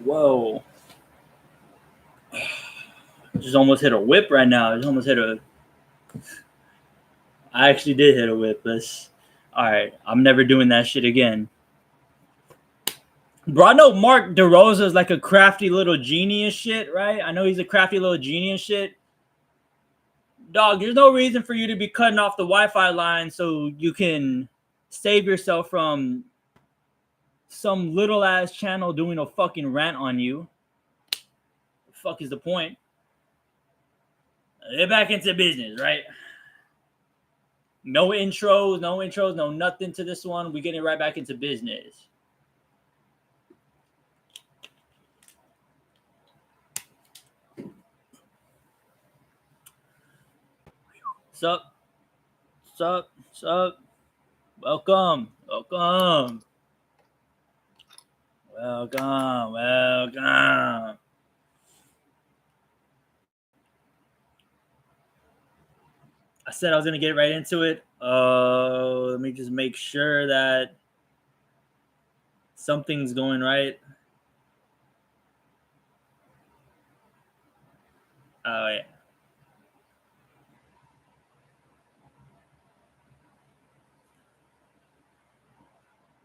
Whoa. Just almost hit a whip right now. I just almost hit a. I actually did hit a whip. All right. I'm never doing that shit again. Bro, I know Mark DeRosa is like a crafty little genie and shit, right? I know he's a crafty little genie and shit. Dog, there's no reason for you to be cutting off the Wi-Fi line so you can save yourself from some little ass channel doing a fucking rant on you. The fuck is the point? Get back into business, right? No intros, no nothing to this one. We're getting right back into business. Sup? Welcome. I said I was gonna get right into it. Let me just make sure that something's going right. Oh yeah.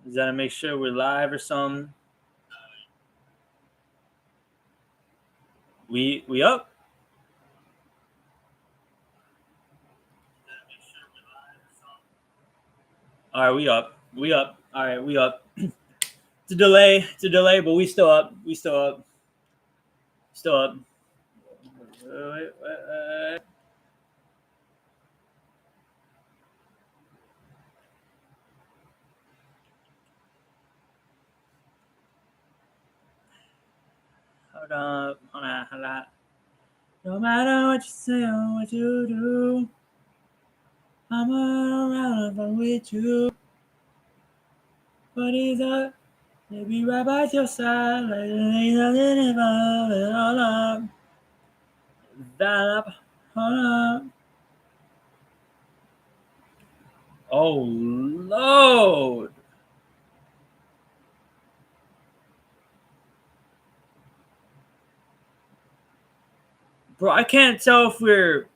Is that to make sure we're live or something? We up? All right, we up. All right, we up. It's a delay, but we still up. Still up. Hold on. No matter what you say or what you do, I'm around with you. But it's up, they be right by your side, like ain't nothing about it all up. That up, hold up. Oh Lord. Bro, I can't tell if we're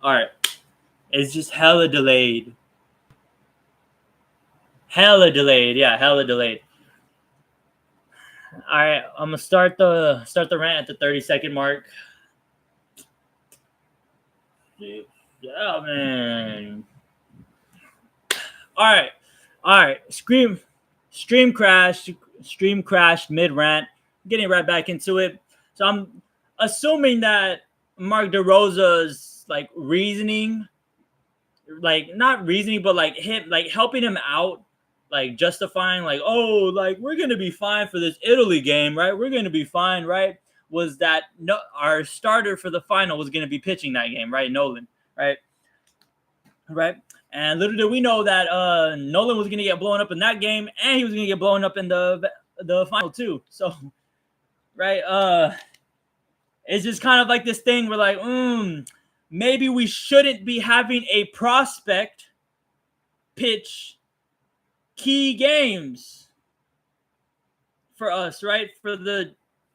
all right. It's just hella delayed. Yeah, hella delayed. All right, I'm gonna start the rant at the 30-second mark. Yeah, man. All right. Stream crashed mid rant. Getting right back into it. So I'm assuming that Mark DeRosa's like reasoning, like not reasoning, but like him, like helping him out, like justifying, like, oh, like we're gonna be fine for this Italy game, right? We're gonna be fine, right? Was that no? Our starter for the final was gonna be pitching that game, right? Nolan, right? Right. And little did we know that Nolan was going to get blown up in that game, and he was going to get blown up in the final too. So, right, it's just kind of like this thing. We're like, maybe we shouldn't be having a prospect pitch key games for us, right? For the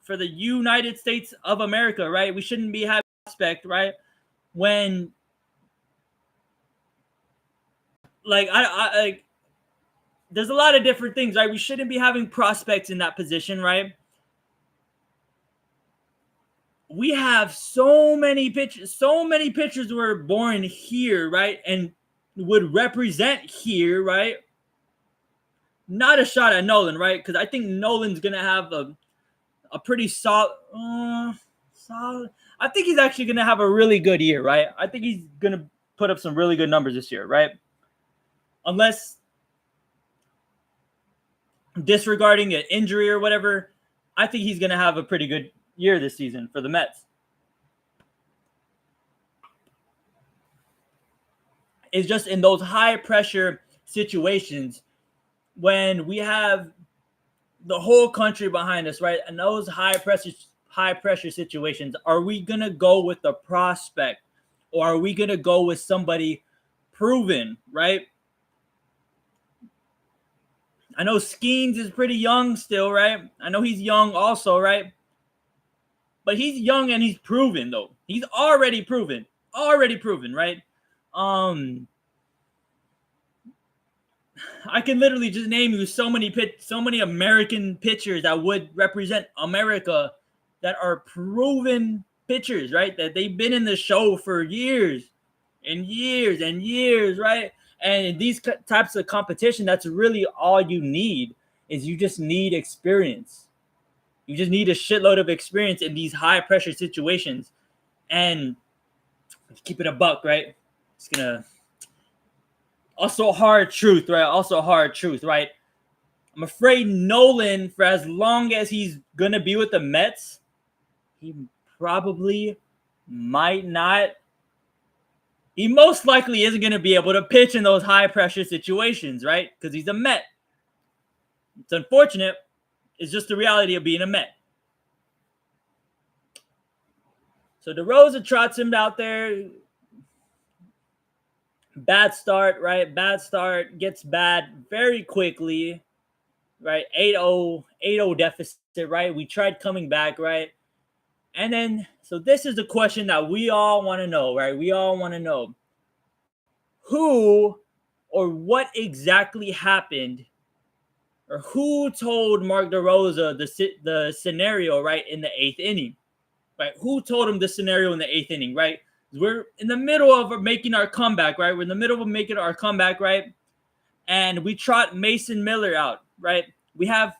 United States of America, right? We shouldn't be having a prospect, right? When like I there's a lot of different things, right? We shouldn't be having prospects in that position, right? We have so many pitchers. So many pitchers were born here, right, and would represent here, right? Not a shot at Nolan, right? Because I think Nolan's gonna have a pretty solid. Solid. I think he's actually gonna have a really good year, right? I think he's gonna put up some really good numbers this year, right? Unless disregarding an injury or whatever, I think he's going to have a pretty good year this season for the Mets. It's just in those high pressure situations when we have the whole country behind us, right? And those high pressure situations, are we going to go with the prospect or are we going to go with somebody proven, right? I know Skeens is pretty young still, right? I know he's young also, right? But he's young and he's proven though. He's already proven, right? Um, I can literally just name you so many American pitchers that would represent America that are proven pitchers, right? That they've been in the show for years and years and years, right? And in these types of competition, that's really all you need is you just need experience. You just need a shitload of experience in these high pressure situations. And keep it a buck, right? It's gonna also hard truth, right? Also hard truth, right? I'm afraid Nolan, for as long as he's gonna be with the Mets, he probably might not. He most likely isn't gonna be able to pitch in those high pressure situations, right? Because he's a Met. It's unfortunate. It's just the reality of being a Met. So DeRosa trots him out there. Bad start, right? Bad start, gets bad very quickly, right? 8-0 deficit, right? We tried coming back, right? And then, so this is the question that we all want to know, right? We all want to know who or what exactly happened, or who told Mark DeRosa the scenario, right, in the 8th inning, right? Who told him the scenario in the 8th inning, right? We're in the middle of making our comeback, right? We're in the middle of making our comeback, right? And we trot Mason Miller out, right? We have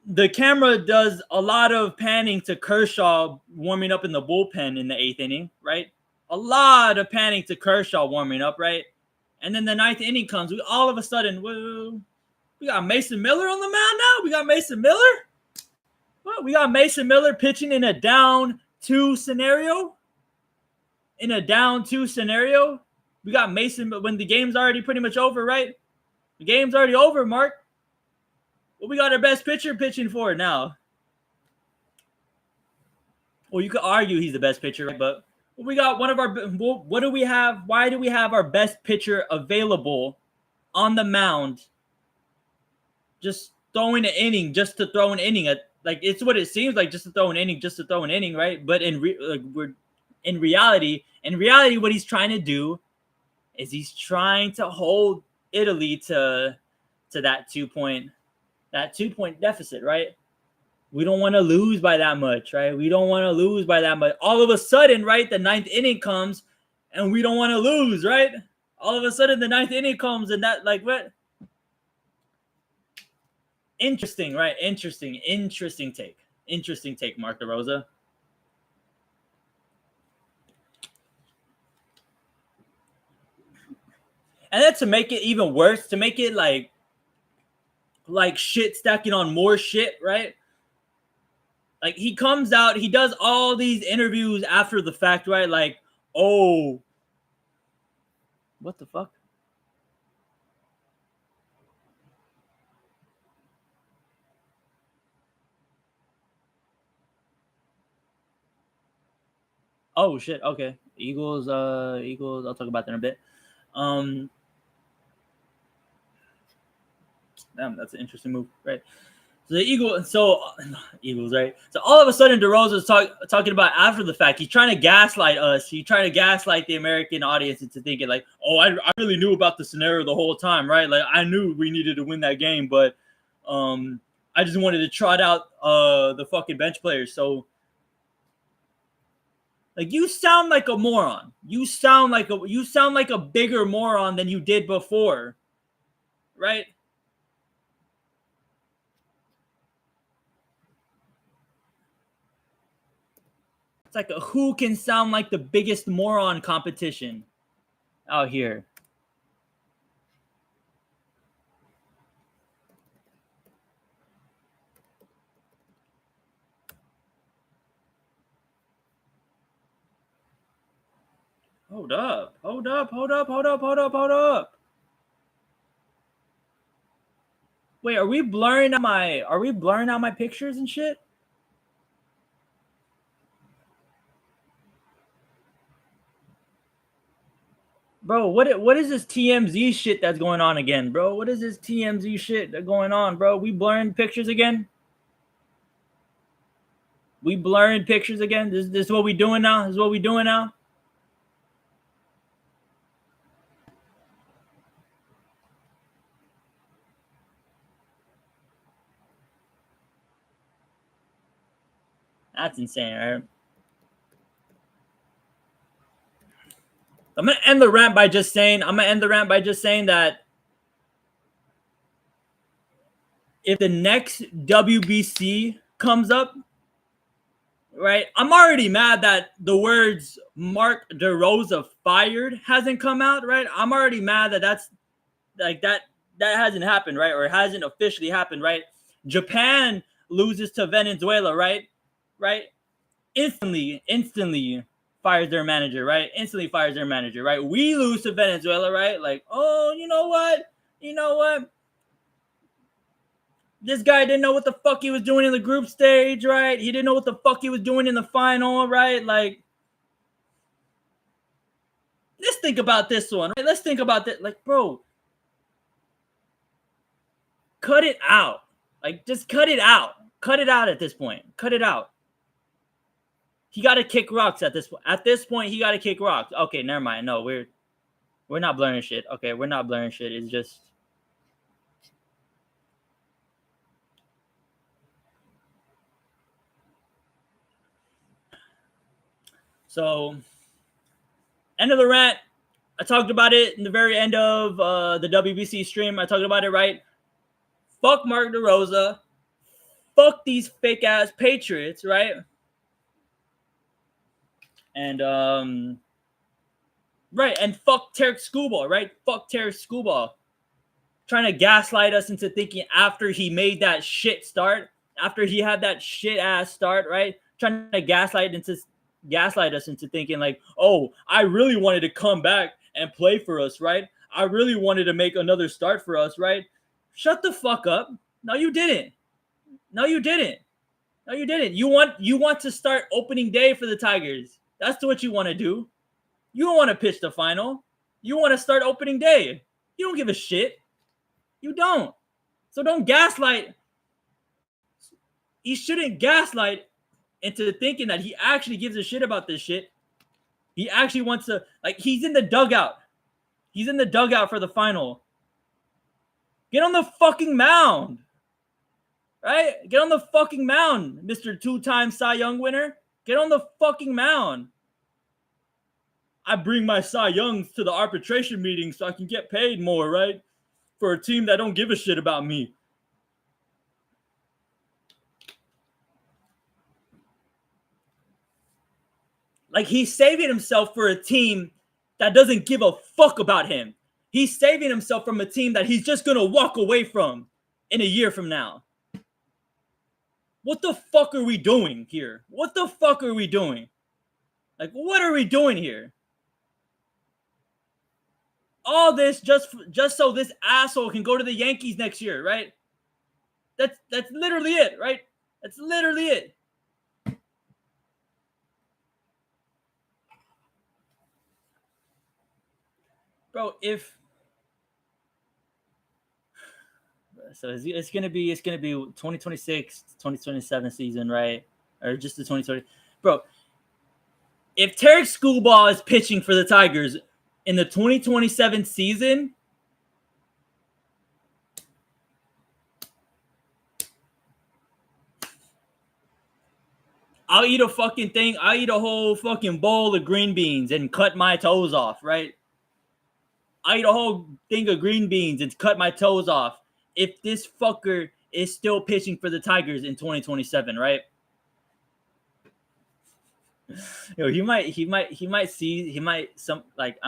the camera does a lot of panning to Kershaw warming up in the bullpen in the 8th inning, right? A lot of panning to Kershaw warming up, right? And then the 9th inning comes. We all of a sudden, whoa, we got Mason Miller on the mound now. We got Mason Miller. What? We got Mason Miller pitching in a down 2 scenario. In a down 2 scenario, we got Mason when the game's already pretty much over, right? The game's already over, Mark. Well, we got our best pitcher pitching for it now. Well, you could argue he's the best pitcher, right? But we got one of our. What do we have? Why do we have our best pitcher available on the mound? Just throwing an inning, just to throw an inning. Like it's what it seems like, just to throw an inning, right? But in reality, what he's trying to do is he's trying to hold Italy to that 2-point deficit, right? We don't want to lose by that much, right? We don't want to lose by that much. All of a sudden, right, the 9th inning comes and we don't want to lose, right? All of a sudden the 9th inning comes and that, like, what? Interesting, right? Interesting take, Mark DeRosa. And then to make it even worse, to make it like shit stacking on more shit, right? Like he comes out, he does all these interviews after the fact, right? Like, oh, what the fuck? Oh shit. Okay. Eagles. I'll talk about that in a bit. Damn, that's an interesting move, right? So the Eagles, right? So all of a sudden, DeRosa's talking about after the fact. He's trying to gaslight us. He's trying to gaslight the American audience into thinking like, oh, I really knew about the scenario the whole time, right? Like I knew we needed to win that game, but I just wanted to trot out the fucking bench players. So like you sound like a moron. You sound like a bigger moron than you did before, right? It's like a who can sound like the biggest moron competition out here. Hold up. Wait, are we blurring out my pictures and shit? Bro, what is this TMZ shit that's going on again, bro? What is this TMZ shit that's going on, bro? We blurring pictures again? We blurring pictures again? This is what we doing now? This is what we doing now? That's insane, right? I'm gonna end the rant by just saying that if the next WBC comes up, right? I'm already mad that the words Mark DeRosa fired hasn't come out, right? I'm already mad that that's like that hasn't happened, right? Or it hasn't officially happened, right? Japan loses to Venezuela, right? Right? Instantly fires their manager, right? Instantly fires their manager, right? We lose to Venezuela, right? Like, oh, you know what? You know what? This guy didn't know what the fuck he was doing in the group stage, right? He didn't know what the fuck he was doing in the final, right? Like, let's think about this one, right? Let's think about that. Like, bro, cut it out. Like, just cut it out. Cut it out at this point. Cut it out. He got to kick rocks at this point. At this point, he got to kick rocks. Okay, never mind. No, we're not blurring shit. Okay, we're not blurring shit. It's just so. End of the rant. I talked about it in the very end of the WBC stream. I talked about it, right? Fuck Mark DeRosa. Fuck these fake ass Patriots, right? And right, and fuck Tarek Skubal, right? Fuck Tarek Skubal. Trying to gaslight us into thinking after he made that shit start, after he had that shit ass start, right? Trying to gaslight us into thinking like, oh, I really wanted to come back and play for us, right? I really wanted to make another start for us, right? Shut the fuck up. No, you didn't. No, you didn't. No, you didn't. You want to start opening day for the Tigers. That's what you want to do. You don't want to pitch the final. You want to start opening day. You don't give a shit. You don't. So don't gaslight. You shouldn't gaslight into thinking that he actually gives a shit about this shit. He actually wants to, like, he's in the dugout. He's in the dugout for the final. Get on the fucking mound. Right? Get on the fucking mound, Mr. Two-time Cy Young winner. Get on the fucking mound. I bring my Cy Youngs to the arbitration meeting so I can get paid more, right? For a team that don't give a shit about me. Like, he's saving himself for a team that doesn't give a fuck about him. He's saving himself from a team that he's just going to walk away from in a year from now. What the fuck are we doing here? What the fuck are we doing? Like, what are we doing here? All this just so this asshole can go to the Yankees next year, right? That's literally it, right? That's literally it. Bro, so it's gonna be 2026, 2027 season, right? Or just the 2020. Bro, if Tarek Skubal is pitching for the Tigers in the 2027 season, I'll eat a fucking thing. I'll eat a whole fucking bowl of green beans and cut my toes off, right? I eat a whole thing of green beans and cut my toes off if this fucker is still pitching for the Tigers in 2027, right? Yo, I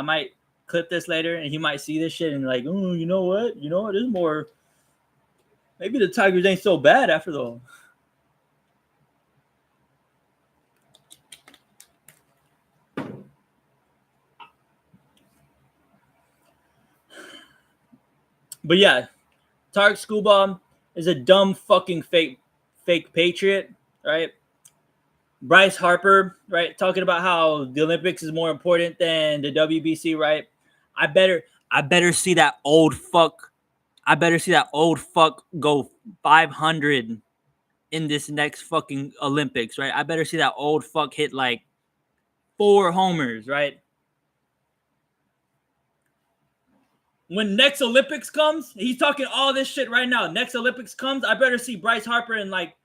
might clip this later and he might see this shit and like, oh, you know what? There's more. Maybe the Tigers ain't so bad after all. But yeah, Tarek Skubal is a dumb fucking fake Patriot, right? Bryce Harper, right? Talking about how the Olympics is more important than the WBC, right? I better see that old fuck. I better see that old fuck go 500 in this next fucking Olympics, right? I better see that old fuck hit like 4 homers, right? When next Olympics comes, he's talking all this shit right now. Next Olympics comes, I better see Bryce Harper in like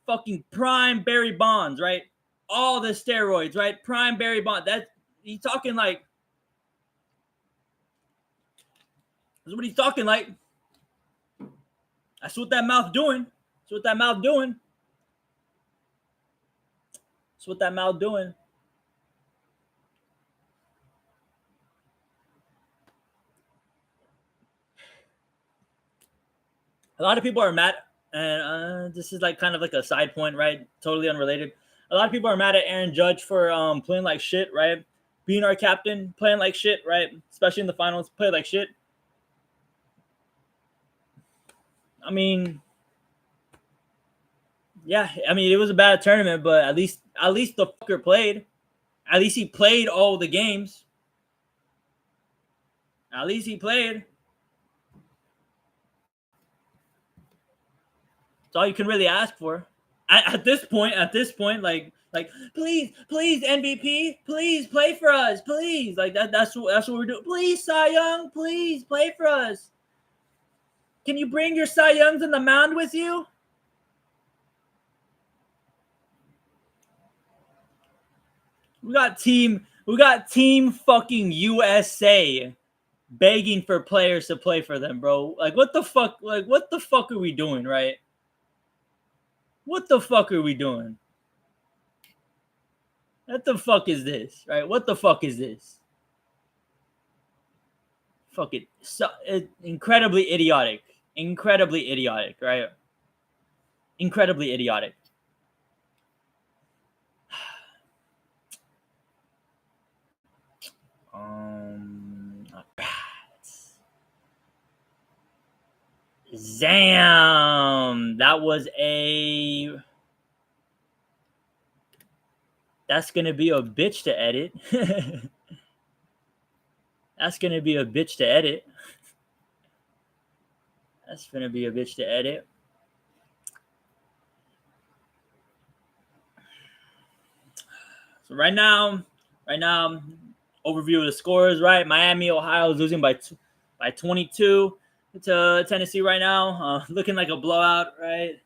fucking prime Barry Bonds, right? All the steroids, right? Prime Barry Bonds. That he's talking like. That's what he's talking like. That's what that mouth doing. That's what that mouth doing. That's what that mouth doing. A lot of people are mad, and this is like kind of like a side point, right? Totally unrelated. A lot of people are mad at Aaron Judge for playing like shit, right? Being our captain, playing like shit, right? Especially in the finals, play like shit. I mean, yeah, I mean it was a bad tournament, but at least the fucker played. At least he played all the games. At least he played. That's all you can really ask for. At this point, like please, MVP, please play for us, please. Like that's what we're doing. Please, Cy Young, please play for us. Can you bring your Cy Youngs on the mound with you? We got team fucking USA begging for players to play for them, bro. Like what the fuck? Like what the fuck are we doing, right? What the fuck are we doing? What the fuck is this, right? What the fuck is this? Fuck it. So, incredibly idiotic, right? Incredibly idiotic. Damn, that's gonna be a bitch to edit. That's gonna be a bitch to edit. That's gonna be a bitch to edit. So right now, overview of the scores. Right, Miami, Ohio is losing by 22 to Tennessee right now, looking like a blowout. Right,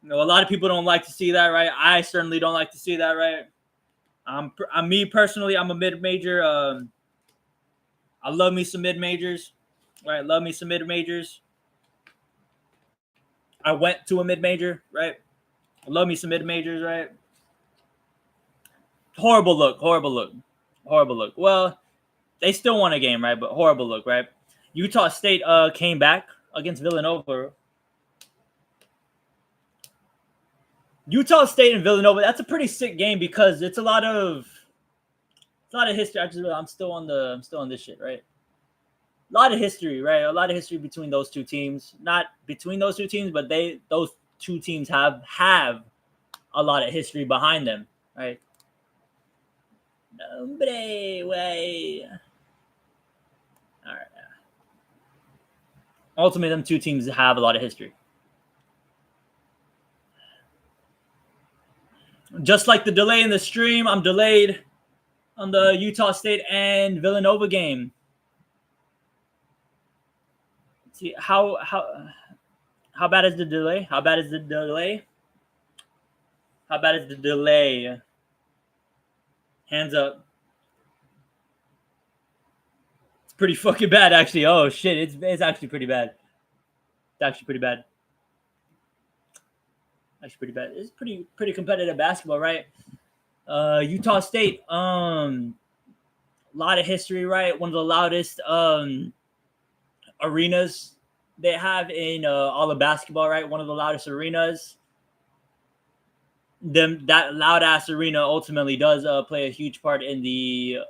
you know a lot of people don't like to see that. Right, I certainly don't like to see that. Right, I'm me personally. I'm a mid-major. I love me some mid-majors. Right, love me some mid-majors. I went to a mid-major. Right, I love me some mid-majors. Right. Horrible look. Well, they still won a game, right? But horrible look, right? Utah State came back against Villanova. Utah State and Villanova, that's a pretty sick game because it's a lot of history. I'm still on this shit, right? A lot of history, right? A lot of history between those two teams. Not between those two teams, but those two teams have a lot of history behind them, right? Nombre, way. All right. Ultimately, them two teams have a lot of history. Just like the delay in the stream, I'm delayed on the Utah State and Villanova game. Let's see how bad is the delay? How bad is the delay? Hands up. It's pretty fucking bad, actually. Oh shit, it's actually pretty bad. It's actually pretty bad. It's pretty competitive basketball, right? Utah State, a lot of history, right? One of the loudest arenas they have in all of basketball, right? One of the loudest arenas. That loud ass arena ultimately does play a huge part in the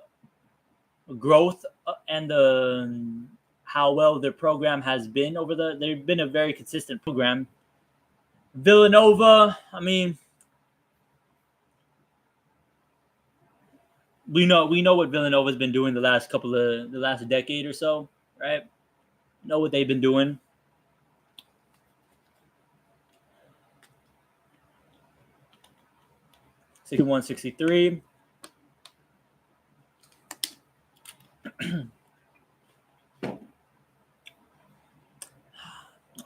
growth and how well their program has been they've been a very consistent program. Villanova, I mean, we know what Villanova's been doing the last decade or so, right? Know what they've been doing. '61, '63.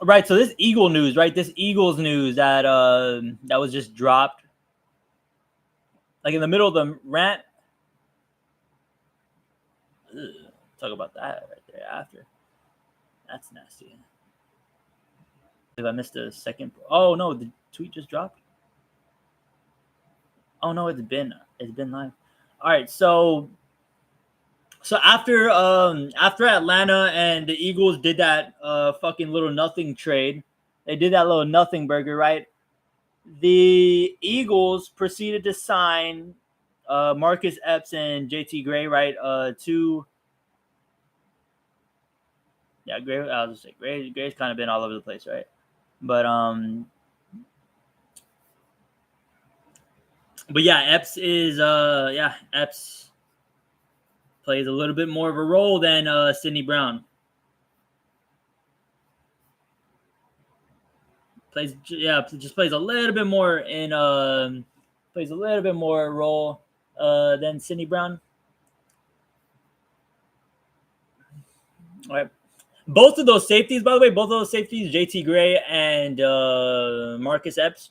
Right, so this Eagle news, right? This Eagles news that was just dropped, like in the middle of the rant. Ugh, talk about that right there after. That's nasty. If I missed a second, oh no, the tweet just dropped. Oh no, it's been live. All right, so after Atlanta and the Eagles did that fucking little nothing trade, they did that little nothing burger, right? The Eagles proceeded to sign Marcus Epps and JT Gray, right? Gray. I was just say Gray's kind of been all over the place, right? But yeah, Epps plays a little bit more of a role than Sidney Brown. Just plays a little bit more plays a little bit more role than Sidney Brown. All right. Both of those safeties, by the way, JT Gray and Marcus Epps,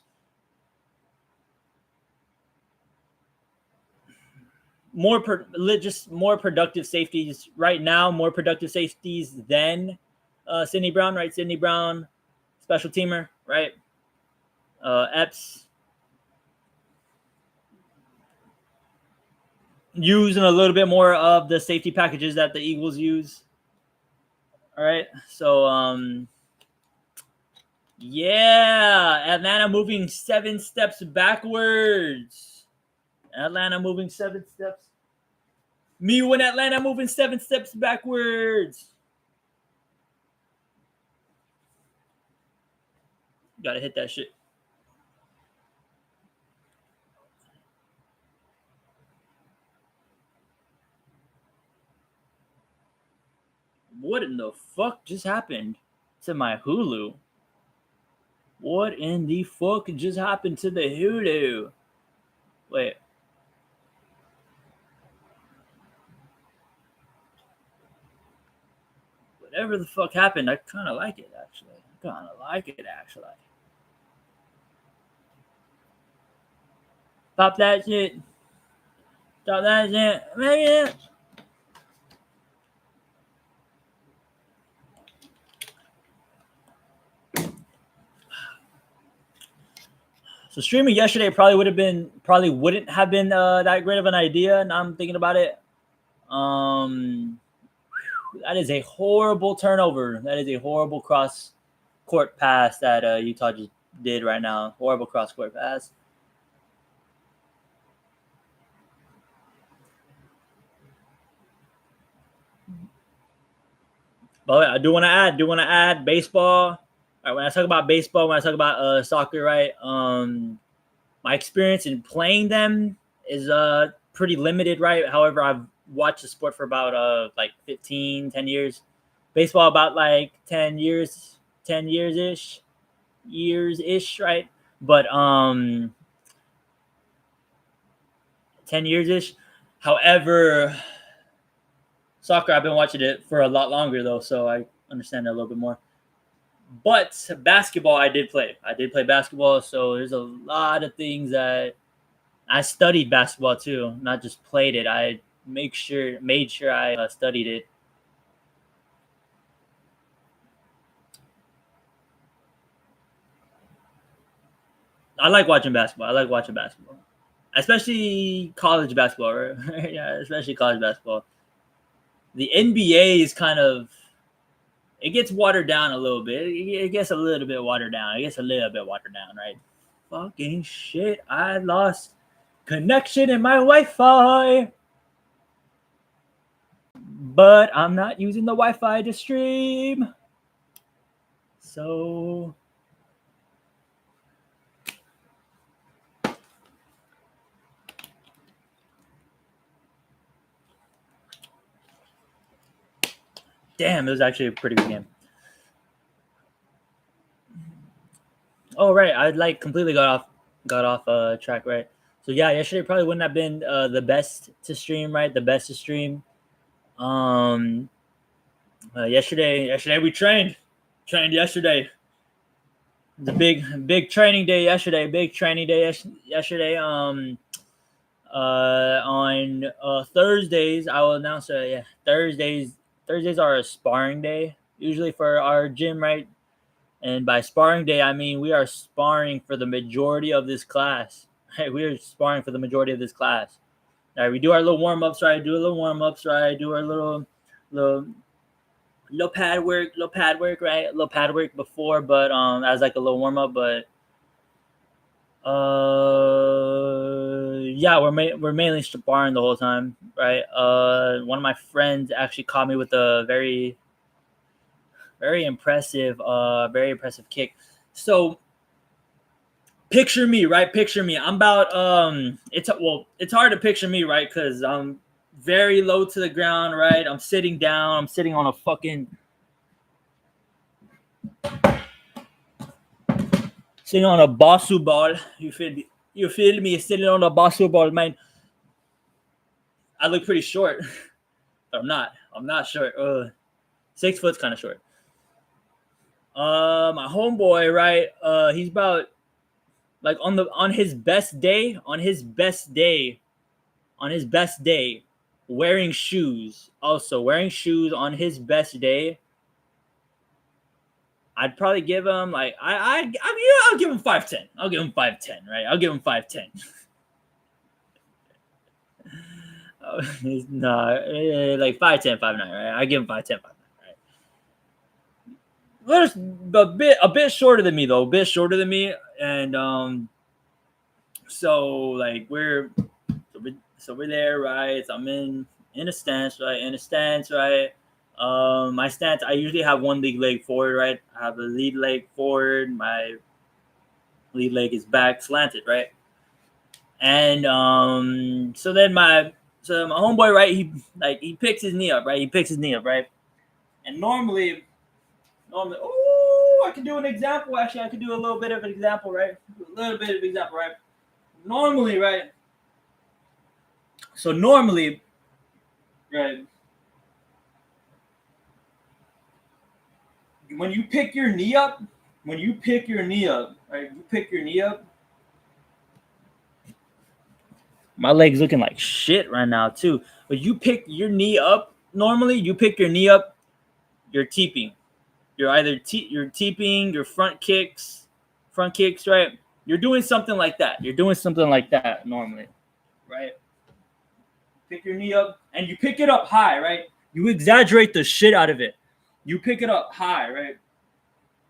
more productive safeties right now, more productive safeties than Sidney Brown, right? Sidney Brown, special teamer, right? Epps using a little bit more of the safety packages that the Eagles use. All right, so Atlanta moving 7 steps backwards. Me when Atlanta moving 7 steps backwards. Gotta hit that shit. What in the fuck just happened to my Hulu? What in the fuck just happened to the Hulu? Wait. Whatever the fuck happened, I kind of like it, actually. Stop that shit. Maybe. So streaming yesterday probably wouldn't have been that great of an idea. Now I'm thinking about it. That is a horrible turnover. That is a horrible cross court pass that Utah just did right now. Horrible cross court pass. But I do want to add baseball. All right, when I talk about baseball, when I talk about soccer, right? My experience in playing them is pretty limited, right? However, I've watched the sport for about 10 years. Baseball about like 10 years ish, right? But 10 years ish. However, soccer, I've been watching it for a lot longer though, so I understand it a little bit more. But basketball, I did play. Basketball, so there's a lot of things that I studied basketball too, not just played it. I made sure I studied it. I like watching basketball, especially college basketball. Right? Yeah, especially college basketball. The NBA is it gets watered down a little bit. It gets a little bit watered down. Right? Fucking shit! I lost connection in my Wi-Fi, but I'm not using the Wi-Fi to stream. So Damn, it was actually a pretty good game. Oh right, I like completely got off track, right? So yeah, yesterday probably wouldn't have been the best to stream, right? The best to stream. Um, yesterday we trained yesterday. The big training day yesterday. Big training day yesterday. On Thursdays, I will announce. Yeah, Thursdays are a sparring day usually for our gym, right? And by sparring day, I mean we are sparring for the majority of this class. Right, we are sparring for the majority of this class. All right, we do our little warm ups, right? Do a little warm ups, right? Do our little little pad work, right? Little pad work before, but as like a little warm up. But yeah, we're mainly sparring the whole time, right? One of my friends actually caught me with a very impressive kick. So picture me, right? Picture me. I'm about it's hard to picture me, right? Because I'm very low to the ground, right? I'm sitting down. I'm sitting on a fucking sitting on a basu ball. You feel me? You feel me? Sitting on a basu ball, man. I look pretty short. I'm not. I'm not short. 6 foot's kind of short. My homeboy, right? He's about like on his best day, wearing shoes. Also wearing shoes on his best day. I'd probably give him like I'll give him 5'10". I'll give him 5'10", right? I'll give him 5'10". No, like 5'10", 5'9", right? I give him 5'10", 5'9", right? There's a bit shorter than me though, a bit shorter than me, and so like so we're there, right? So I'm in a stance, right? In a stance, right? My stance, I usually have one lead leg forward, right? I have a lead leg forward. My lead leg is back slanted, right? And so my homeboy, right? He picks his knee up, right? He picks his knee up, right? And oh, I can do an example. Actually, I could do a little bit of an example, right? A little bit of an example, right? Normally, right? So normally, right? When you pick your knee up, right? You pick your knee up. My leg's looking like shit right now too. But you pick your knee up. Normally, you pick your knee up. You're teeping. You're either you're teeping your front kicks, right? You're doing something like that. You're doing something like that normally, right? Pick your knee up and you pick it up high, right? You exaggerate the shit out of it. You pick it up high, right?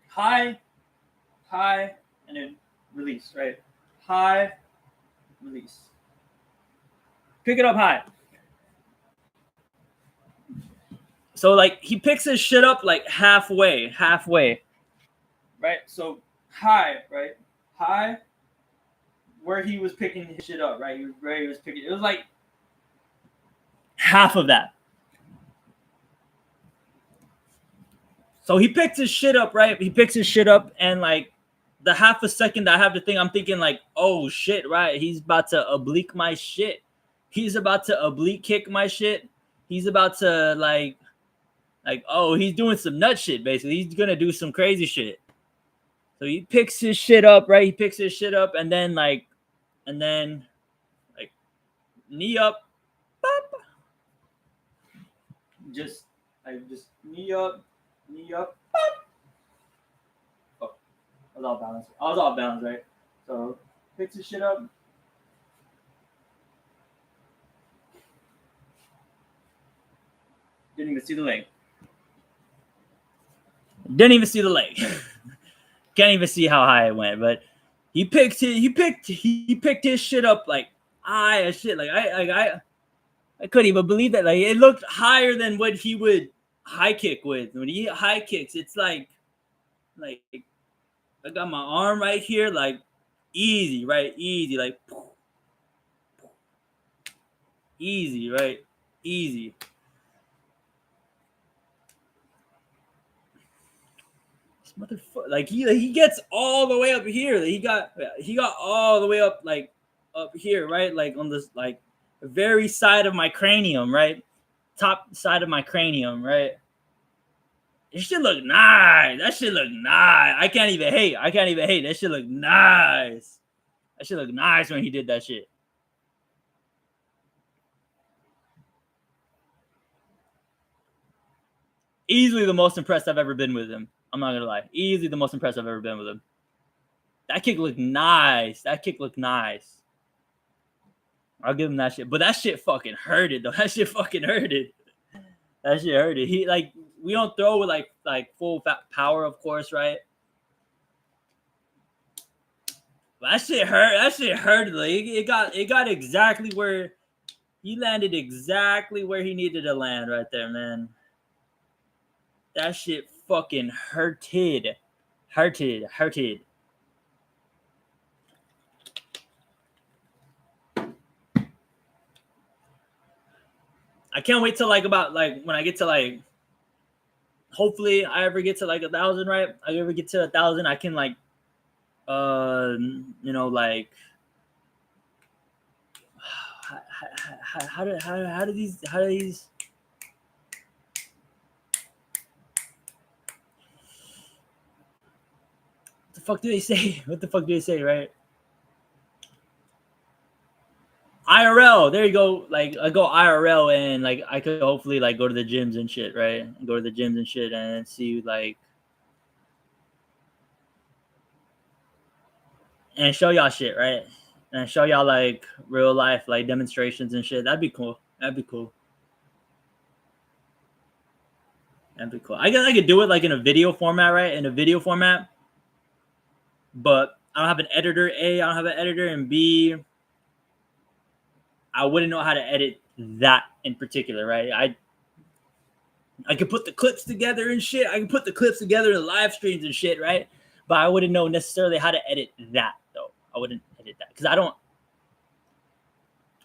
High, high, and then release, right? High, release. Pick it up high. So like he picks his shit up like halfway, right? So high, right? High, where he was picking his shit up, right? Where he was picking. It was like half of that. So he picked his shit up, right? He picks his shit up, and like the half a second I have to think, I'm thinking like, oh shit, right? He's about to oblique my shit. He's about to oblique kick my shit. He's about to oh, he's doing some nut shit, basically. He's gonna do some crazy shit. So he picks his shit up, right? He picks his shit up, and then like knee up, pop. Just knee up, pop. Oh, I was off balance, right? So picks his shit up. Didn't even see the leg. Can't even see how high it went, but he picked his shit up like high as shit. Like I couldn't even believe that. Like it looked higher than what he would high kick with. When he high kicks, it's like I got my arm right here, like easy, right? Easy, like easy, right? Easy. Motherfucker, like he gets all the way up here. He got all the way up like up here, right? Like on this like very side of my cranium, right? Top side of my cranium, right? It should look nice. That shit look nice. I can't even hate. That shit look nice. That shit look nice when he did that shit. Easily the most impressed I've ever been with him. I'm not gonna lie. Easily the most impressed I've ever been with him. That kick looked nice. I'll give him that shit. But that shit fucking hurted though. That shit hurted. He like we don't throw with like full power, of course, right? But that shit hurt. Like, it got exactly where he landed, exactly where he needed to land right there, man. That shit fucking hurted. I can't wait till like about like when I get to like hopefully I ever get to like 1,000, right? I ever get to 1,000, I can like like how do these what the fuck do they say, right? IRL, there you go. Like I go IRL and like I could hopefully like go to the gyms and shit, right? Go to the gyms and shit and see like and show y'all shit, right? And show y'all like real life like demonstrations and shit. That'd be cool. I guess I could do it like in a video format, right? In a video format. But I don't have an editor. A, I don't have an editor, and B, I wouldn't know how to edit that in particular, right? I could put the clips together and shit. I can put the clips together in live streams and shit, right? But I wouldn't know necessarily how to edit that though. I wouldn't edit that because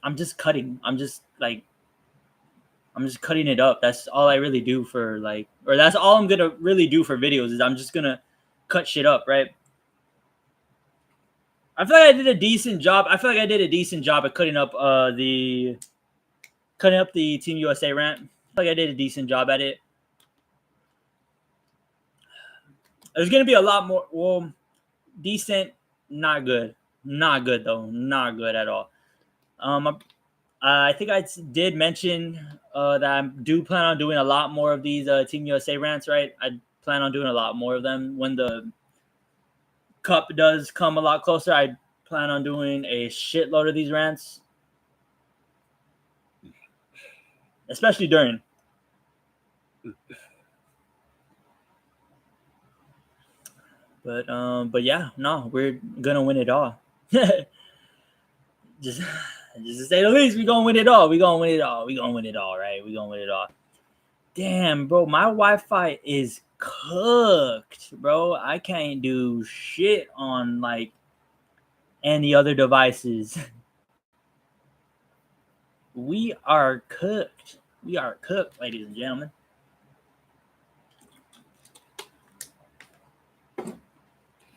I'm just cutting. I'm just cutting it up. That's all I really do for like, or that's all I'm gonna really do for videos is I'm just gonna cut shit up, right? I feel like I did a decent job. at cutting up the Team USA rant. I feel like I did a decent job at it. There's gonna be a lot more. Decent, not good, though, not good at all. I think I did mention that I do plan on doing a lot more of these Team USA rants, right? I plan on doing a lot more of them when the Cup does come a lot closer. I plan on doing a shitload of these rants, especially during. But yeah, no, we're gonna win it all. just to say the least, we gonna win it all. Right? We gonna win it all. Damn, bro, my Wi-Fi is cooked, bro. I can't do shit on like any other devices. We are cooked. Ladies and gentlemen.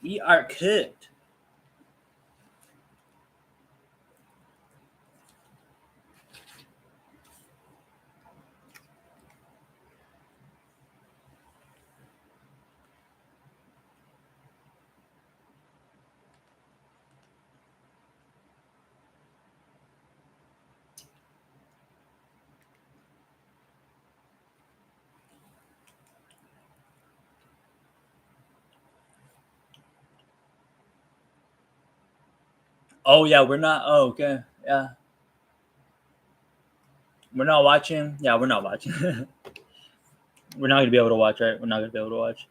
We are cooked. Oh yeah, we're not. Oh okay, yeah. We're not watching. Yeah, we're not watching. We're not gonna be able to watch, right? We're not gonna be able to watch.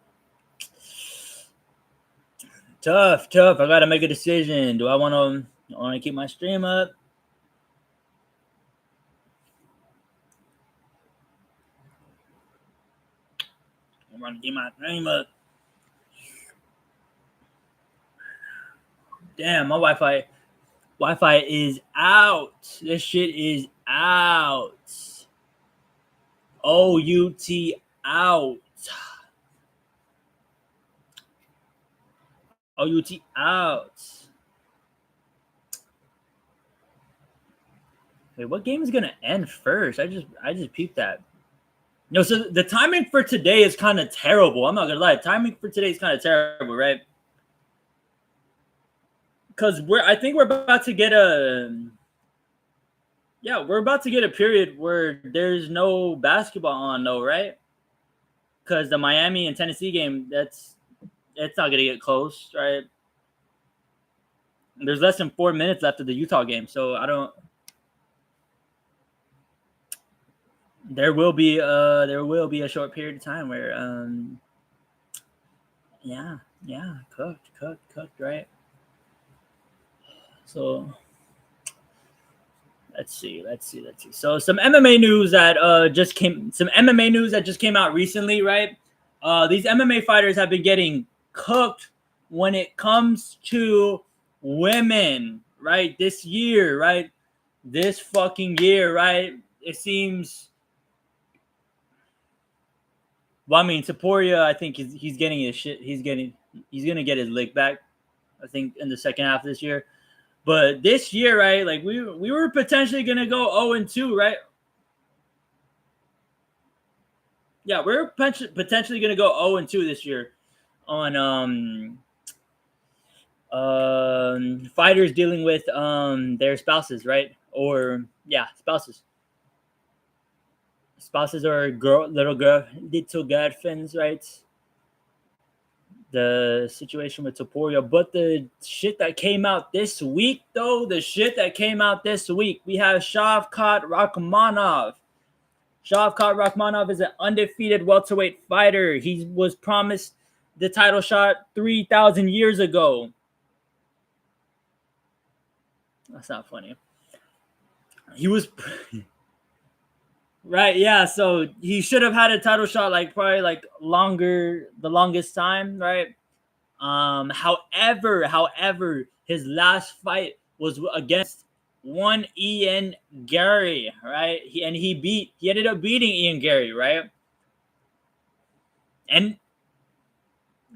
Tough. I gotta make a decision. Do I want to keep my stream up? I'm gonna keep my stream up. Damn, my Wi-Fi is out. This shit is out. OUT out. OUT out. Wait, what game is gonna end first? I just peeped that. No, so the timing for today is kind of terrible. I'm not gonna lie. Timing for today is kind of terrible, right? Because I think we're about to get we're about to get a period where there's no basketball on, though, right? Because the Miami and Tennessee game, it's not gonna get close, right? There's less than 4 minutes left of the Utah game, so I don't. There will be a short period of time where cooked, right? So let's see. So some MMA news that just came out recently, right? These MMA fighters have been getting cooked when it comes to women, right? This year, right? This fucking year, right? It seems. Well, I mean, Taporia, I think he's getting his shit. He's gonna get his lick back. I think in the second half of this year. But this year, right? Like we were potentially gonna go 0-2, right? Yeah, we're potentially gonna go 0-2 this year on fighters dealing with their spouses, right? Or spouses. Spouses or little girlfriends, right? The situation with Topuria. But the shit that came out this week, though, we have Shavkat Rakhmonov. Shavkat Rakhmonov is an undefeated welterweight fighter. He was promised the title shot 3,000 years ago. That's not funny. He was right, yeah. So he should have had a title shot probably the longest time, right? However, his last fight was against one Ian Gary, right? He ended up beating Ian Gary, right? And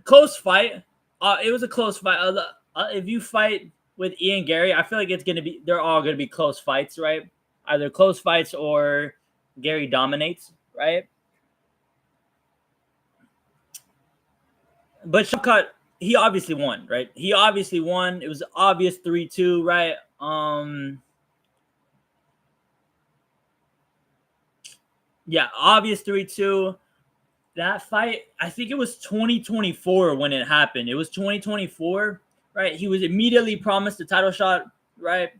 close fight. It was a close fight. If you fight with Ian Gary, I feel like they're all gonna be close fights, right? Either close fights or Gary dominates, right? But Shavkat, he obviously won, right? He obviously won. It was obvious 3-2, right? Obvious 3-2. That fight, I think it was 2024 when it happened. It was 2024, right? He was immediately promised the title shot, right?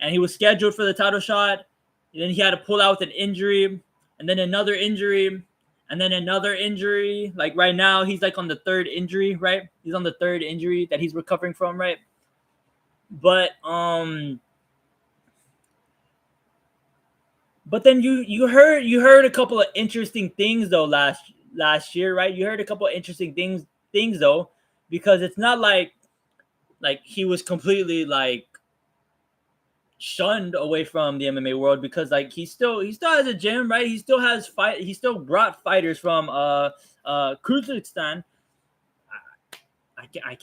And he was scheduled for the title shot. And then he had to pull out with an injury, and then another injury, and then another injury. Like right now, he's on the third injury, right? He's on the third injury that he's recovering from, right? But then you heard a couple of interesting things though last year, right? You heard a couple of interesting things though, because it's not like he was completely shunned away from the MMA world, because he still has a gym, right? He still brought fighters from Kyrgyzstan. I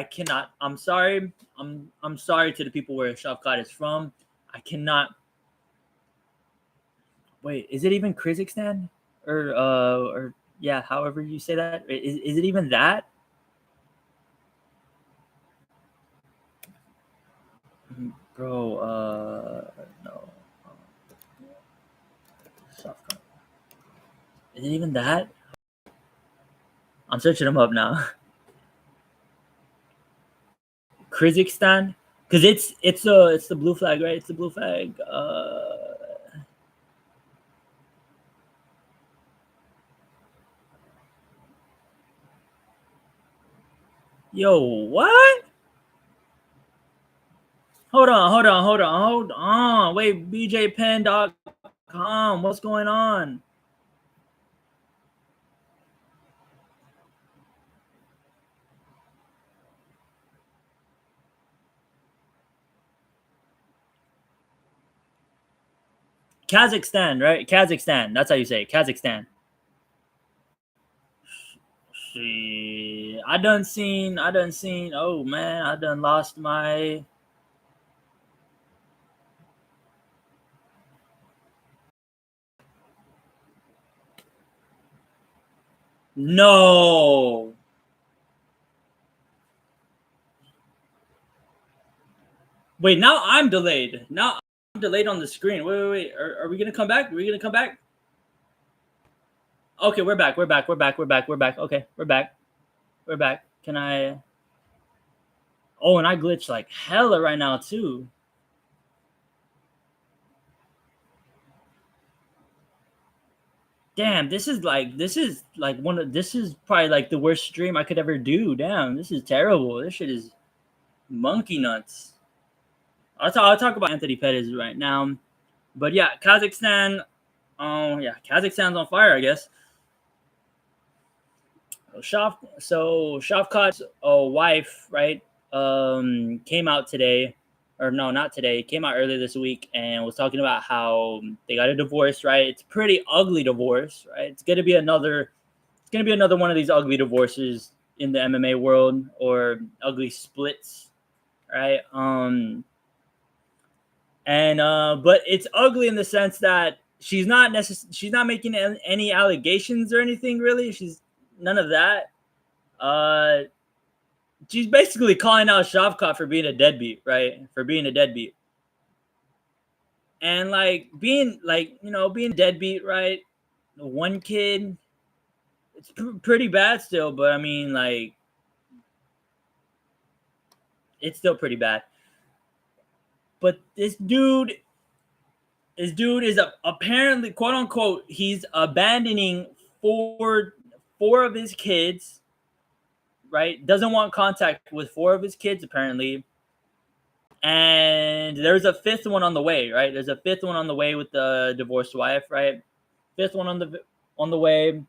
cannot. I'm sorry. I'm sorry to the people where Shavkat is from. I cannot. Wait, is it even Kyrgyzstan? Or yeah, however you say that. Is it even that? Bro, no. Shavkat. Is it even that? I'm searching them up now. Kyrgyzstan, because it's the blue flag, right? It's the blue flag. Yo, what? Hold on. Wait, bjpen.com. What's going on? Kazakhstan, right? Kazakhstan. That's how you say it. Kazakhstan. See, I done seen. Oh man, I done lost my. No. Wait, now I'm delayed. Now I'm delayed on the screen. Wait. Are we gonna come back? Are we gonna come back? Okay, we're back. We're back. We're back. We're back. We're back. Okay, we're back. We're back. Can I? Oh, and I glitch like hella right now too. Damn, this is probably like the worst stream I could ever do. Damn, this is terrible. This shit is monkey nuts. I'll talk about Anthony Pettis right now. But yeah, Kazakhstan. Oh yeah, Kazakhstan's on fire, I guess. Shavkat's wife, right, came out today, or no, not today, came out earlier this week and was talking about how they got a divorce, right? It's a pretty ugly divorce, right? It's gonna be another one of these ugly divorces in the MMA world or ugly splits, right? But it's ugly in the sense that she's not making any allegations or anything really. She's none of that. Uh, she's basically calling out Shavkat for being a deadbeat, right? For being a deadbeat. And being deadbeat, right? One kid, it's pretty bad still, but I mean, like, it's still pretty bad. But this dude is apparently, quote unquote, he's abandoning four of his kids, right? Doesn't want contact with four of his kids apparently, and there's a fifth one on the way, right? There's a fifth one on the way with the divorced wife, right? Fifth one on the way.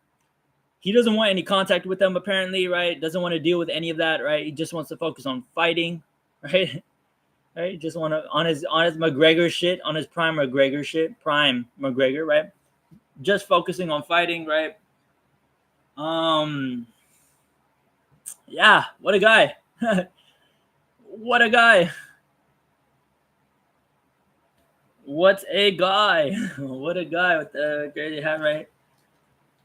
He doesn't want any contact with them apparently, right? Doesn't want to deal with any of that, right? He just wants to focus on fighting, right? Right? Just want to on his McGregor shit, on his prime McGregor, right? Just focusing on fighting, right? Um, yeah, what a guy. What a guy. What a guy. What a guy with the crazy hat, right?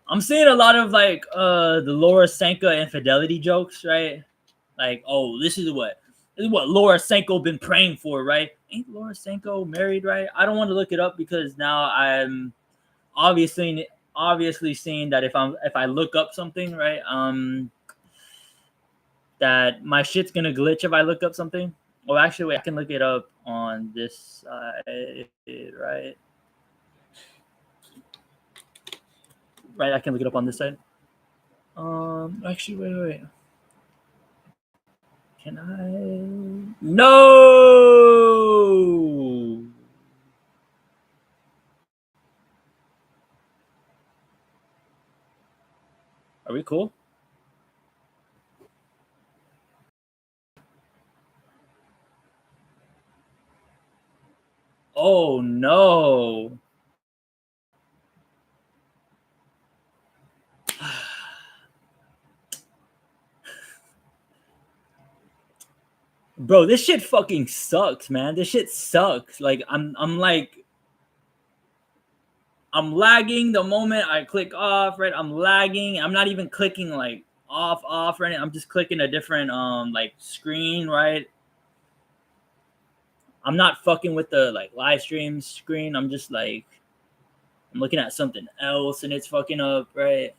I'm seeing a lot of like the Laura Sanka infidelity jokes, right? Like, oh, this is what Laura Sanko been praying for, right? Ain't Laura Sanko married, right? I don't want to look it up because now I'm obviously seeing that if I look up something, right, that my shit's gonna glitch if I look up something. Well, actually, wait, I can look it up on this side, right? Right, I can look it up on this side. Actually, wait. Can I? No. Are we cool? Oh no. Bro, this shit fucking sucks, man. This shit sucks. Like I'm lagging the moment I click off, right? I'm lagging. I'm not even clicking like off, right? I'm just clicking a different like screen, right? I'm not fucking with the like live stream screen. I'm just like I'm looking at something else and it's fucking up, right?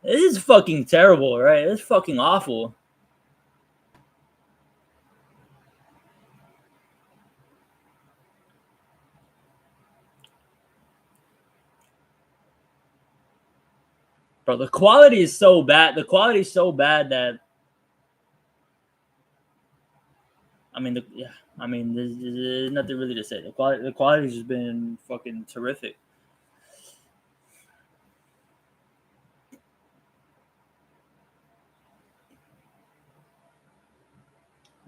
This is fucking terrible, right? It's fucking awful. Bro, the quality is so bad. The quality is so bad that I mean, there's nothing really to say. The quality's just been fucking terrific.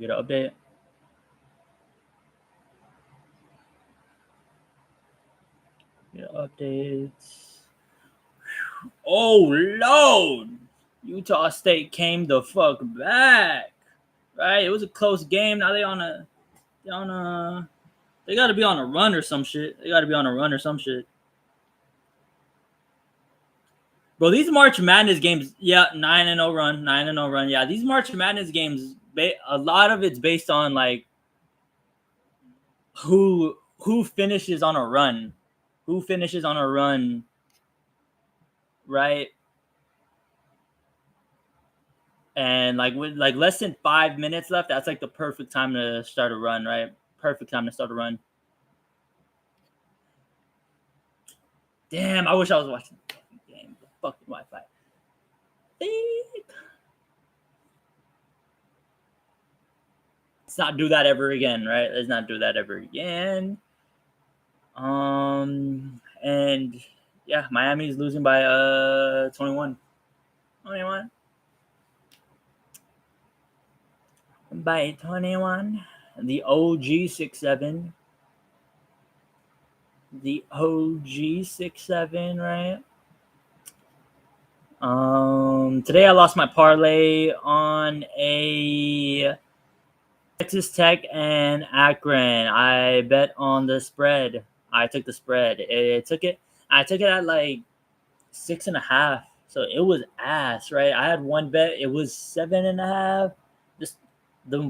Get an update. Get updates. Oh Lord! Utah State came the fuck back. Right? It was a close game. Now they got to be on a run or some shit. Bro, these March Madness games, yeah, 9-0 run. Yeah, these March Madness games, a lot of it's based on like who finishes on a run, right? And like with like less than 5 minutes left, that's like the perfect time to start a run, right? Perfect time to start a run. Damn, I wish I was watching the fucking game. The fucking Wi-Fi. Let's not do that ever again, right? Let's not do that ever again. And yeah, Miami's losing by 21. 21. By 21. The OG 6-7. The OG 6-7, right? Today I lost my parlay on a Texas Tech and Akron. I bet on the spread. I took the spread. I took it at like 6.5. So it was ass, right? I had one bet. It was 7.5. Just the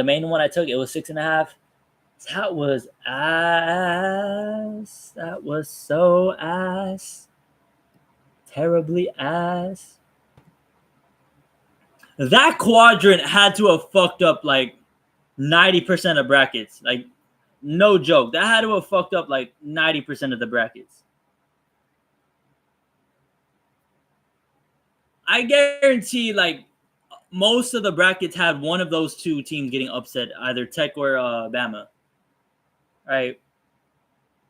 main one I took. It was 6.5. That was ass. That was so ass. Terribly ass. That quadrant had to have fucked up like 90% of brackets. Like, no joke. That had to have fucked up like 90% of the brackets. I guarantee like most of the brackets had one of those two teams getting upset, either Tech or Bama. Right?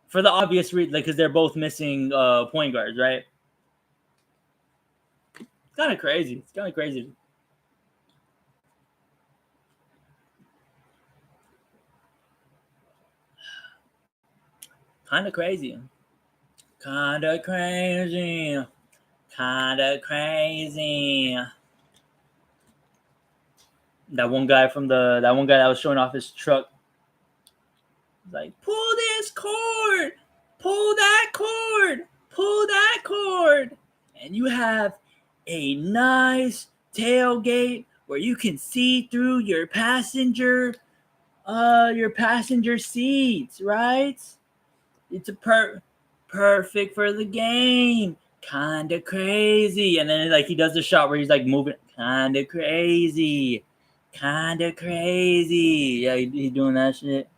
For the obvious reason, like, because they're both missing point guards, right? It's kind of crazy. Kind of crazy. That one guy that was showing off his truck, like, pull this cord, pull that cord, and you have a nice tailgate where you can see through your passenger seats, right? It's perfect for the game. Kinda crazy. And then like he does the shot where he's like moving kinda crazy. Yeah, he's doing that shit.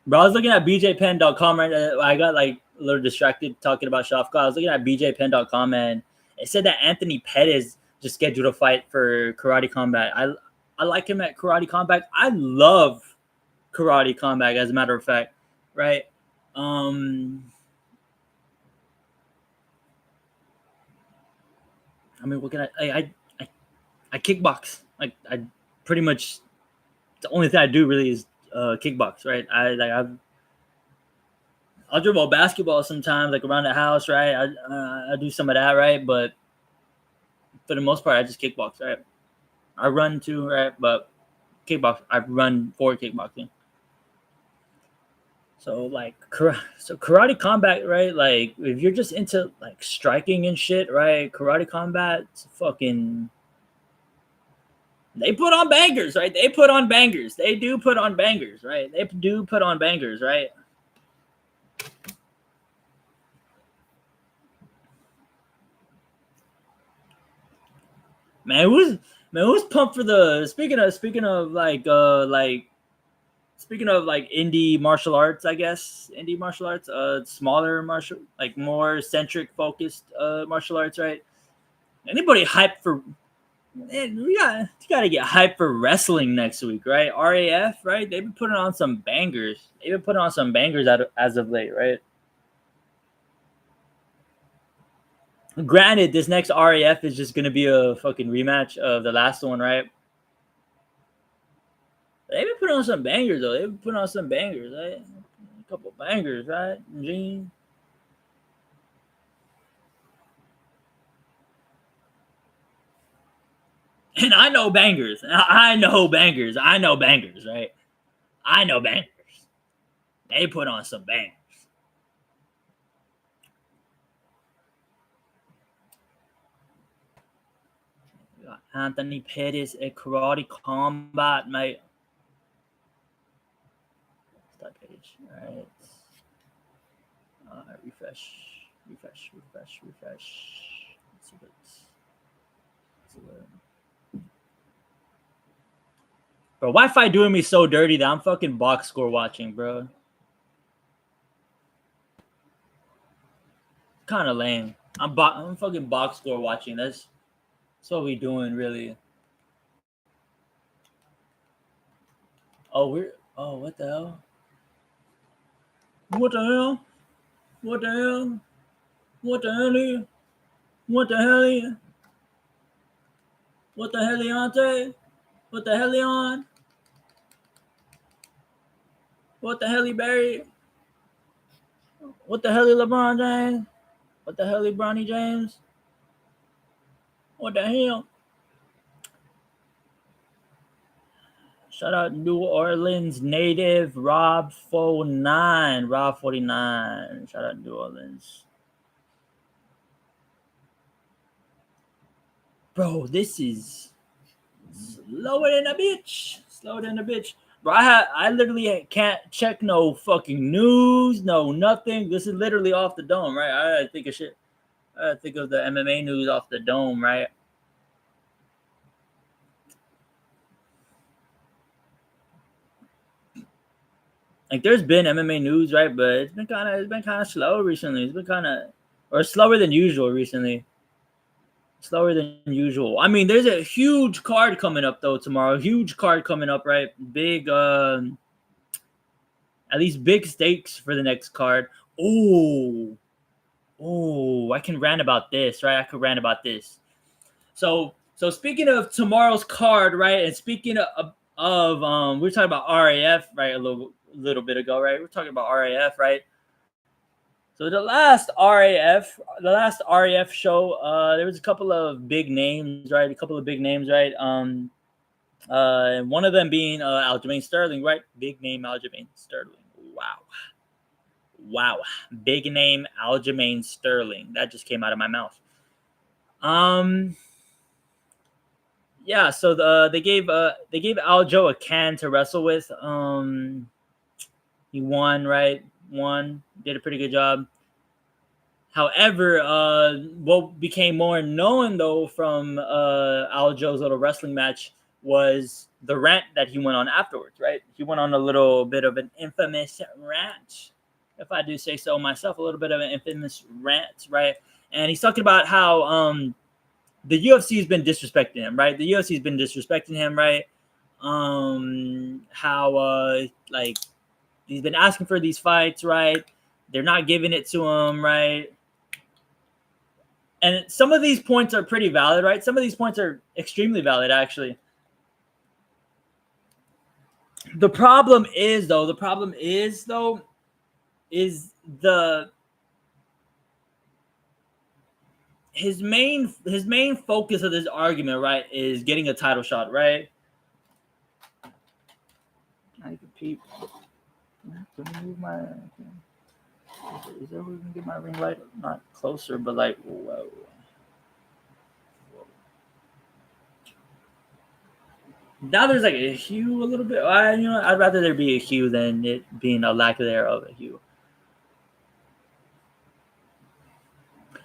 Bro, I was looking at bjpen.com right now. I got like a little distracted talking about Shafka. I was looking at bjpen.com and it said that Anthony Pettis just scheduled a fight for Karate Combat. I like him at Karate Combat. I love Karate Combat, as a matter of fact, right? I mean, what can I kickbox. Like, I pretty much the only thing I do really is kickbox, right? I'll dribble basketball sometimes, like around the house, right? I do some of that, right? But for the most part, I just kickbox, right? I run too, right? But kickbox, I run for kickboxing. So like, Karate Combat, right? Like, if you're just into like striking and shit, right? Karate Combat, fucking. They put on bangers, right? They do put on bangers, right? Man, who's pumped for the speaking of indie martial arts, I guess. Indie martial arts, smaller martial, like more centric focused martial arts, right? Anybody hyped for man, you gotta get hyped for wrestling next week, right? RAF, right? They've been putting on some bangers. As of late, right? Granted, this next RAF is just gonna be a fucking rematch of the last one, right? They've been putting on some bangers though. They've been putting on some bangers, right? A couple bangers, right? Gene. And I know bangers. I know bangers. I know bangers, right? I know bangers. They put on some bangers. We got Anthony Pettis at Karate Combat, mate. That page. All right. Refresh. Let's see what. Bro, Wi-Fi doing me so dirty that I'm fucking box score watching, bro. Kind of lame. I'm fucking box score watching. That's what we doing, really. Oh, what the hell? What the hell? What the hell? What the hell? What the hell? What the hell, What the hell on? What the hell, Barry? What the hell, LeBron James? What the hell, Bronny James? What the hell? Shout out New Orleans native Rob 49. Rob 49. Shout out New Orleans. Bro, this is slower than a bitch. Slower than a bitch. Bro, I literally can't check no fucking news, no nothing. This is literally off the dome, right? I gotta think of shit. I gotta think of the MMA news off the dome, right? Like there's been MMA news, right? But it's been kind of slow recently. It's been or slower than usual recently. Slower than usual. I mean, there's a huge card coming up though tomorrow. Huge card coming up, right? Big, at least big stakes for the next card. Oh, I can rant about this, right? I could rant about this. So speaking of tomorrow's card, right? And speaking of we were talking about RAF, right? A little bit ago, right? We're talking about RAF, right? So the last RAF show, there was a couple of big names, right? And one of them being Aljamain Sterling, right? Big name Aljamain Sterling. Wow. Big name Aljamain Sterling. That just came out of my mouth. Yeah, so they gave Aljo a can to wrestle with. He won, right? Did a pretty good job. However, what became more known though from Aljo's little wrestling match was the rant that he went on afterwards, right? He went on a little bit of an infamous rant, if I do say so myself, a little bit of an infamous rant, right? And he's talking about how the UFC has been disrespecting him, right? The UFC has been disrespecting him, right? How like he's been asking for these fights, right? They're not giving it to him, right? And some of these points are pretty valid, right? Some of these points are extremely valid, actually. The problem is his main focus of this argument, right, is getting a title shot, right? I compete. Can I move my? Is there we can get my ring light? Not closer, but like whoa. Now there's like a hue a little bit. I'd rather there be a hue than it being a lack thereof a hue.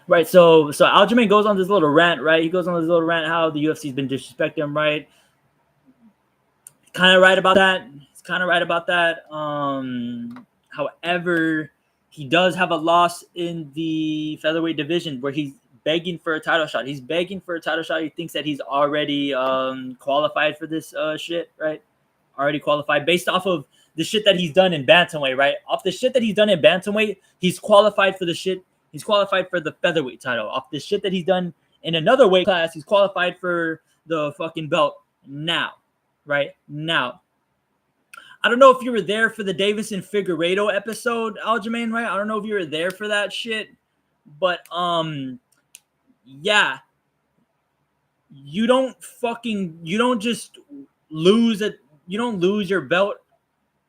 Right, so Aljamain goes on this little rant, right? He goes on this little rant how the UFC's been disrespecting him, right? Kind of right about that. He's kind of right about that. However, he does have a loss in the featherweight division where he's begging for a title shot. He thinks that he's already qualified for this shit, right? Already qualified based off of the shit that he's done in bantamweight, right? Off the shit that he's done in bantamweight, he's qualified for the shit. He's qualified for the featherweight title. Off the shit that he's done in another weight class, he's qualified for the fucking belt now, right? Now. I don't know if you were there for the Davison Figueiredo episode, Aljamain, right? I don't know if you were there for that shit, but yeah, you don't just lose your belt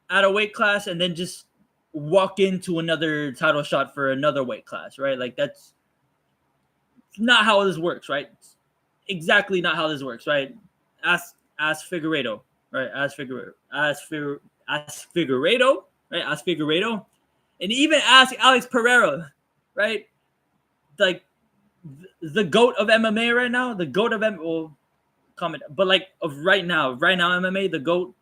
at a weight class and then just walk into another title shot for another weight class, right? Like that's not how this works, right? It's exactly not how this works, right? Ask Figueiredo, right? Ask Figueiredo, right? Ask Figueiredo, and even ask Alex Pereira, right? Like the goat of MMA right now, the goat of MMA. Well, comment, but like of right now MMA, the goat.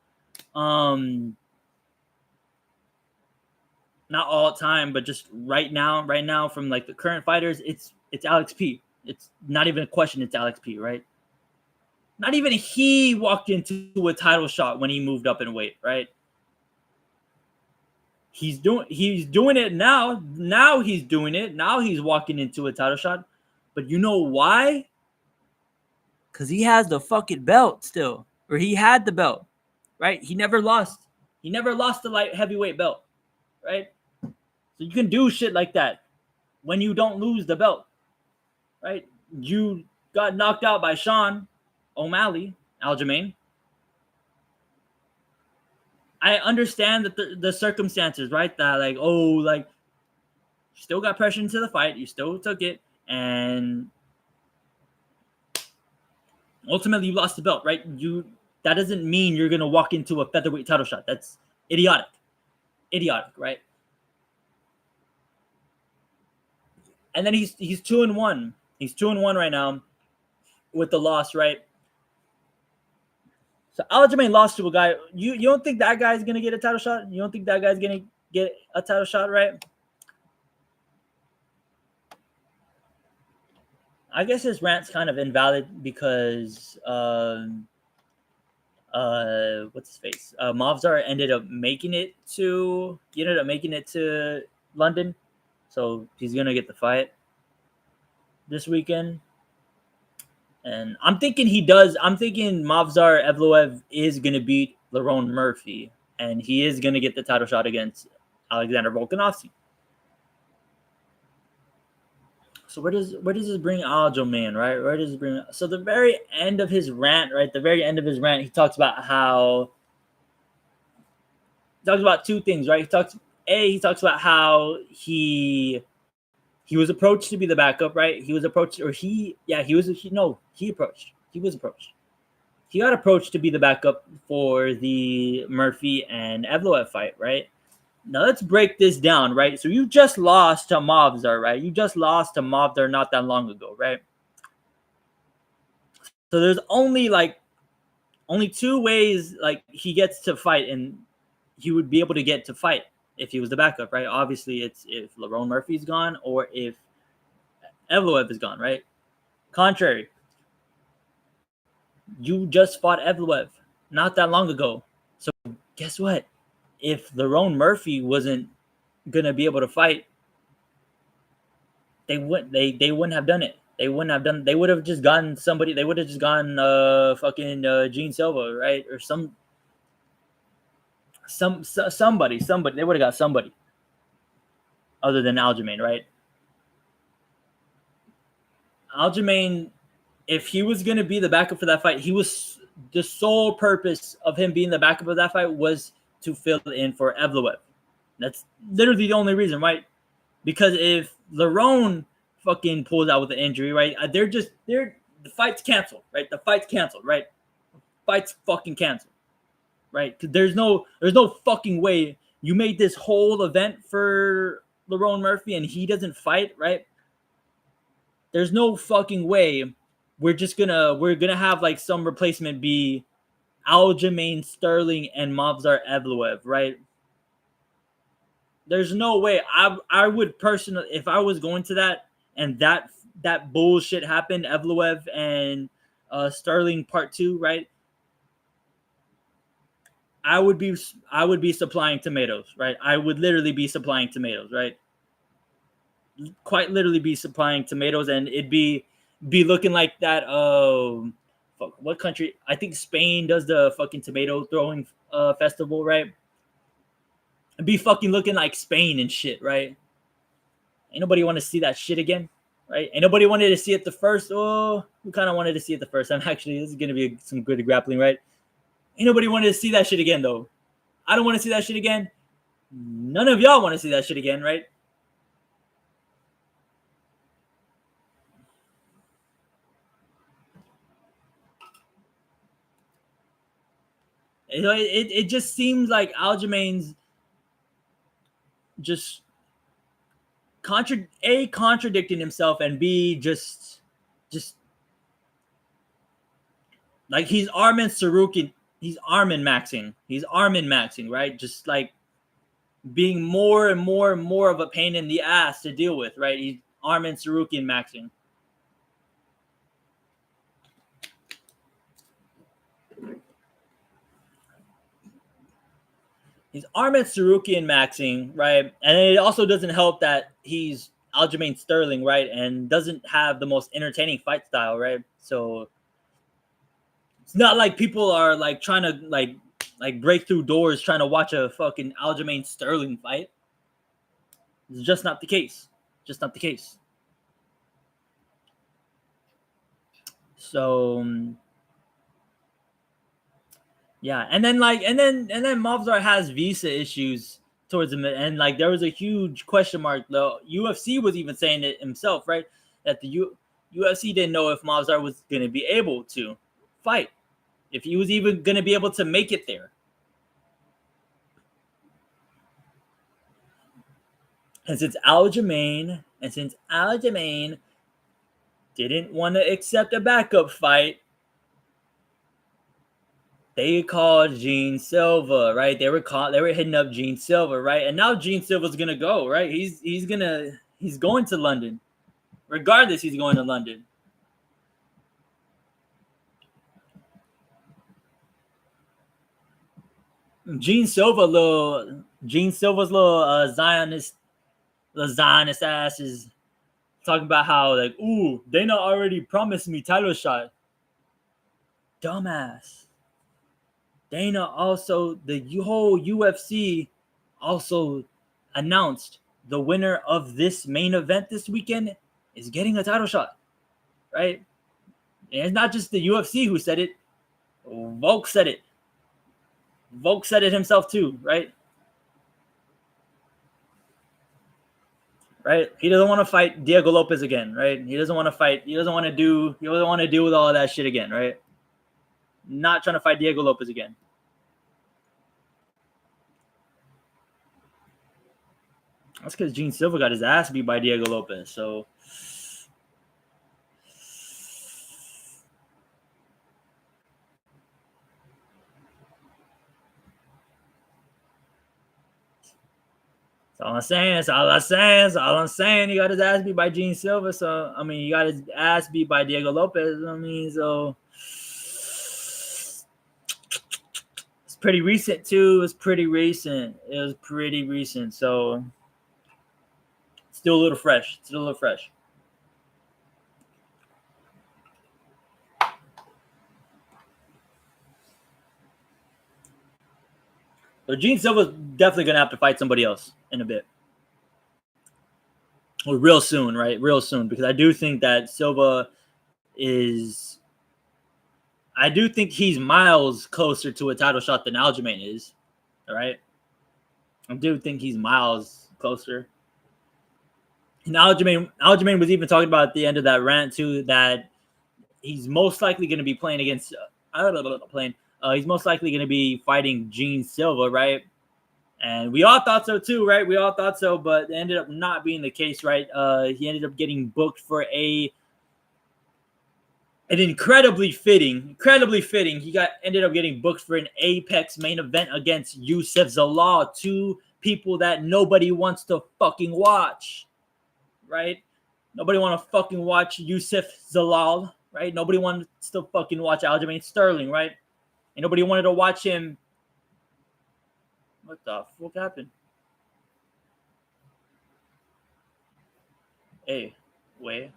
Not all time, but just right now from like the current fighters, it's Alex P. It's not even a question. It's Alex P. Right? Not even he walked into a title shot when he moved up in weight. Right? He's doing it now. Now he's doing it. Now he's walking into a title shot. But you know why? Because he has the fucking belt still, or he had the belt, right? He never lost. He never lost the light heavyweight belt, right? So you can do shit like that when you don't lose the belt, right? You got knocked out by Sean O'Malley, Aljamain. I understand that the circumstances, right? That like, you still got pressure into the fight, you still took it, and ultimately you lost the belt, right? That doesn't mean you're gonna walk into a featherweight title shot. That's idiotic, right? And then he's 2-1. He's 2-1 right now with the loss, right? So Aljamain lost to a guy. You don't think that guy's gonna get a title shot? You don't think that guy's gonna get a title shot, right? I guess his rant's kind of invalid because what's his face? Movzar ended up making it to London, so he's gonna get the fight this weekend. And I'm thinking Movzar Evloev is gonna beat Lerone Murphy, and he is gonna get the title shot against Alexander Volkanovski. So where does this bring Aljamain, right? Where does it bring? So the very end of his rant, right? The very end of his rant, he talks about two things, right? He talks about how he was approached to be the backup, right? He was approached, or he approached. He was approached. He got approached to be the backup for the Murphy and Evloev fight, right? Now let's break this down, right? So you just lost to Movzar, right? You just lost to Movzar not that long ago, right? So there's only two ways like he gets to fight, and he would be able to get to fight if he was the backup, right? Obviously, it's if Lerone Murphy's gone or if Evloev is gone, right? Contrary, you just fought Evloev not that long ago. So guess what? If Lerone Murphy wasn't gonna be able to fight, they wouldn't have done it. They would have just gotten somebody. They would have just gone Gene Silva, right? Or somebody. They would have got somebody other than Aljamain, right? Aljamain, if he was going to be the backup for that fight, the sole purpose of him being the backup of that fight was to fill in for Evloev. That's literally the only reason, right? Because if Lerone fucking pulls out with an injury, right? The fight's canceled, right? The fight's canceled, right? Fight's fucking canceled, right? Because there's no fucking way you made this whole event for Lerone Murphy and he doesn't fight, right? There's no fucking way we're gonna have like some replacement be Aljamain Sterling and Movzar Evloev, right? There's no way. I would personally, if I was going to that and that bullshit happened, Evloev and Sterling part 2, right? I would be supplying tomatoes, right? I would literally be supplying tomatoes, right? Quite literally be supplying tomatoes, and it'd be looking like that. What country? I think Spain does the fucking tomato throwing festival, right? and be fucking looking like Spain and shit, right? Ain't nobody want to see that shit again, right? Ain't nobody wanted to see it the first. Oh, we kind of wanted to see it the first time. Actually, this is gonna be some good grappling, right? Ain't nobody wanted to see that shit again, though. I don't want to see that shit again. None of y'all want to see that shit again, right? It just seems like Aljamain's just contradicting himself, and B, just like he's Armin Sarukin. He's Armin maxing. He's Armin maxing, right? Just like being more and more and more of a pain in the ass to deal with, right? He's Armin Sarukian maxing. He's Armin Sarukian maxing, right? And it also doesn't help that he's Aljamain Sterling, right? And doesn't have the most entertaining fight style, right? So it's not like people are like trying to like break through doors trying to watch a fucking Aljamain Sterling fight. It's just not the case. Just not the case. So yeah, and then Mavzar has visa issues towards him, and like there was a huge question mark. The UFC was even saying it himself, right? That the UFC didn't know if Mavzar was going to be able to fight, if he was even going to be able to make it there. And since Aljamain didn't want to accept a backup fight, they called Gene Silva, right? They were hitting up Gene Silva, right? And now Gene Silva's gonna go, right? He's going to London. Regardless, he's going to London. Gene Silva's little Zionist ass is talking about how like, ooh, Dana already promised me title shot. Dumbass. Dana also, the whole UFC also announced the winner of this main event this weekend is getting a title shot, right? And it's not just the UFC who said it. Volk said it. Volk said it himself too, right? Right? He doesn't want to fight Diego Lopez again, right? He doesn't want to fight. He doesn't want to deal with all of that shit again, right? Not trying to fight Diego Lopez again. That's because Gene Silva got his ass beat by Diego Lopez. So that's all I'm saying. That's all I'm saying. That's all I'm saying. He got his ass beat by Gene Silva. So I mean, he got his ass beat by Diego Lopez. I mean, so it's pretty recent too. It was pretty recent. So still a little fresh. So Gene Silva's definitely gonna have to fight somebody else in a bit. Or real soon, right? Real soon. Because I do think that Silva is I do think he's miles closer to a title shot than Aljamain is. All right. I do think he's miles closer. And Aljamain was even talking about at the end of that rant too that he's most likely going to be playing against. He's most likely going to be fighting Gene Silva, right? And we all thought so too, right? We all thought so, but it ended up not being the case, right? He ended up getting booked for an incredibly fitting. He ended up getting booked for an Apex main event against Youssef Zalal, two people that nobody wants to fucking watch, right? Nobody want to fucking watch Youssef Zalal, right? Nobody wants to fucking watch Aljamain Sterling, right? And nobody wanted to watch him. What the fuck happened? Hey, wait.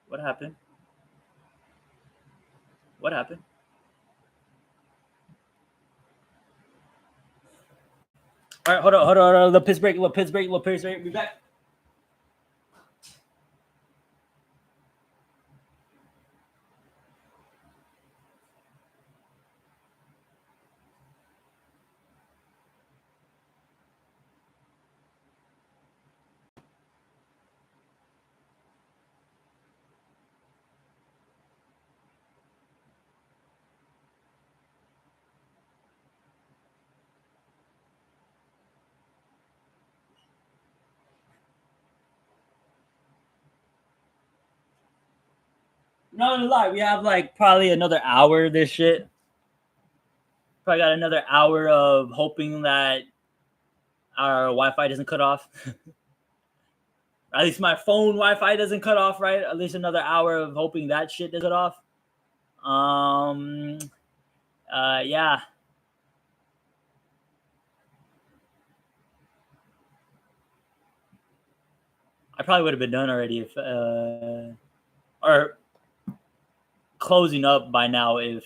What happened? What happened? All right, hold on. Little piss break. Be back. Not gonna lie, we have like probably another hour of this shit. Probably got another hour of hoping that our Wi-Fi doesn't cut off. At least my phone Wi-Fi doesn't cut off, right? At least another hour of hoping that shit doesn't cut off. Yeah. I probably would have been done already if, or closing up by now if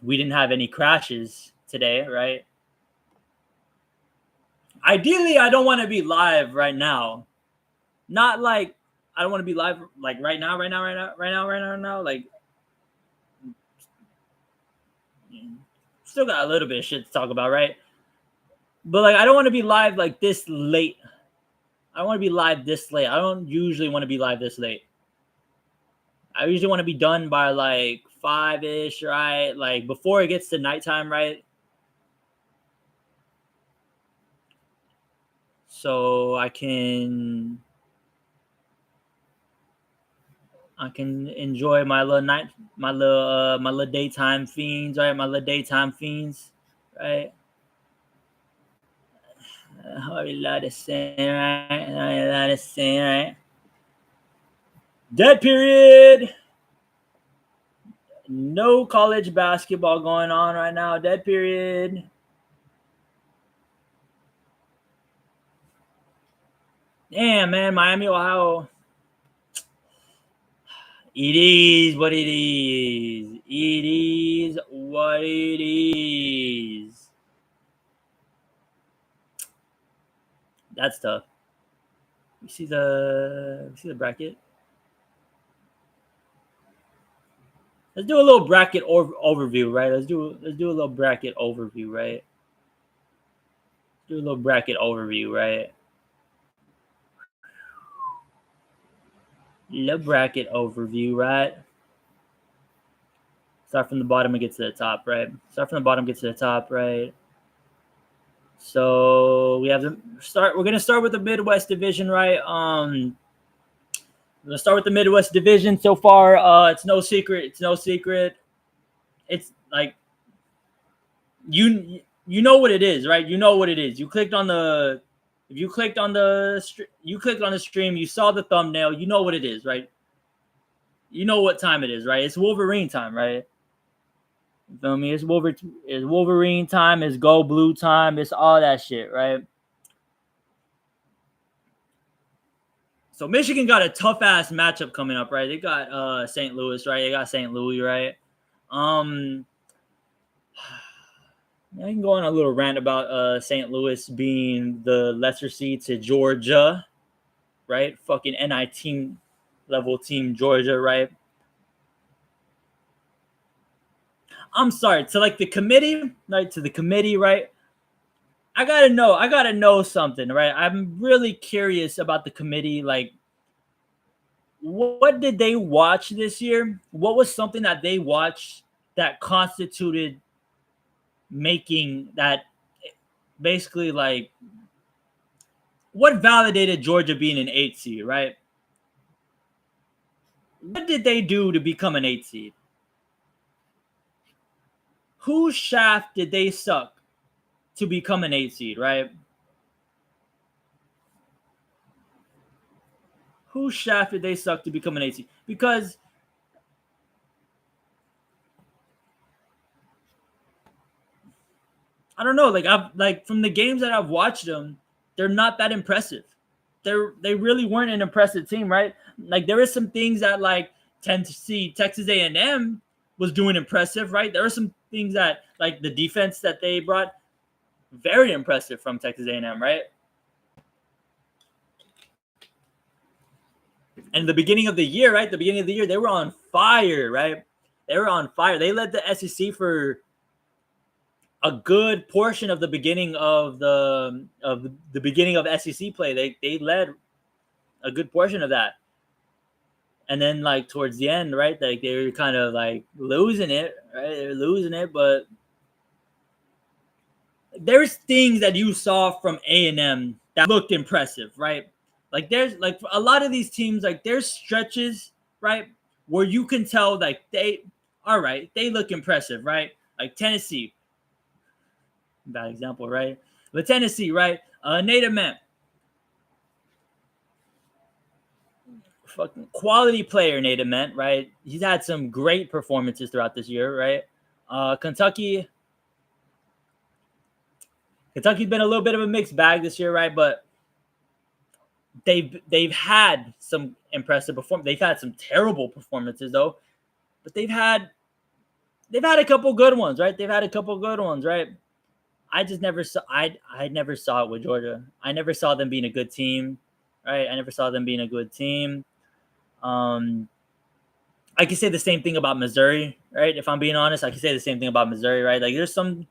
we didn't have any crashes today, right? Ideally, I don't want to be live right now. Not like I don't want to be live like right now. Like, still got a little bit of shit to talk about, right? But like, I don't want to be live like this late. I don't want to be live this late. I don't usually want to be live this late. I usually want to be done by like 5-ish, right? Like before it gets to nighttime, right? So I can enjoy my little daytime fiends, right? My little daytime fiends, right? I love to sing, right? Dead period. No college basketball going on right now. Dead period. Damn, man, Miami, Ohio. It is what it is. It is what it is. That's tough. We see the bracket. Let's do a little bracket overview, right? Let's do a little bracket overview, right? Do a little bracket overview, right? Little bracket overview, right? Start from the bottom and get to the top, right? Start from the bottom, get to the top, right? So we have to start. We're gonna start with the Midwest Division, right? We're gonna start with the Midwest Division. So far, it's no secret. It's no secret. It's like you know what it is, right? You know what it is. You clicked on the stream. You saw the thumbnail. You know what it is, right? You know what time it is, right? It's Wolverine time, right? You feel me? It's Wolverine time. It's Go Blue time. It's all that shit, right? So Michigan got a tough ass matchup coming up, right? They got St. Louis, right? They got St. Louis, right? I can go on a little rant about St. Louis being the lesser seed to Georgia, right? Fucking NIT level team Georgia, right? I'm sorry, to like the committee, right? To the committee, right? I gotta know something, right? I'm really curious about the committee. Like, what did they watch this year? What was something that they watched that constituted making that basically like what validated Georgia being an 8 seed, right? What did they do to become an 8 seed? Whose shaft did they suck to become an 8 seed, right? Whose shaft did they suck to become an 8 seed? Because I don't know, like I've like from the games that I've watched them, they're not that impressive. They really weren't an impressive team, right? Like there is some things that like tend to see Texas A&M was doing impressive, right? There are some things that like the defense that they brought. Very impressive from Texas A&M, right? And the beginning of the year, right? The beginning of the year, they were on fire, right? They were on fire. They led the SEC for a good portion of the beginning of the beginning of SEC play. They led a good portion of that. And then like towards the end, right? Like they were kind of like losing it, right? They were losing it, but there's things that you saw from A&M that looked impressive, right? Like there's like a lot of these teams, like there's stretches, right, where you can tell like they look impressive, right? Like Tennessee, bad example, right? But Tennessee, right? Native man, fucking quality player, Native man, right? He's had some great performances throughout this year, right? Kentucky's been a little bit of a mixed bag this year, right? But they've had some impressive performance. They've had some terrible performances though, but they've had a couple good ones, right? They've had a couple good ones, right? I just never saw I never saw it with Georgia. I never saw them being a good team, right? I never saw them being a good team. I can say the same thing about Missouri, right? If I'm being honest, I can say the same thing about Missouri, right? Like there's some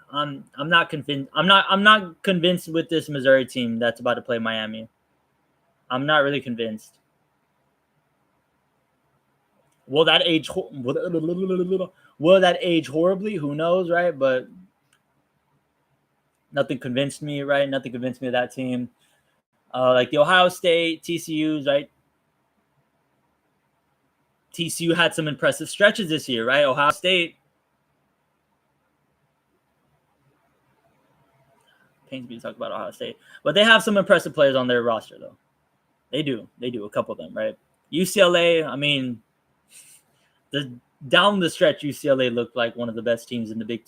I'm not convinced. I'm not convinced with this Missouri team that's about to play Miami. I'm not really convinced. Will that age horribly? Who knows, right? But nothing convinced me, right? Nothing convinced me of that team. Like the Ohio State, TCU's, right? TCU had some impressive stretches this year, right? Ohio State pains me to talk about Ohio State, but they have some impressive players on their roster, though. They do, a couple of them, right? UCLA, I mean, down the stretch, UCLA looked like one of the best teams in the Big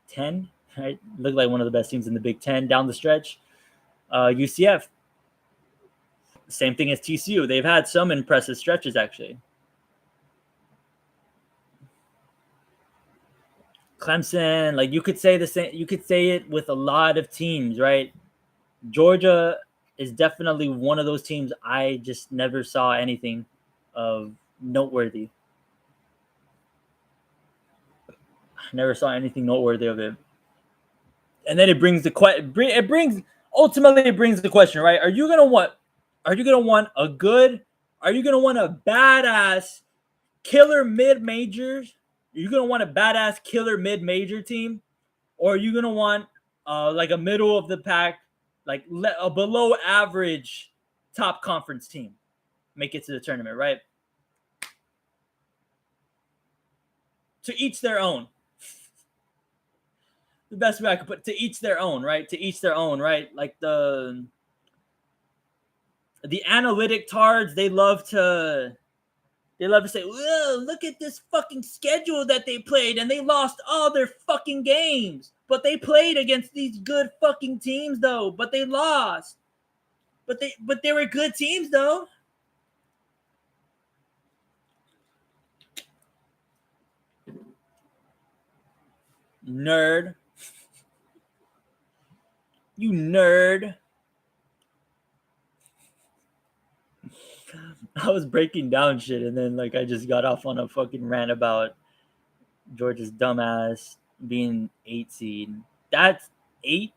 Ten, right? Looked like one of the best teams in the Big Ten down the stretch. UCF, same thing as TCU. They've had some impressive stretches, actually. Clemson, like you could say the same. You could say it with a lot of teams, right? Georgia is definitely one of those teams I just never saw anything of noteworthy. Never saw anything noteworthy of it. And then it brings the question. It brings the question, right? Are you gonna want a good? Are you gonna want a badass killer mid-majors? Are you gonna want a badass killer mid-major team, or are you gonna want like a middle of the pack, like a below average top conference team make it to the tournament, right? To each their own. The best way I could put to each their own, right? To each their own, right? Like the analytic tards, they love to say, "Whoa, look at this fucking schedule that they played, and they lost all their fucking games. But they played against these good fucking teams, though. But they lost. But they were good teams, though." Nerd. You nerd. I was breaking down shit, and then like I just got off on a fucking rant about Georgia's dumbass being 8 seed. That's 8.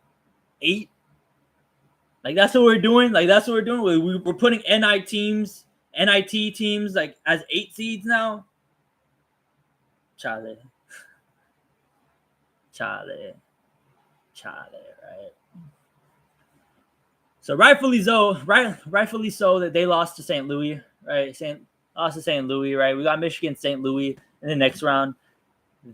Like that's what we're doing. Like that's what we're doing. We're putting NIT teams like as 8 seeds now. Charlie, right? So rightfully so that they lost to St. Louis, right? Lost to St. Louis, right? We got Michigan, St. Louis in the next round.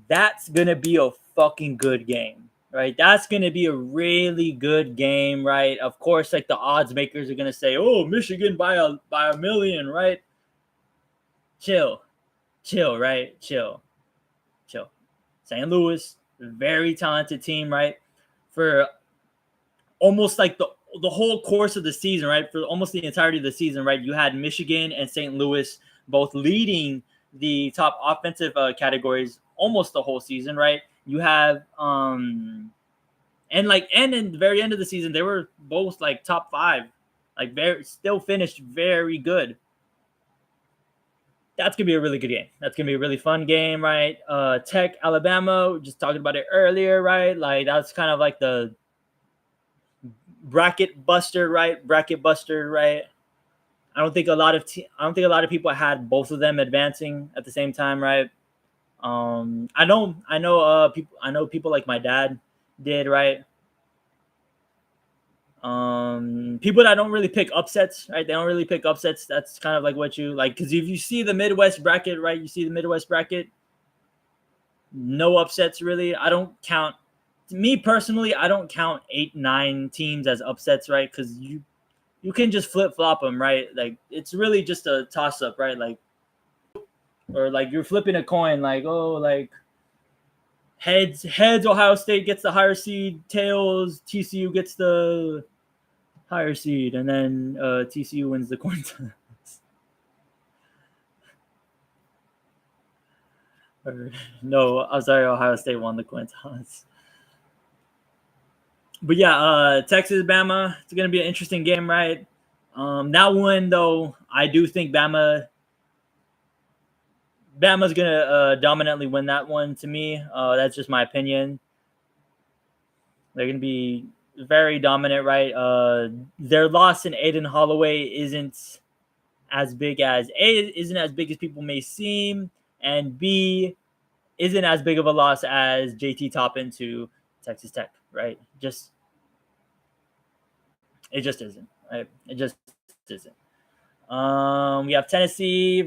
That's gonna be a fucking good game, right? That's gonna be a really good game, right? Of course, like the odds makers are gonna say, "Oh, Michigan by a million," right? Chill, right? Chill. St. Louis, very talented team, right? For almost like the whole course of the season, right? For almost the entirety of the season, right? You had Michigan and St. Louis both leading the top offensive categories almost the whole season, right? You have and in the very end of the season, they were both like top 5, like very still finished very good. That's gonna be a really good game. That's gonna be a really fun game, right? Tech, Alabama, we just talking about it earlier, right? Like that's kind of like the bracket buster, right? Bracket buster, right? I don't think a lot of people had both of them advancing at the same time, right? I know people like my dad did, right? People that don't really pick upsets, right? They don't really pick upsets. That's kind of like what you like, because if you see the Midwest bracket, right? You see the Midwest bracket, no upsets really. I don't count. Me personally, I don't count 8, 9 teams as upsets, right? Because you can just flip flop them, right? Like it's really just a toss up, right? Like, or like you're flipping a coin, like, oh, like heads, Ohio State gets the higher seed, tails, TCU gets the higher seed, and then TCU wins the coin toss. Or, no, I'm sorry, Ohio State won the coin toss. But yeah, Texas, Bama, it's gonna be an interesting game, right? That one though, I do think Bama's gonna dominantly win that one. To me, that's just my opinion. They're gonna be very dominant, right? Their loss in Aiden Holloway isn't as big as people may seem, and B isn't as big of a loss as JT Toppin to Texas Tech, right? It just isn't, right? It just isn't. We have Tennessee,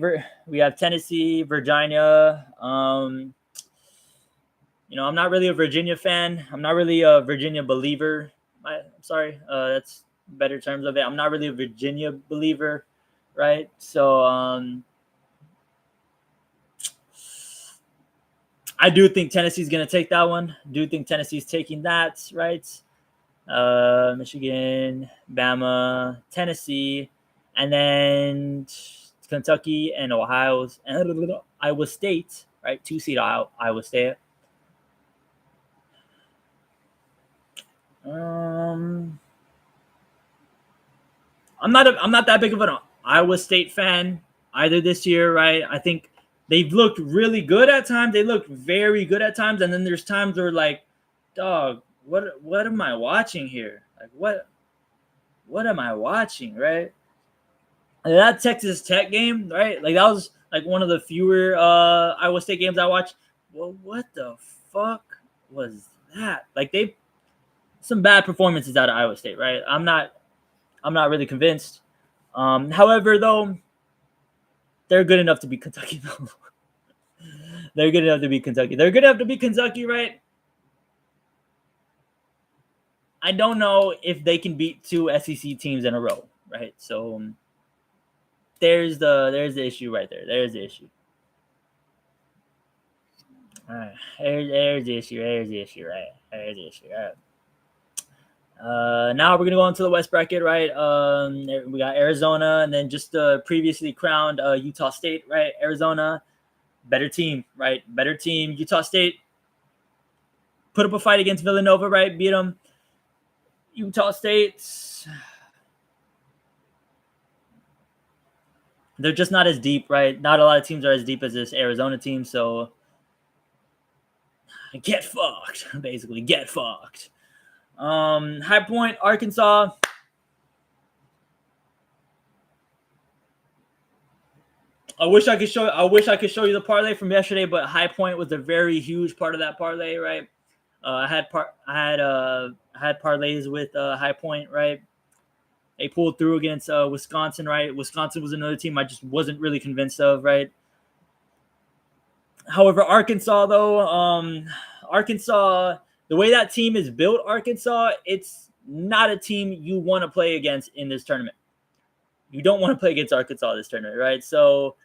Virginia. I'm not really a Virginia fan. I'm not really a Virginia believer. I'm sorry, that's better terms of it. I'm not really a Virginia believer, right? So I do think Tennessee's going to take that one. Do think Tennessee's taking that, right? Michigan, Bama, Tennessee, and then Kentucky and Iowa State, right? 2 seed Iowa State. I'm not that big of an Iowa State fan either this year, right? I think they've looked really good at times. They look very good at times, and then there's times where like, dog, what am I watching here? Like what am I watching, right? And that Texas Tech game, right? Like that was like one of the fewer Iowa State games I watched. Well, what the fuck was that? Like they some bad performances out of Iowa State, right? I'm not really convinced. However, though, they're good enough to beat Kentucky, though. They're good enough to beat Kentucky. They're good enough to beat Kentucky, right? I don't know if they can beat 2 SEC teams in a row, right? So there's the issue right there. There's the issue. All right. There's the issue. There's the issue, right? There's the issue. All right. Now we're gonna go into the West bracket, right? We got Arizona, and then just previously crowned Utah State, right? Arizona, better team, right? Better team. Utah State put up a fight against Villanova, right? Beat them. Utah State, they're just not as deep, right? Not a lot of teams are as deep as this Arizona team, so get fucked, basically. Get fucked. High Point, Arkansas. I wish I could show you the parlay from yesterday, but High Point was a very huge part of that parlay, right? I had parlays with High Point, right? They pulled through against Wisconsin, right? Wisconsin was another team I just wasn't really convinced of, right? However, Arkansas, though, Arkansas, the way that team is built, Arkansas, it's not a team you want to play against in this tournament. You don't want to play against Arkansas this tournament, right? So,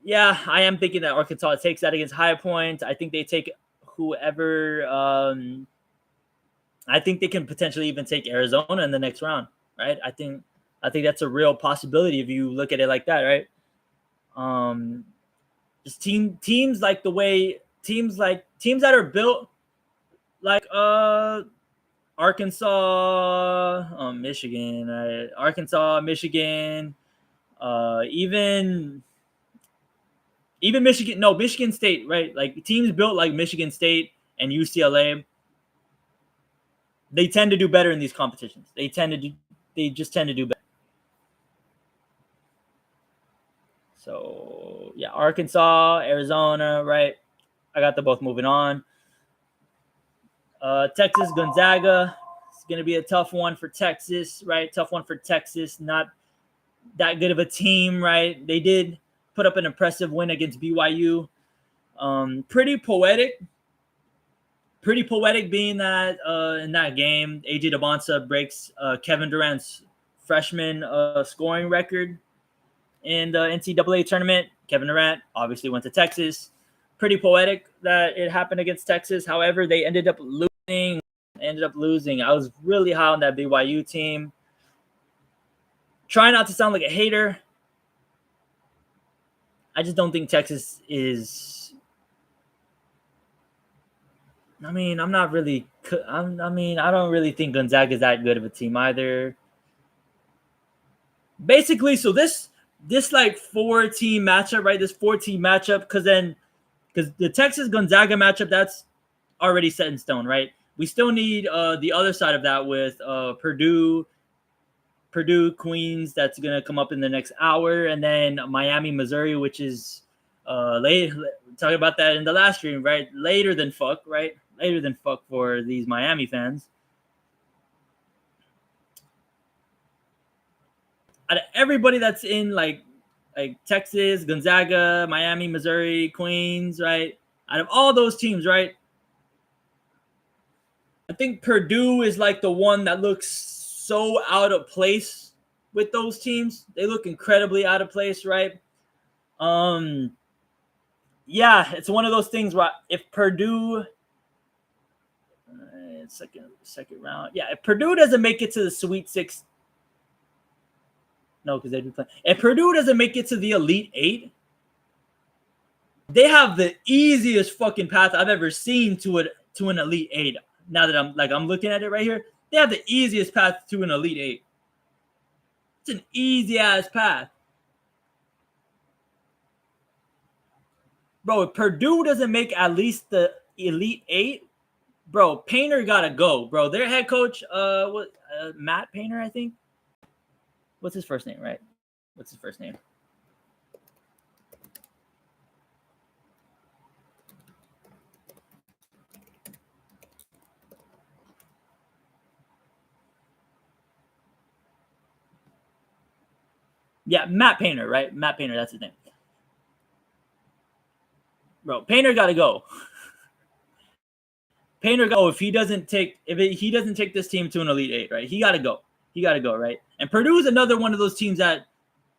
yeah, I am thinking that Arkansas takes that against High Point. I think they take whoever. I think they can potentially even take Arizona in the next round, right? I think that's a real possibility if you look at it like that, right? Just teams like the way teams that are built like Arkansas, Michigan, even Michigan. No, Michigan State, right? Like teams built like Michigan State and UCLA, they tend to do better in these competitions. They just tend to do better. So yeah, Arkansas, Arizona, right? I got them both moving on. Texas, Gonzaga. It's going to be a tough one for Texas, right? Tough one for Texas. Not that good of a team, right? They did put up an impressive win against BYU. Pretty poetic being that in that game, AJ DeBonsa breaks Kevin Durant's freshman scoring record in the NCAA tournament. Kevin Durant obviously went to Texas. Pretty poetic that it happened against Texas. However, they ended up losing. I was really high on that BYU team. Try not to sound like a hater. I just don't think Texas is. I mean, I don't really think Gonzaga is that good of a team either. Basically, so this like 4-team matchup, right? This 4-team matchup, because the Texas Gonzaga matchup, that's already set in stone, right? We still need the other side of that with Purdue, Queens, that's gonna come up in the next hour, and then Miami, Missouri, which is late. Talking about that in the last stream, right? Later than fuck, right? Later than fuck for these Miami fans. Out of everybody that's in like Texas, Gonzaga, Miami, Missouri, Queens, right? Out of all those teams, right? I think Purdue is like the one that looks so out of place with those teams. They look incredibly out of place, right? Yeah, it's one of those things where if Purdue second round, yeah, if Purdue doesn't make it to the Sweet Six, no, because they do play. If Purdue doesn't make it to the Elite Eight, they have the easiest fucking path I've ever seen to an Elite Eight. Now that I'm looking at it right here, they have the easiest path to an Elite Eight. It's an easy ass path. Bro, if Purdue doesn't make at least the Elite Eight, bro, Painter gotta go, bro. Their head coach, Matt Painter, I think. What's his first name, right? What's his first name? Yeah, Matt Painter, right? Matt Painter, that's his name. Bro, Painter gotta go. Painter go if he doesn't take this team to an Elite Eight, right? He gotta go. Right? And Purdue is another one of those teams that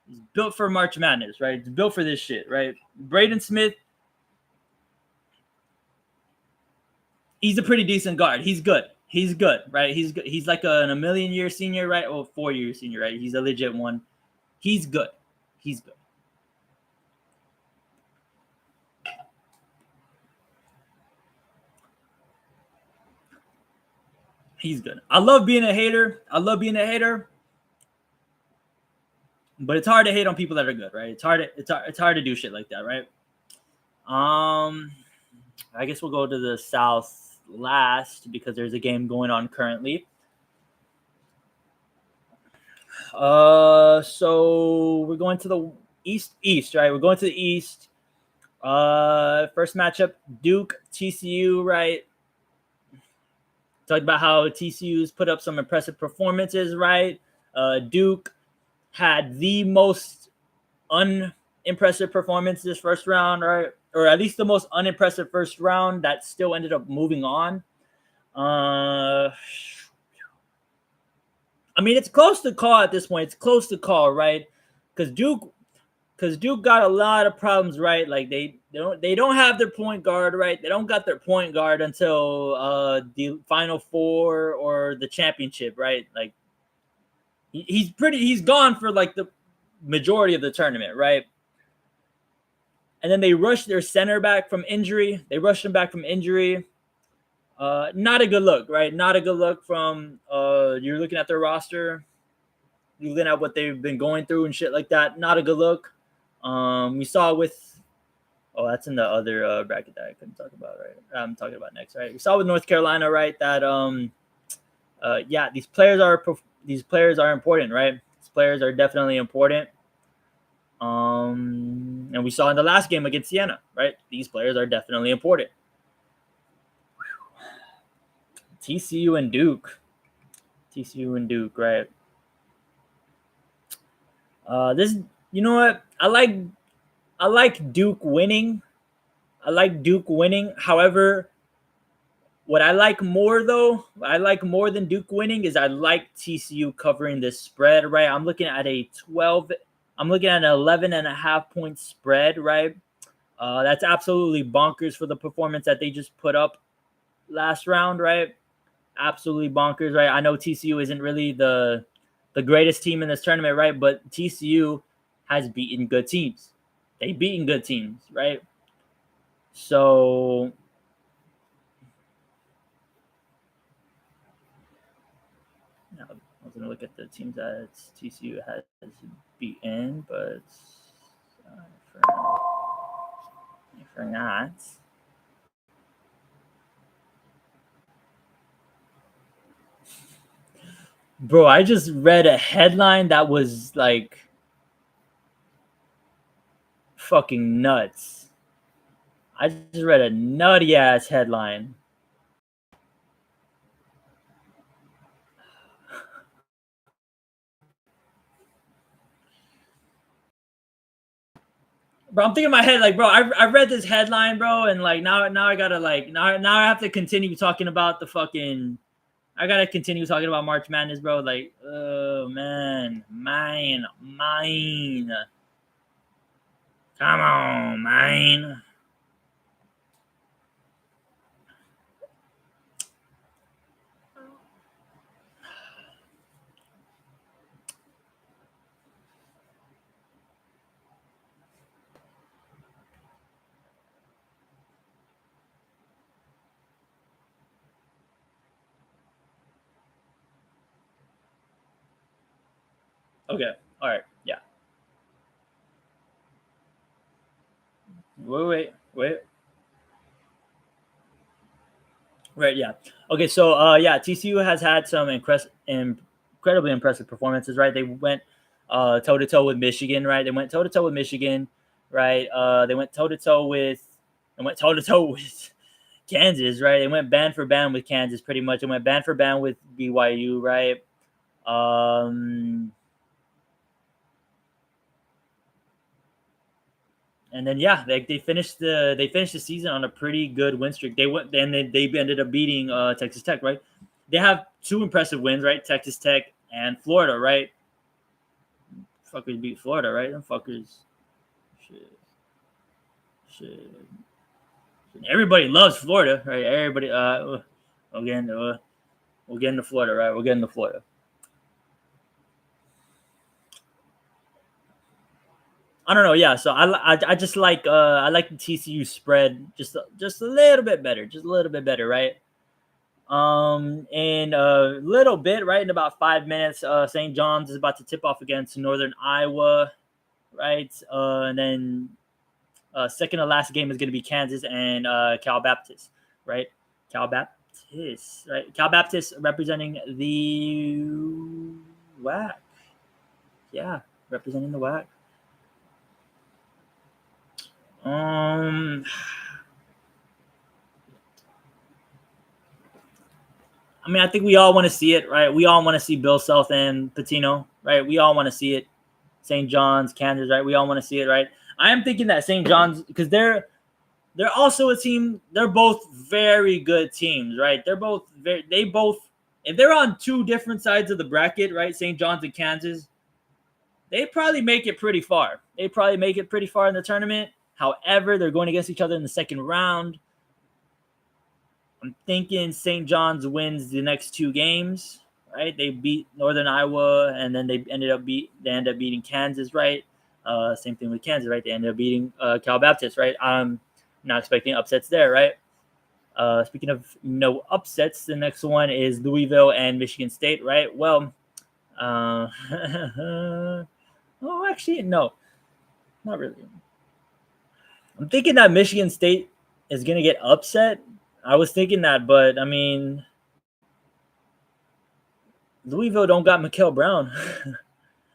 is built for March Madness, right? It's built for this shit, right? Braden Smith, he's a pretty decent guard. He's good, right? He's good. He's like a million-year senior, right? Or 4-year senior, right? He's a legit one. He's good. He's good. I love being a hater. But it's hard to hate on people that are good, right? It's hard to do shit like that, right? I guess we'll go to the South last because there's a game going on currently. So we're going to the East, right? We're going to the East. First matchup, Duke, TCU, right? Talked about how TCU's put up some impressive performances, right? Duke had the most unimpressive performance this first round, right? Or at least the most unimpressive first round that still ended up moving on. I mean, it's close to call at this point. It's close to call, right? Because Duke got a lot of problems, right? Like they don't have their point guard, right? They don't got their point guard until the Final Four or the championship, right? Like he's gone for like the majority of the tournament, right? And then they rushed their center back from injury. Not a good look, right? Not a good look from you're looking at their roster, you're looking at what they've been going through and shit like that. Not a good look. We saw with that's in the other bracket that I couldn't talk about, right? I'm talking about next, right? We saw with North Carolina, right? That these players are important, right? These players are definitely important. And we saw in the last game against Siena, right? These players are definitely important. TCU and Duke, right? This, you know what? I like Duke winning. However, what I like more than Duke winning is I like TCU covering this spread, right? I'm looking at an 11.5 point spread, right? That's absolutely bonkers for the performance that they just put up last round, right? Absolutely bonkers, right? I know TCU isn't really the greatest team in this tournament, right? But TCU has beaten good teams. They've beaten good teams, right? So I was going to look at the teams that TCU has beaten, but I forgot. Bro, I just read a headline that was like fucking nuts. I just read a nutty ass headline. Bro, I'm thinking in my head, like, bro, I read this headline, bro, and like now I gotta like now I have to continue talking about the fucking. I gotta continue talking about March Madness, bro. Like, oh man, mine. Come on, mine. Okay, all right, yeah. Wait. Right, yeah. Okay, so TCU has had some incredibly impressive performances, right? They went toe to toe with Michigan, right? They went toe to toe with Michigan, right? They went toe to toe with Kansas, right? They went band for band with Kansas pretty much. They went band for band with BYU, right? And then they finished the season on a pretty good win streak. They ended up beating Texas Tech, right? They have two impressive wins, right? Texas Tech and Florida, right? Fuckers beat Florida, right? Them fuckers. Shit. Everybody loves Florida, right? Everybody. We'll get into Florida, right? We'll get into Florida. I don't know. Yeah, so I just like I like the TCU spread just a little bit better, right? In a little bit, right in about 5 minutes, St. John's is about to tip off against Northern Iowa, right? And then second to last game is going to be Kansas and Cal Baptist, right? Cal Baptist representing the WAC. Yeah, representing the WAC. I mean, I think we all want to see it, right? We all want to see Bill Self and Patino, right? We all want to see it. St. John's, Kansas, right? We all want to see it, right? I am thinking that St. John's, because they're also a team. They're both very good teams, right? If they're on two different sides of the bracket, right? St. John's and Kansas, they probably make it pretty far. They probably make it pretty far in the tournament. However, they're going against each other in the second round. I'm thinking St. John's wins the next two games, right? They beat Northern Iowa, and then they end up beating Kansas, right? Same thing with Kansas, right? They ended up beating Cal Baptist, right? I'm not expecting upsets there, right? Speaking of no upsets, the next one is Louisville and Michigan State, right? Well, oh, actually, no, not really. I'm thinking that Michigan State is going to get upset. I was thinking that, but I mean, Louisville don't got Mikael Brown. They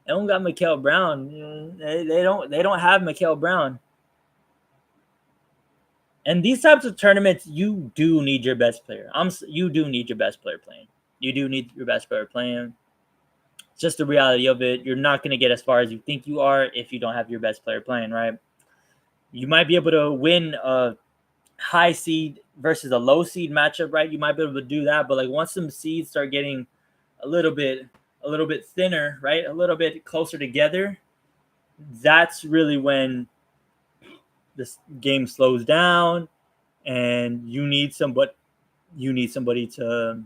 don't got Mikael Brown. They don't have Mikael Brown. And these types of tournaments, you do need your best player. You do need your best player playing. You do need your best player playing. It's just the reality of it. You're not going to get as far as you think you are if you don't have your best player playing, right? You might be able to win a high seed versus a low seed matchup, right? You might be able to do that, but like once some seeds start getting a little bit thinner, right? A little bit closer together, that's really when this game slows down and you need somebody to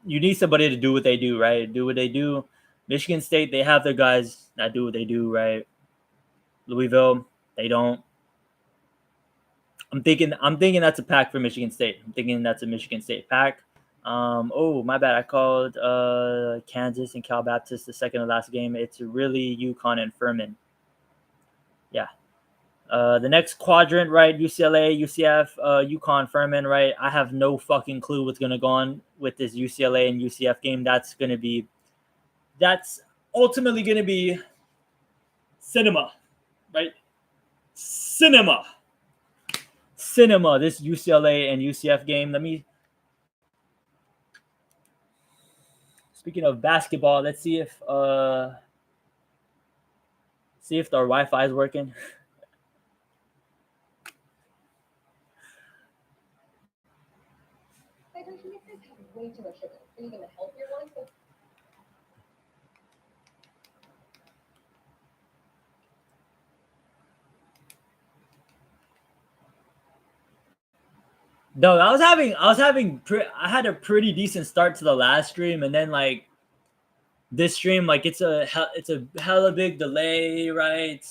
do what they do, right? Do what they do. Michigan State, they have their guys that do what they do, right? Louisville, they don't. I'm thinking that's a pack for Michigan State. I'm thinking that's a Michigan State pack. Oh, my bad. I called Kansas and Cal Baptist the second to last game. It's really UConn and Furman. Yeah. The next quadrant, right? UCLA, UCF, UConn, Furman, right? I have no fucking clue what's going to go on with this UCLA and UCF game. That's ultimately going to be cinema, right? Cinema, this UCLA and UCF game. Speaking of basketball, let's see if our Wi-Fi is working. Way too much sugar. Are you going to help your wife? No, I had a pretty decent start to the last stream, and then like this stream, like it's a hella big delay, right?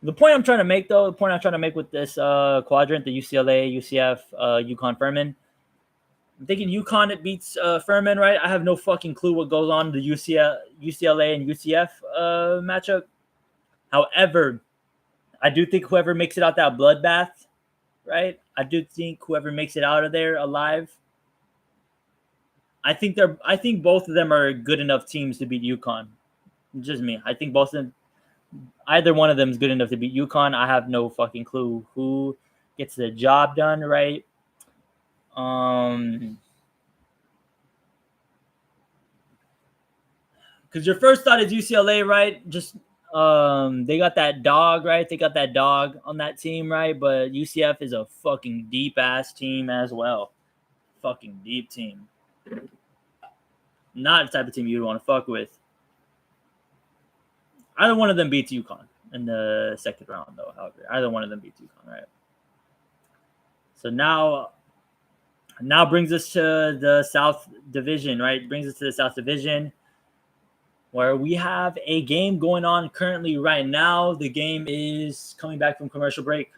The point I'm trying to make, though, with this quadrant, the UCLA, UCF, UConn, Furman, I'm thinking UConn it beats Furman, right? I have no fucking clue what goes on in the UCLA and UCF matchup. However, I do think whoever makes it out that bloodbath, right? I do think whoever makes it out of there alive. I think both of them are good enough teams to beat UConn. Just me. I think both of them. Either one of them is good enough to beat UConn. I have no fucking clue who gets the job done, right? Because your first thought is UCLA, right? Just they got that dog, right? They got that dog on that team, right? But UCF is a fucking deep ass team as well. Fucking deep team. Not the type of team you'd want to fuck with. Either one of them beats UConn in the second round, though. However, either one of them beats UConn, right? So now brings us to the South Division, right? Brings us to the South Division, where we have a game going on currently right now. The game is coming back from commercial break.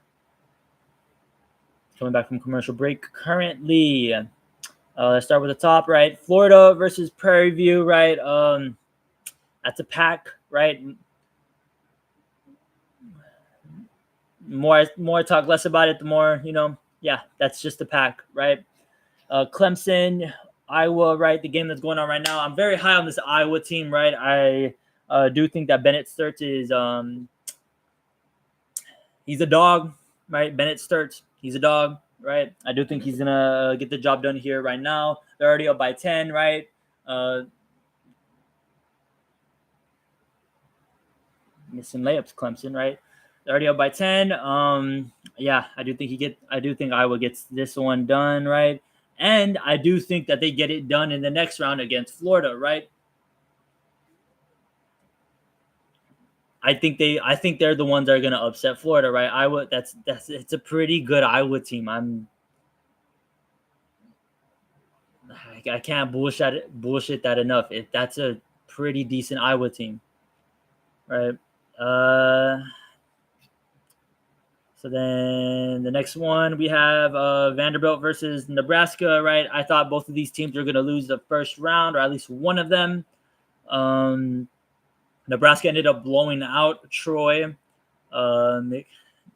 Currently. Let's start with the top, right? Florida versus Prairie View, right? That's a pack, right? More talk, less about it, the more, yeah, that's just a pack, right? Clemson, Iowa, right? The game that's going on right now. I'm very high on this Iowa team, right? I do think that Bennett Sturts is he's a dog, right? Bennett Sturts, he's a dog, right? I do think he's gonna get the job done here right now. They're already up by 10, right? Missing layups, Clemson, right? They're already up by 10. Yeah, I do think Iowa gets this one done, right? And I do think that they get it done in the next round against Florida, right? I think they're the ones that are going to upset Florida, right? Iowa, it's a pretty good Iowa team. I can't bullshit that enough. That's a pretty decent Iowa team, right? So then the next one we have Vanderbilt versus Nebraska, right? I thought both of these teams were going to lose the first round, or at least one of them. Nebraska ended up blowing out Troy.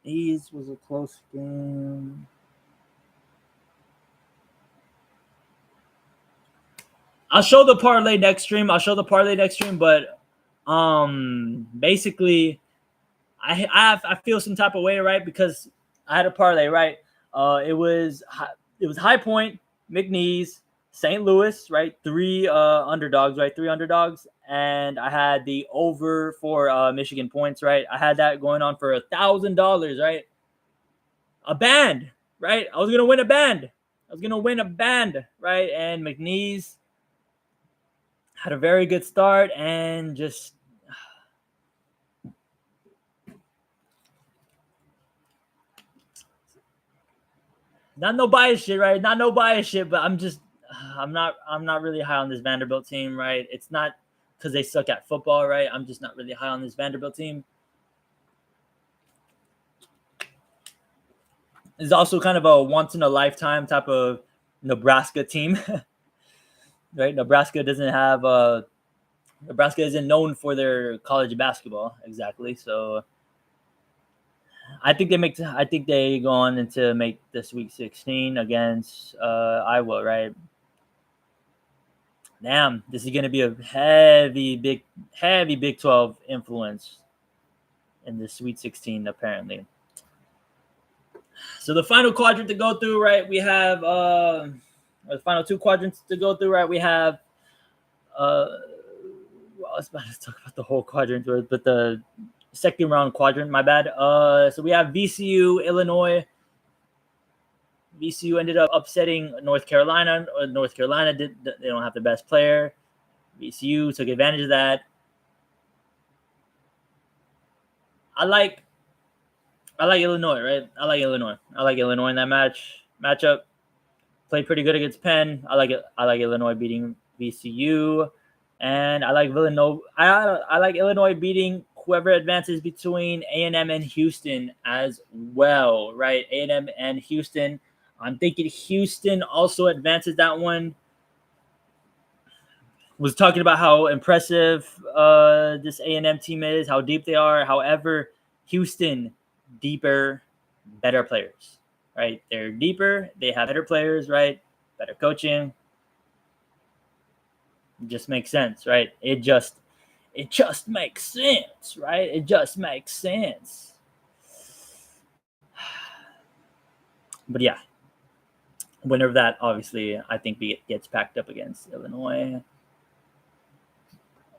These was a close game. I'll show the parlay next stream. But basically, I feel some type of way, right? Because I had a parlay, right? It was High Point, McNeese, St. Louis, right? Three underdogs, and I had the over for Michigan points, right? I had that going on for $1,000, right? A band, right? I was gonna win a band, right? And McNeese had a very good start and just not no bias shit, right? Not no bias shit, but I'm not really high on this Vanderbilt team, right? It's not because they suck at football, right? I'm just not really high on this Vanderbilt team. It's also kind of a once in a lifetime type of Nebraska team, right? Nebraska isn't known for their college basketball exactly, so I think they go on into make the Sweet 16 against Iowa, right? Damn, this is gonna be a heavy Big 12 influence in the Sweet 16 apparently. So the final quadrant to go through, right? We have the final two quadrants to go through, right? We have I was about to talk about the whole quadrant, but the second round quadrant, my bad. So we have VCU, Illinois. VCU ended up upsetting North Carolina. North Carolina they don't have the best player. VCU took advantage of that. I like Illinois, right? I like Illinois in that matchup. Played pretty good against Penn. I like Illinois beating VCU, and I like Villanova. I like Illinois beating whoever advances between A&M and Houston as well, right? A&M and Houston. I'm thinking Houston also advances that one. Was talking about how impressive this A&M team is, how deep they are. However, Houston, deeper, better players, right? They're deeper. They have better players, right? Better coaching. It just makes sense, right? It just makes sense, right? It just makes sense. But yeah, winner of that, obviously, I think gets packed up against Illinois.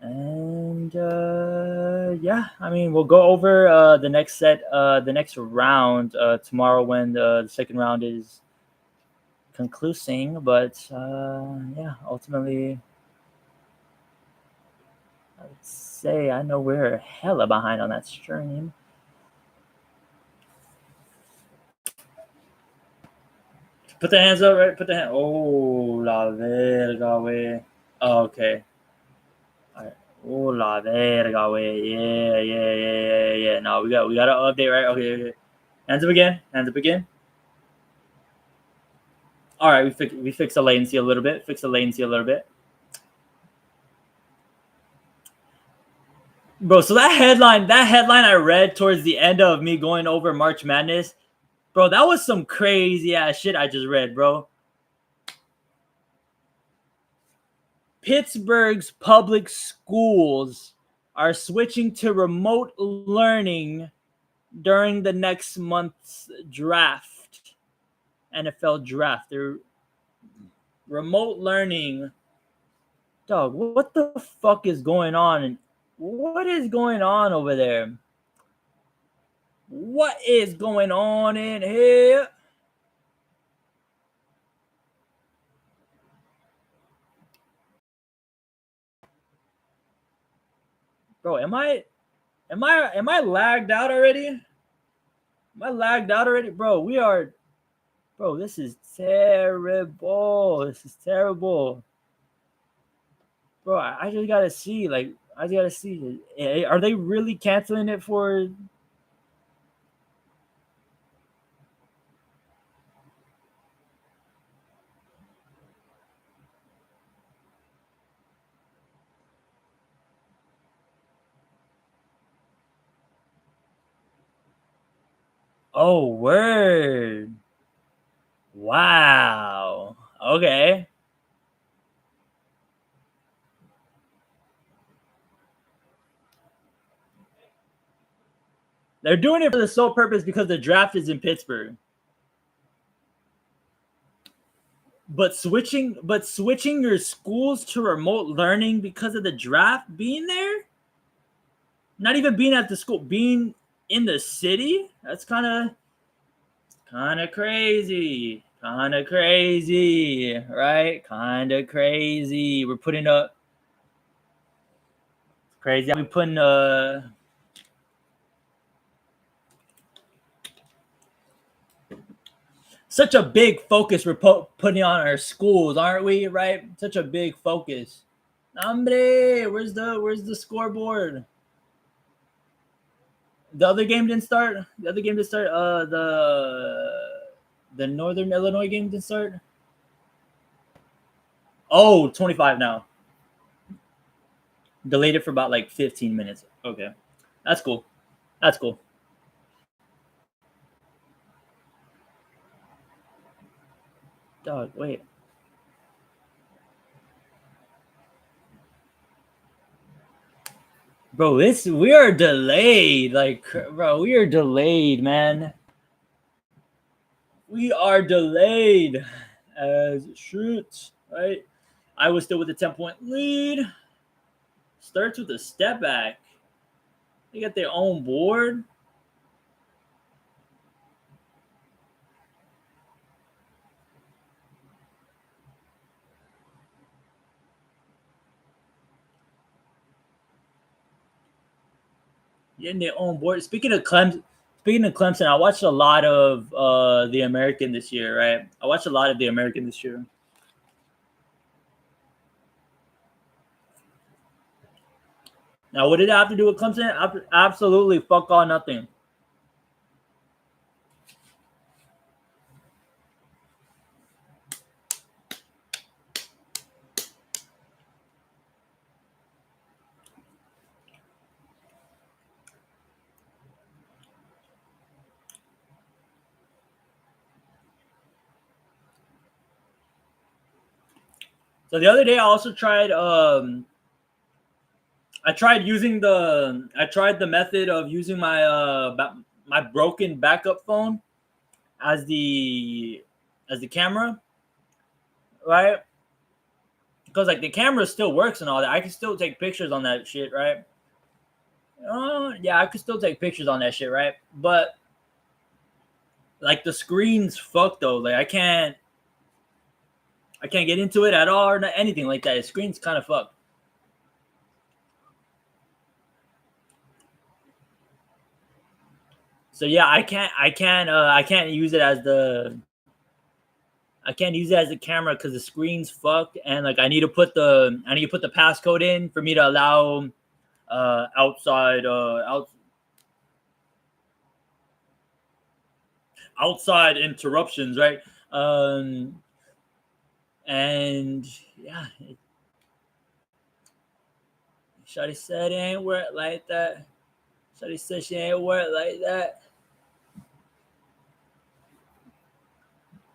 And yeah, I mean, we'll go over the next round tomorrow when the second round is concluding. But yeah, ultimately, I would say I know we're hella behind on that stream. Put the hands up, right? Put the hand. Oh, la verga, way. Oh, okay. All right. Oh, la verga, way. Yeah. No, we got to update, right? Okay. Hands up again. All right, we fixed the latency a little bit. Bro, so that headline I read towards the end of me going over March Madness, bro, that was some crazy ass shit I just read, bro. Pittsburgh's public schools are switching to remote learning during the next month's draft. NFL draft. They're remote learning. Dog, what the fuck is going on? What is going on over there? What is going on in here? Bro, am I lagged out already? Am I lagged out already? Bro, this is terrible. This is terrible. Bro, I just gotta see. Like, I just gotta see. Are they really canceling it for? Oh, word. Wow. Okay. They're doing it for the sole purpose because the draft is in Pittsburgh. But switching your schools to remote learning because of the draft being there? Not even being at the school, being in the city? That's kind of crazy. Kind of crazy, right? Kind of crazy. We're putting up crazy. We putting such a big focus we're putting on our schools, aren't we? Right? Such a big focus. Hombre, where's the scoreboard? The other game didn't start. The Northern Illinois game didn't start. Oh, 25 now. Delayed it for about like 15 minutes. Okay. That's cool. That's cool. Dog, wait. Bro, we are delayed. Like, bro, we are delayed, man. We are delayed as shoots, right? I was still with a 10-point lead. Starts with a step back. They got their own board. Getting their own board. Speaking of Clemson, I watched a lot of the American this year, right? I watched a lot of the American this year. Now, what did it have to do with Clemson? Absolutely fuck all nothing. So the other day, I also tried. I tried the method of using my broken backup phone as the camera, right? Because like the camera still works and all that. I can still take pictures on that shit, right? Yeah, I could still take pictures on that shit, right? But like the screen's fucked though. Like I can't get into it at all or anything like that. The screen's kind of fucked. So yeah, I can't use it as the camera because the screen's fucked, and like I need to put the passcode in for me to allow outside interruptions, right? And yeah, Shawty said it ain't work like that. Shawty said she ain't work like that.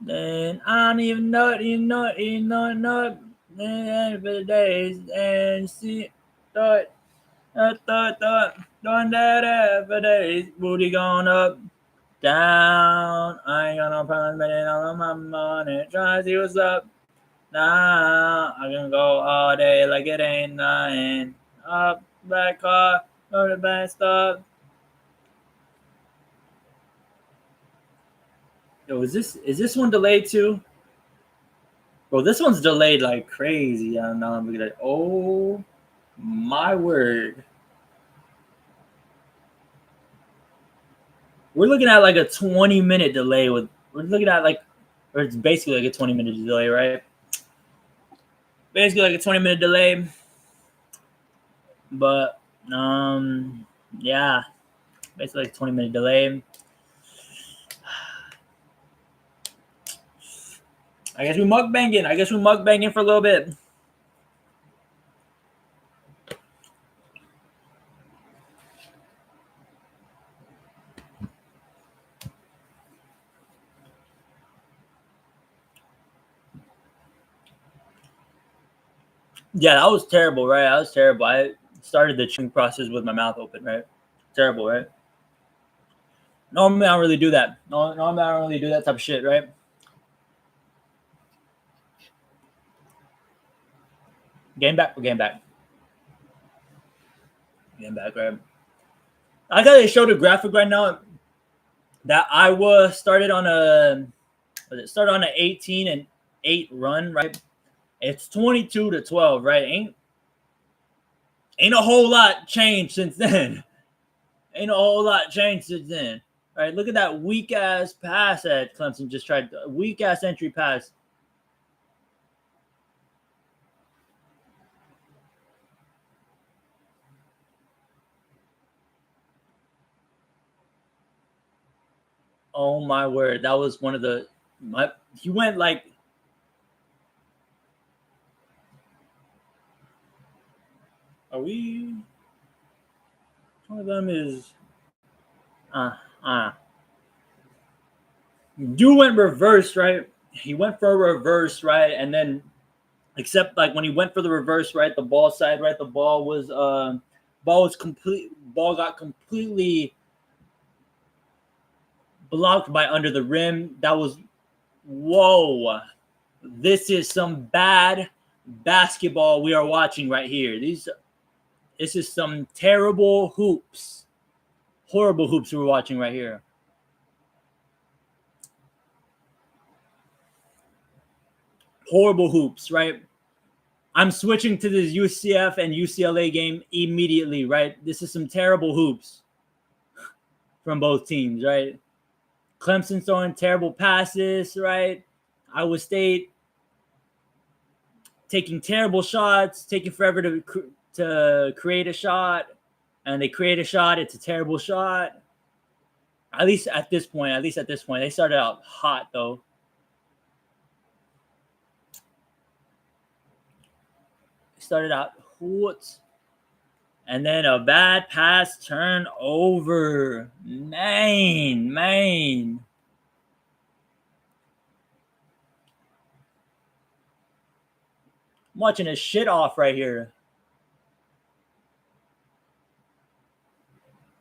Then I don't even know it. Then for the days and see thought doing that for days. Booty gone up, down. I ain't got no problem spending all of my money. Trying to see what's up. Now I can go all day like it ain't nothing. Up, back car, go to back stop. Yo, is this one delayed too? Bro, this one's delayed like crazy. I don't know. I'm looking at. Oh my word! we're looking at like a 20-minute delay we're looking at like, or it's basically like a 20-minute delay, right? Basically like a 20-minute delay. But yeah, basically like a 20-minute delay. I guess we mukbanging for a little bit. Yeah, that was terrible, right? That was terrible. I started the chewing process with my mouth open, right? Terrible, right? Normally, I don't really do that. Normally, I don't really do that type of shit, right? Game back, game back, game back, right? I gotta show the graphic right now that Iowa started on an 18-8 run, right? It's 22-12, right? Ain't a whole lot changed since then. Ain't a whole lot changed since then. All right, look at that weak ass pass that Clemson just tried. Weak ass entry pass. Oh my word, that was one of the. He went like. Are we? One of them is. You went reverse, right? He went for a reverse, right? And then, except like when he went for the reverse, right? The ball side, right? The ball was complete. Ball got completely blocked by under the rim. That was, whoa. This is some bad basketball we are watching right here. This is some terrible hoops. Horrible hoops we're watching right here. Horrible hoops, right? I'm switching to this UCF and UCLA game immediately, right? This is some terrible hoops from both teams, right? Clemson throwing terrible passes, right? Iowa State taking terrible shots, taking forever to create a shot, and they create a shot. It's a terrible shot. At least at this point, they started out hot though. Started out hot, and then a bad pass turnover. Man. I'm watching his shit off right here.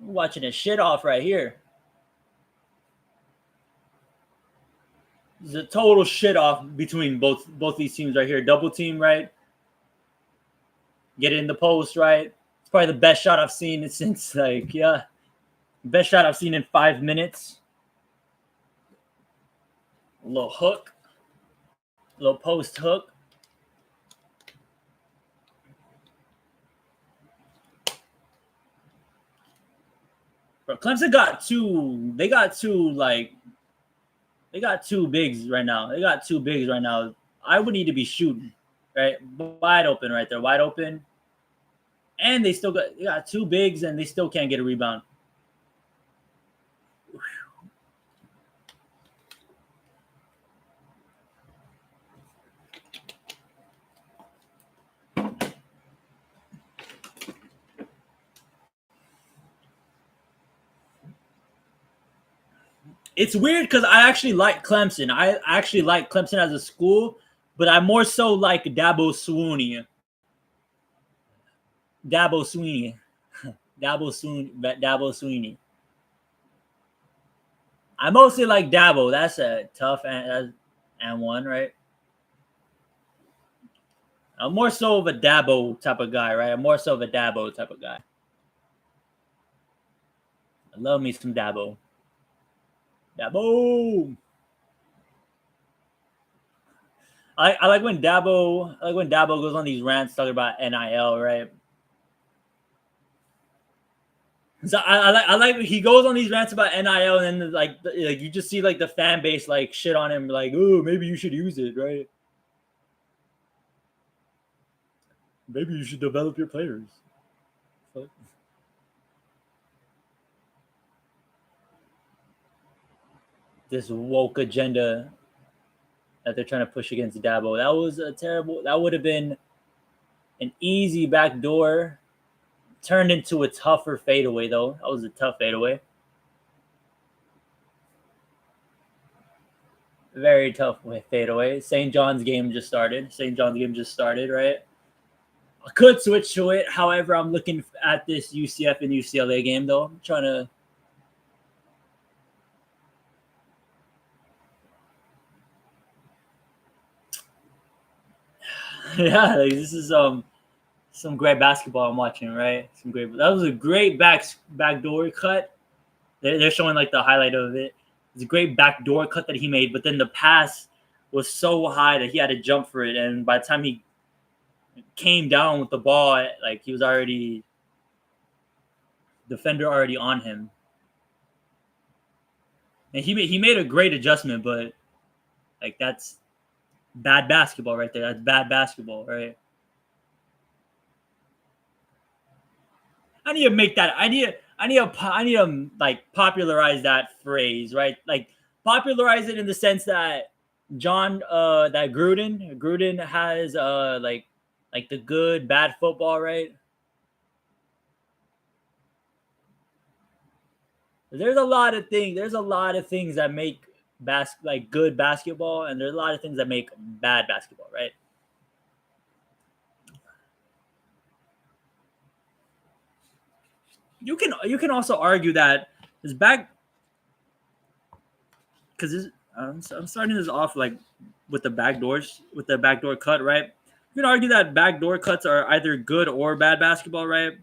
I'm watching his shit off right here. There's a total shit off between both these teams right here. Double team, right? Get it in the post, right? It's probably the best shot I've seen since best shot I've seen in 5 minutes. A little hook, a little post hook. Bro, Clemson got two. They got two bigs right now. I would need to be shooting, right? Wide open right there, wide open. And they got two bigs and they still can't get a rebound. It's weird because I actually like Clemson. I actually like Clemson as a school, but I more so like Dabo Swinney. Dabo Swinney. I mostly like Dabo. That's a tough and one, right? I'm more so of a Dabo type of guy, right? I love me some Dabo. Dabo. I like when Dabo goes on these rants talking about NIL, right? So I like he goes on these rants about NIL, and then like you just see like the fan base like shit on him, like, oh, maybe you should use it, right? Maybe you should develop your players. Fuck. This woke agenda that they're trying to push against Dabo. That was a terrible. That would have been an easy backdoor, turned into a tougher fadeaway though. That was a tough fadeaway. Very tough fadeaway. St. John's game just started. Right. I could switch to it. However, I'm looking at this UCF and UCLA game though. I'm trying to. Yeah, like, this is some great basketball I'm watching, right? That was a great backdoor cut. They're showing like the highlight of it. It's a great backdoor cut that he made, but then the pass was so high that he had to jump for it, and by the time he came down with the ball, like he was already defender already on him, and he made a great adjustment, but like that's bad basketball right there. That's bad basketball, right? I need to make that. I need to like popularize that phrase, right? Like popularize it in the sense that that Gruden has like the good bad football, right? There's a lot of things. There's a lot of things that make like good basketball, and there's a lot of things that make bad basketball, right? You can also argue that his back because I'm starting this off like with the backdoor cut, right? You can argue that backdoor cuts are either good or bad basketball, right?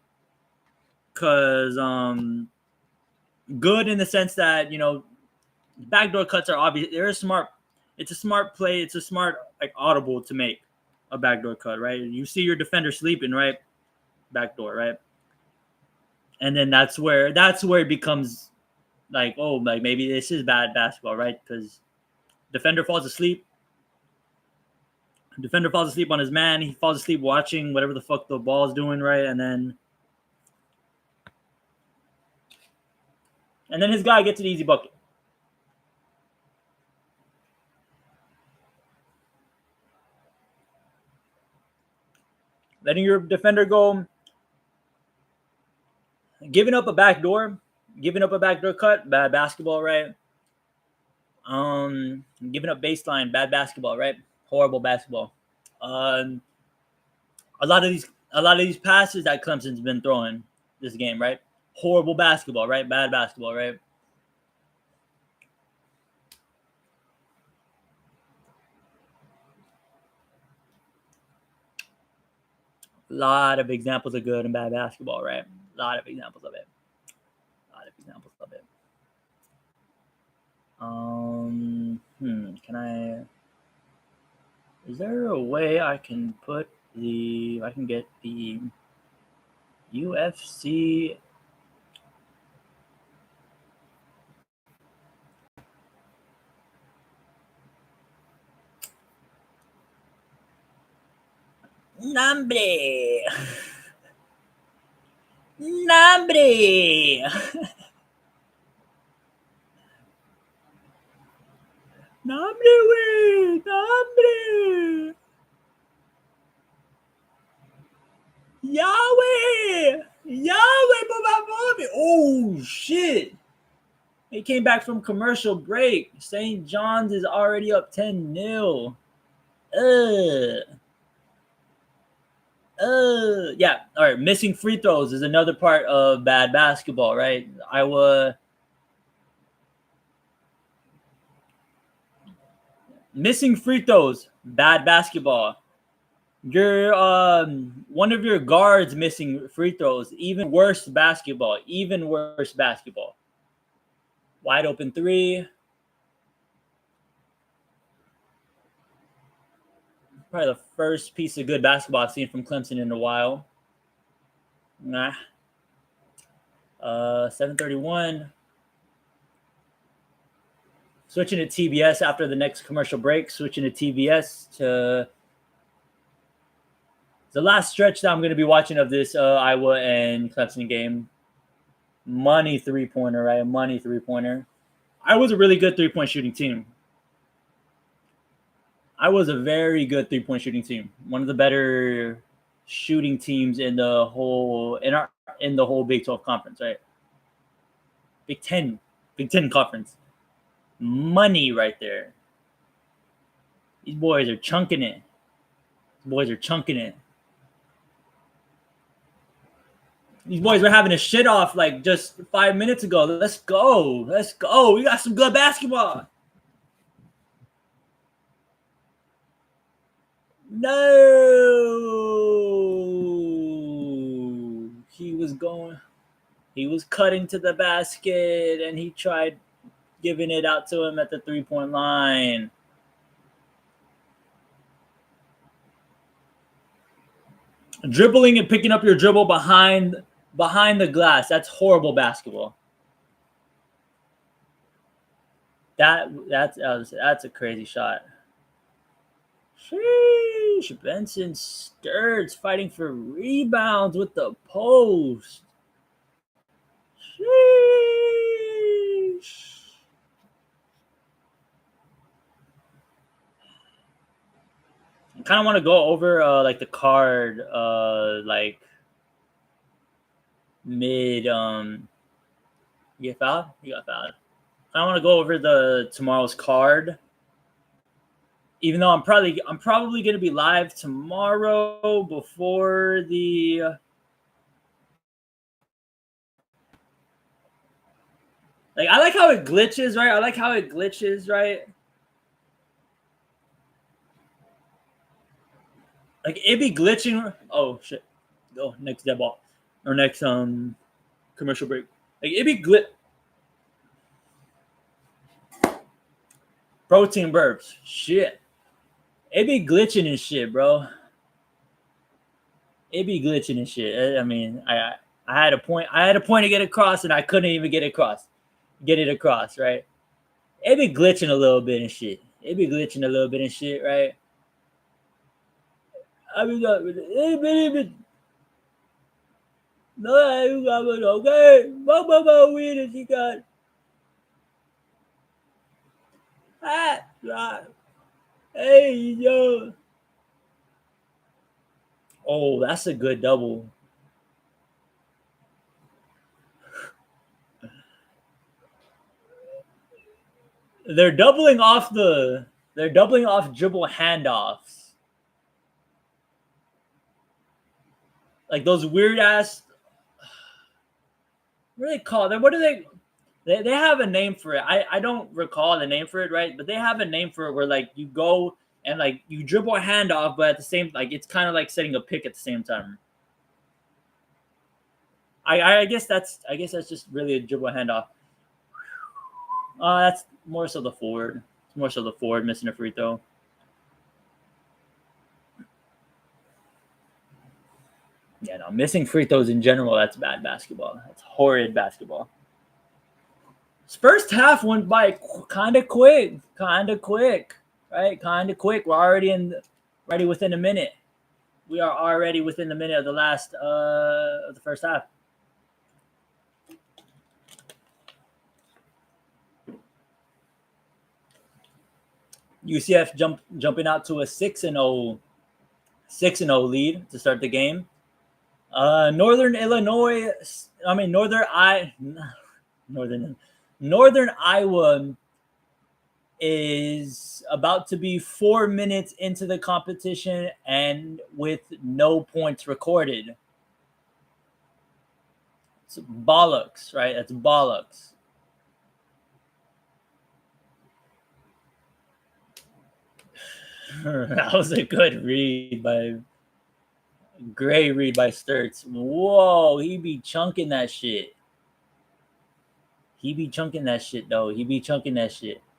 Because good in the sense that backdoor cuts are obvious. They're a smart. It's a smart play. It's a smart like audible to make a backdoor cut, right? You see your defender sleeping, right? Backdoor, right? And then that's where it becomes like, oh, like maybe this is bad basketball, right? Because defender falls asleep. Defender falls asleep on his man. He falls asleep watching whatever the fuck the ball is doing, right? And then his guy gets an easy bucket. Letting your defender go, giving up a backdoor cut, bad basketball, right? Giving up baseline, bad basketball, right? Horrible basketball. Um, a lot of these passes that Clemson's been throwing this game, right? Horrible basketball, right? Bad basketball, right? A lot of examples of good and bad basketball, right? A lot of examples of it. Can I? Is there a way I can get the UFC? Nombre. Nombre. Nombre, güey. Nombre. Yahweh. Yahweh, Baba. Oh, shit. They came back from commercial break. St. John's is already up 10-0. Yeah. All right. Missing free throws is another part of bad basketball, right? Iowa missing free throws, bad basketball. Your one of your guards missing free throws, even worse basketball. Wide open three. Probably the first piece of good basketball I've seen from Clemson in a while. Nah. 7:31. Switching to TBS after the next commercial break. Switching to TBS to the last stretch that I'm going to be watching of this Iowa and Clemson game. Money 3-pointer, right? Money 3-pointer. I was a really good 3-point shooting team. I was a very good 3-point shooting team. One of the better shooting teams in the whole Big 12 conference, right? Big 10 conference. Money right there. These boys are chunking it. These boys were having a shit off like just 5 minutes ago. Let's go. We got some good basketball. No. He was cutting to the basket and he tried giving it out to him at the 3-point line. Dribbling and picking up your dribble behind the glass. That's horrible basketball. That's a crazy shot. Sheesh. Benson Sturts fighting for rebounds with the post. Sheesh. I kind of want to go over like the card like mid you get fouled? You got fouled. I want to go over tomorrow's card. Even though I'm probably going to be live tomorrow before the like I like how it glitches, right? Like it be glitching. Oh shit. Go next dead ball. Or next commercial break. Like it be protein burps. Shit. It be glitching and shit, bro. It be glitching and shit. I mean, I had a point to get across and I couldn't even get it across, right? It be glitching a little bit and shit. Right? I mean, no, you got it, okay. Mama weird she got. Right. Hey, yo. Oh, that's a good double. They're doubling off dribble handoffs. Like those weird ass. What do they call them? What do they have a name for it. I don't recall the name for it, right? But they have a name for it where like you go and like you dribble a handoff, but at the same like it's kind of like setting a pick at the same time. I guess that's just really a dribble handoff. That's more so the forward. It's more so the forward missing a free throw. Yeah, no, missing free throws in general, that's bad basketball. That's horrid basketball. This first half went by kind of quick, right? Kind of quick. We're already within a minute. We are already within the minute of the last of the first half. UCF jumping out to a 6-0 lead to start the game. Northern Iowa is about to be 4 minutes into the competition and with no points recorded. It's bollocks, right? That's bollocks. That was a good read great read by Sturts. Whoa, he be chunking that shit.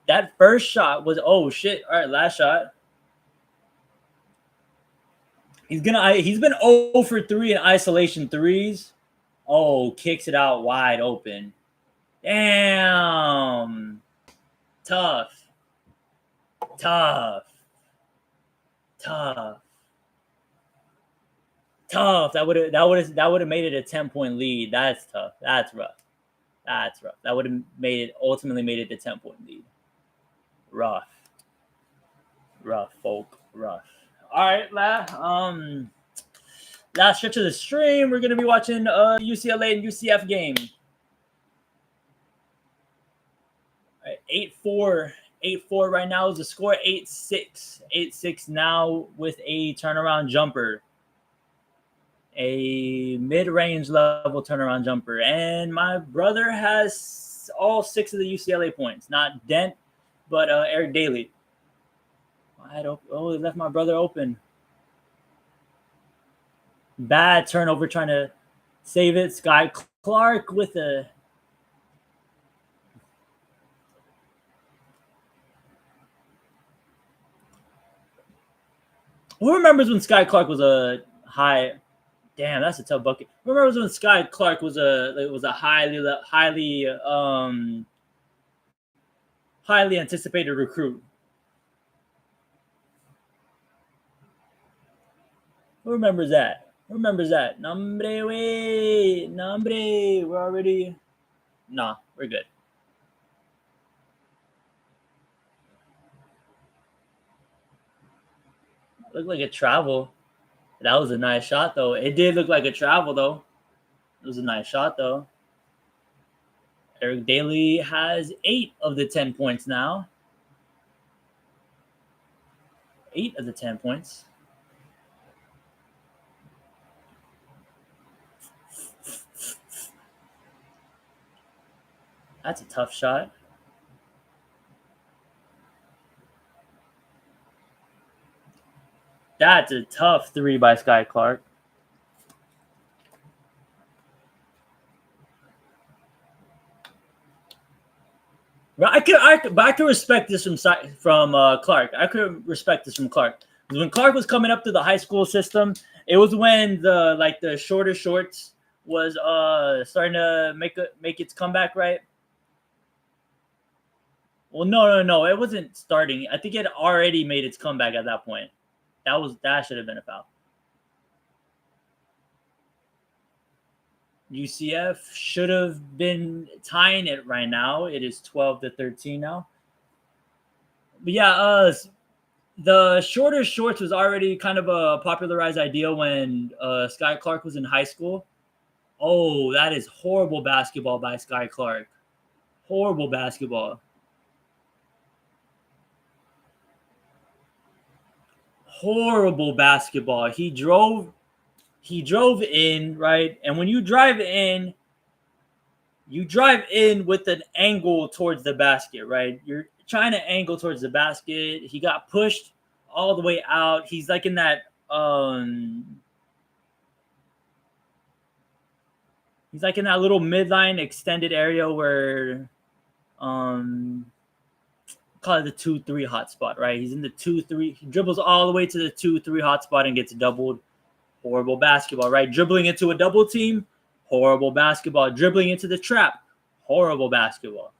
That first shot was, oh shit. All right, last shot. He's been 0 for 3 in isolation threes Oh, kicks it out wide open. Damn. Tough. Tough. Tough. Tough. That would have made it a 10-point lead. That's tough. That's rough. That's rough. That would have ultimately made it a 10-point lead. Rough. Rough, folk. Rough. All right, last stretch of the stream, we're gonna be watching UCLA and UCF game. All right, 8-4. 8-4 right now is the score. 8-6. 8-6 now with a turnaround jumper. A mid-range level turnaround jumper. And my brother has all 6 of the UCLA points. Not Dent, but Eric Daly. Wide open. Oh, he left my brother open. Bad turnover trying to save it. Sky Clark with a... Who remembers when Sky Clark was a high... Damn, that's a tough bucket. Who remembers when Sky Clark was a highly anticipated recruit? Who remembers that? Who remembers that? Nombre, we're already... Nah, we're good. Looked like a travel. That was a nice shot, though. It did look like a travel, though. It was a nice shot, though. Eric Daly has 8 of the 10 points now. 8 of the 10 points. That's a tough shot. That's a tough 3 by Sky Clark. I could respect this from Clark. I could respect this from Clark. When Clark was coming up to the high school system, it was when the shorter shorts was starting to make its comeback, right? Well, no, it wasn't starting. I think it had already made its comeback at that point. That should have been a foul. UCF should have been tying it right now. It is 12-13 now. But yeah, the shorter shorts was already kind of a popularized idea when Sky Clark was in high school. Oh, that is horrible basketball by Sky Clark. Horrible basketball. Horrible basketball. He drove in, right? And when you drive in with an angle towards the basket, right? You're trying to angle towards the basket. He got pushed all the way out. He's like in that he's like in that little midline extended area where call it the 2-3 hot spot, right? He's in the 2-3. He dribbles all the way to the 2-3 hot spot and gets doubled. Horrible basketball, right? Dribbling into a double team, horrible basketball. Dribbling into the trap, horrible basketball.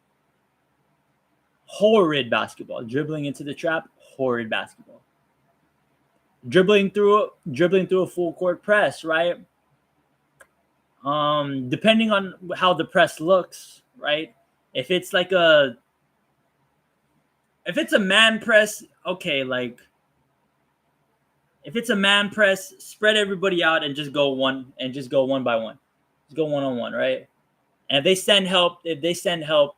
Horrid basketball. Dribbling into the trap, horrid basketball. Dribbling through a full court press, right? Depending on how the press looks, right? If it's a man press, okay, like if it's a man press, spread everybody out and just go one by one. Just go one-on-one, right? And if they send help, if they send help,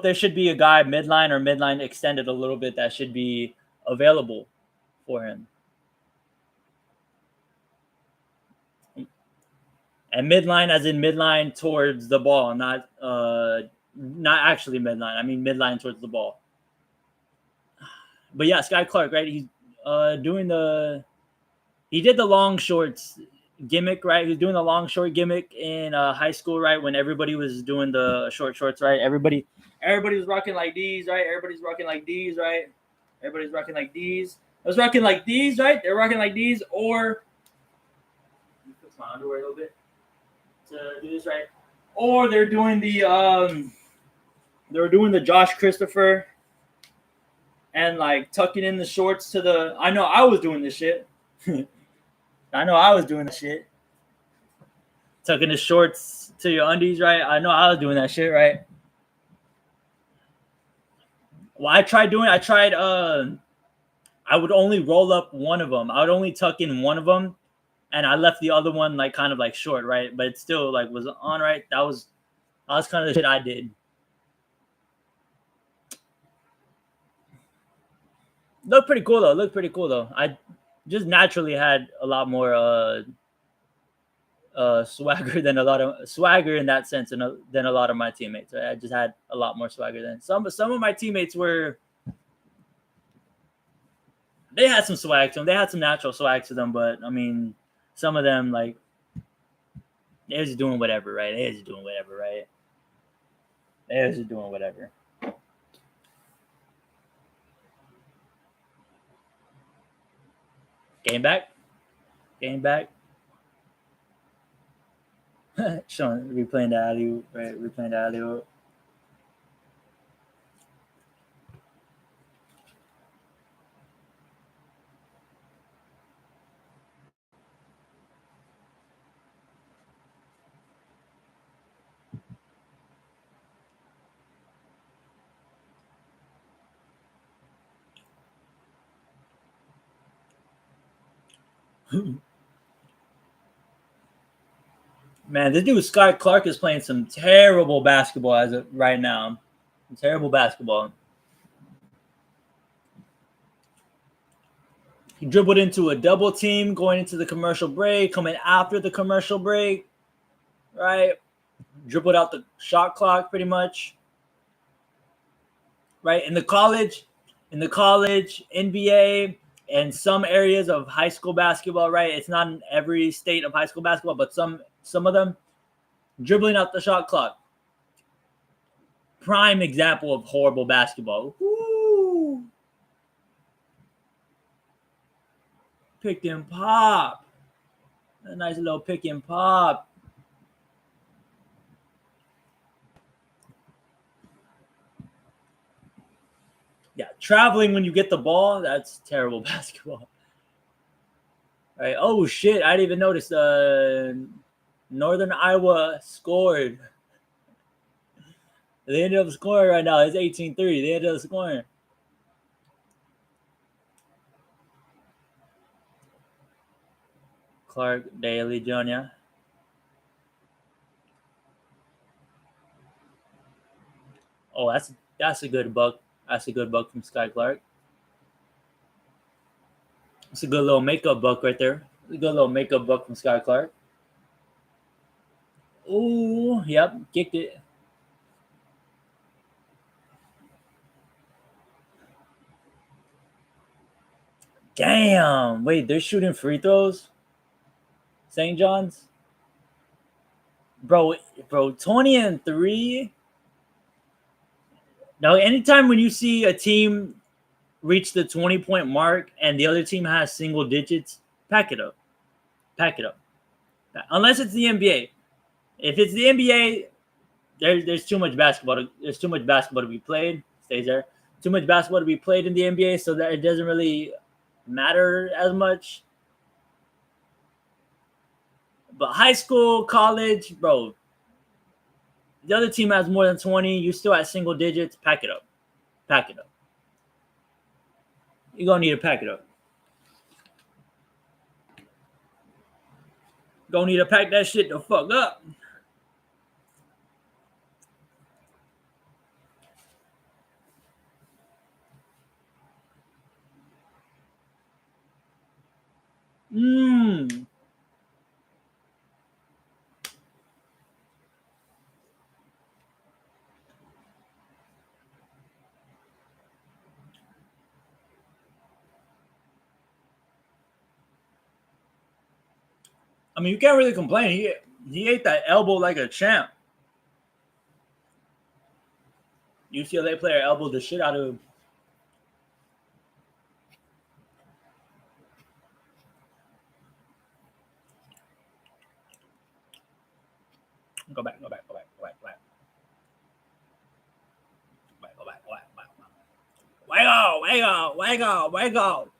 there should be a guy midline extended a little bit that should be available for him. And midline as in midline towards the ball, not actually midline. I mean midline towards the ball. But yeah, Sky Clark, right? He's he did the long shorts gimmick, right? He was doing the long short gimmick in high school, right? When everybody was doing the short shorts, right? Everybody was rocking like these, right? Everybody's rocking like these, right? Everybody's rocking like these. I was rocking like these, right? They're rocking like these, or let me fix my underwear a little bit to do this right. Or they're doing the Josh Christopher and like tucking in the shorts to the. I know I was doing this shit. I know I was doing this shit. Tucking the shorts to your undies, right? I know I was doing that shit, right? Well, I would only roll up one of them. I would only tuck in one of them, and I left the other one like kind of like short, right? But it still like was on, right? That was kind of the shit I did. Looked pretty cool though. I just naturally had a lot more swagger than a lot of swagger in that sense than a lot of my teammates. I just had a lot more swagger than some of my teammates were. They had some swag to them. They had some natural swag to them, but I mean, some of them like they're just doing whatever, right? They're just doing whatever. Game back. Sean replaying the alley, right? Replaying the alley. Man, this dude Scott Clark is playing some terrible basketball as of right now. Terrible basketball. He dribbled into a double team going into the commercial break, coming after the commercial break, right? Dribbled out the shot clock pretty much. Right? In the college, NBA, and some areas of high school basketball, right? It's not in every state of high school basketball, but some of them dribbling out the shot clock. Prime example of horrible basketball. Woo! Pick and pop. A nice little pick and pop. Yeah, traveling when you get the ball, that's terrible basketball. All right. Oh shit! I didn't even notice. Northern Iowa scored. They ended up scoring right now. It's 18-3. They ended up scoring. Clark Daly Jr. Oh, that's a good buck. That's a good buck from Sky Clark. It's a good little makeup buck right there. A good little makeup buck from Sky Clark. Ooh, yep, kicked it. Damn. Wait, they're shooting free throws? St. John's? Bro, 20-3. Now, anytime when you see a team reach the 20-point mark and the other team has single digits, pack it up. Unless it's the NBA. If it's the NBA, there's too much basketball. There's too much basketball to be played. Stays there. Too much basketball to be played in the NBA, so that it doesn't really matter as much. But high school, college, bro, the other team has more than 20. You still at single digits. Pack it up. You're going to need to pack it up. Going to need to pack that shit the fuck up. I mean, you can't really complain. He ate that elbow like a champ. UCLA player elbowed the shit out of him. Go back. Go back. Wiggle.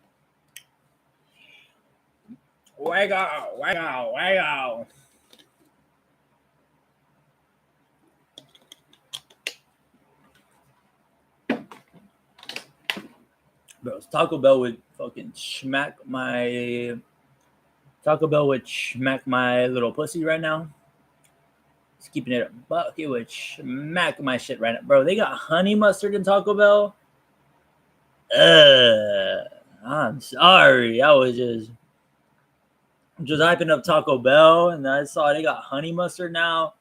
Bro, Taco Bell would fucking smack my little pussy right now. Just keeping it a buck. It would smack my shit right now. Bro, they got honey mustard in Taco Bell. I'm sorry. I was just hyping up Taco Bell, and I saw they got honey mustard now.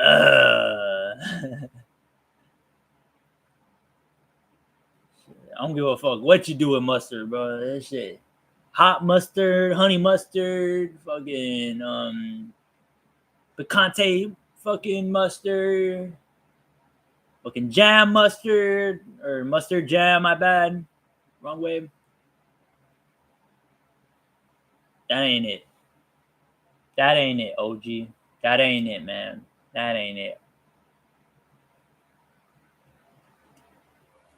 I don't give a fuck what you do with mustard, bro. That shit. Hot mustard, honey mustard, fucking picante fucking mustard, fucking jam mustard, or mustard jam, my bad. Wrong way. That ain't it. That ain't it, OG. That ain't it, man. That ain't it.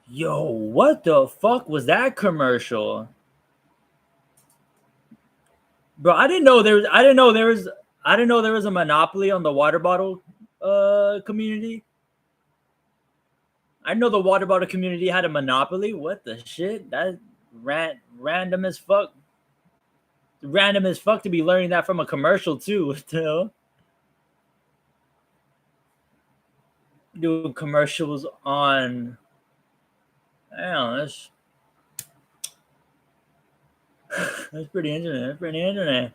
Yo, what the fuck was that commercial? Bro, I didn't know there was a monopoly on the water bottle community. I know the water bottle community had a monopoly. What the shit? That random as fuck. Random as fuck to be learning that from a commercial too. What the hell? Doing commercials on. Damn, that's pretty interesting. That's pretty interesting.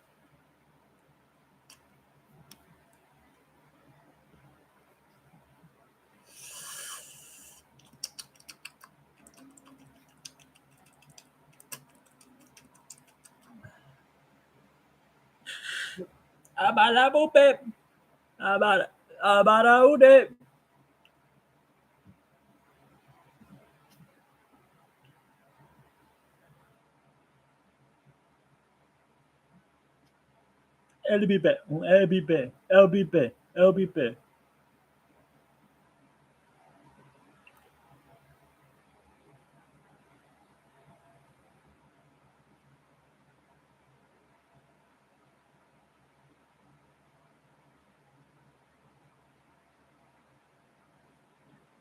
LB.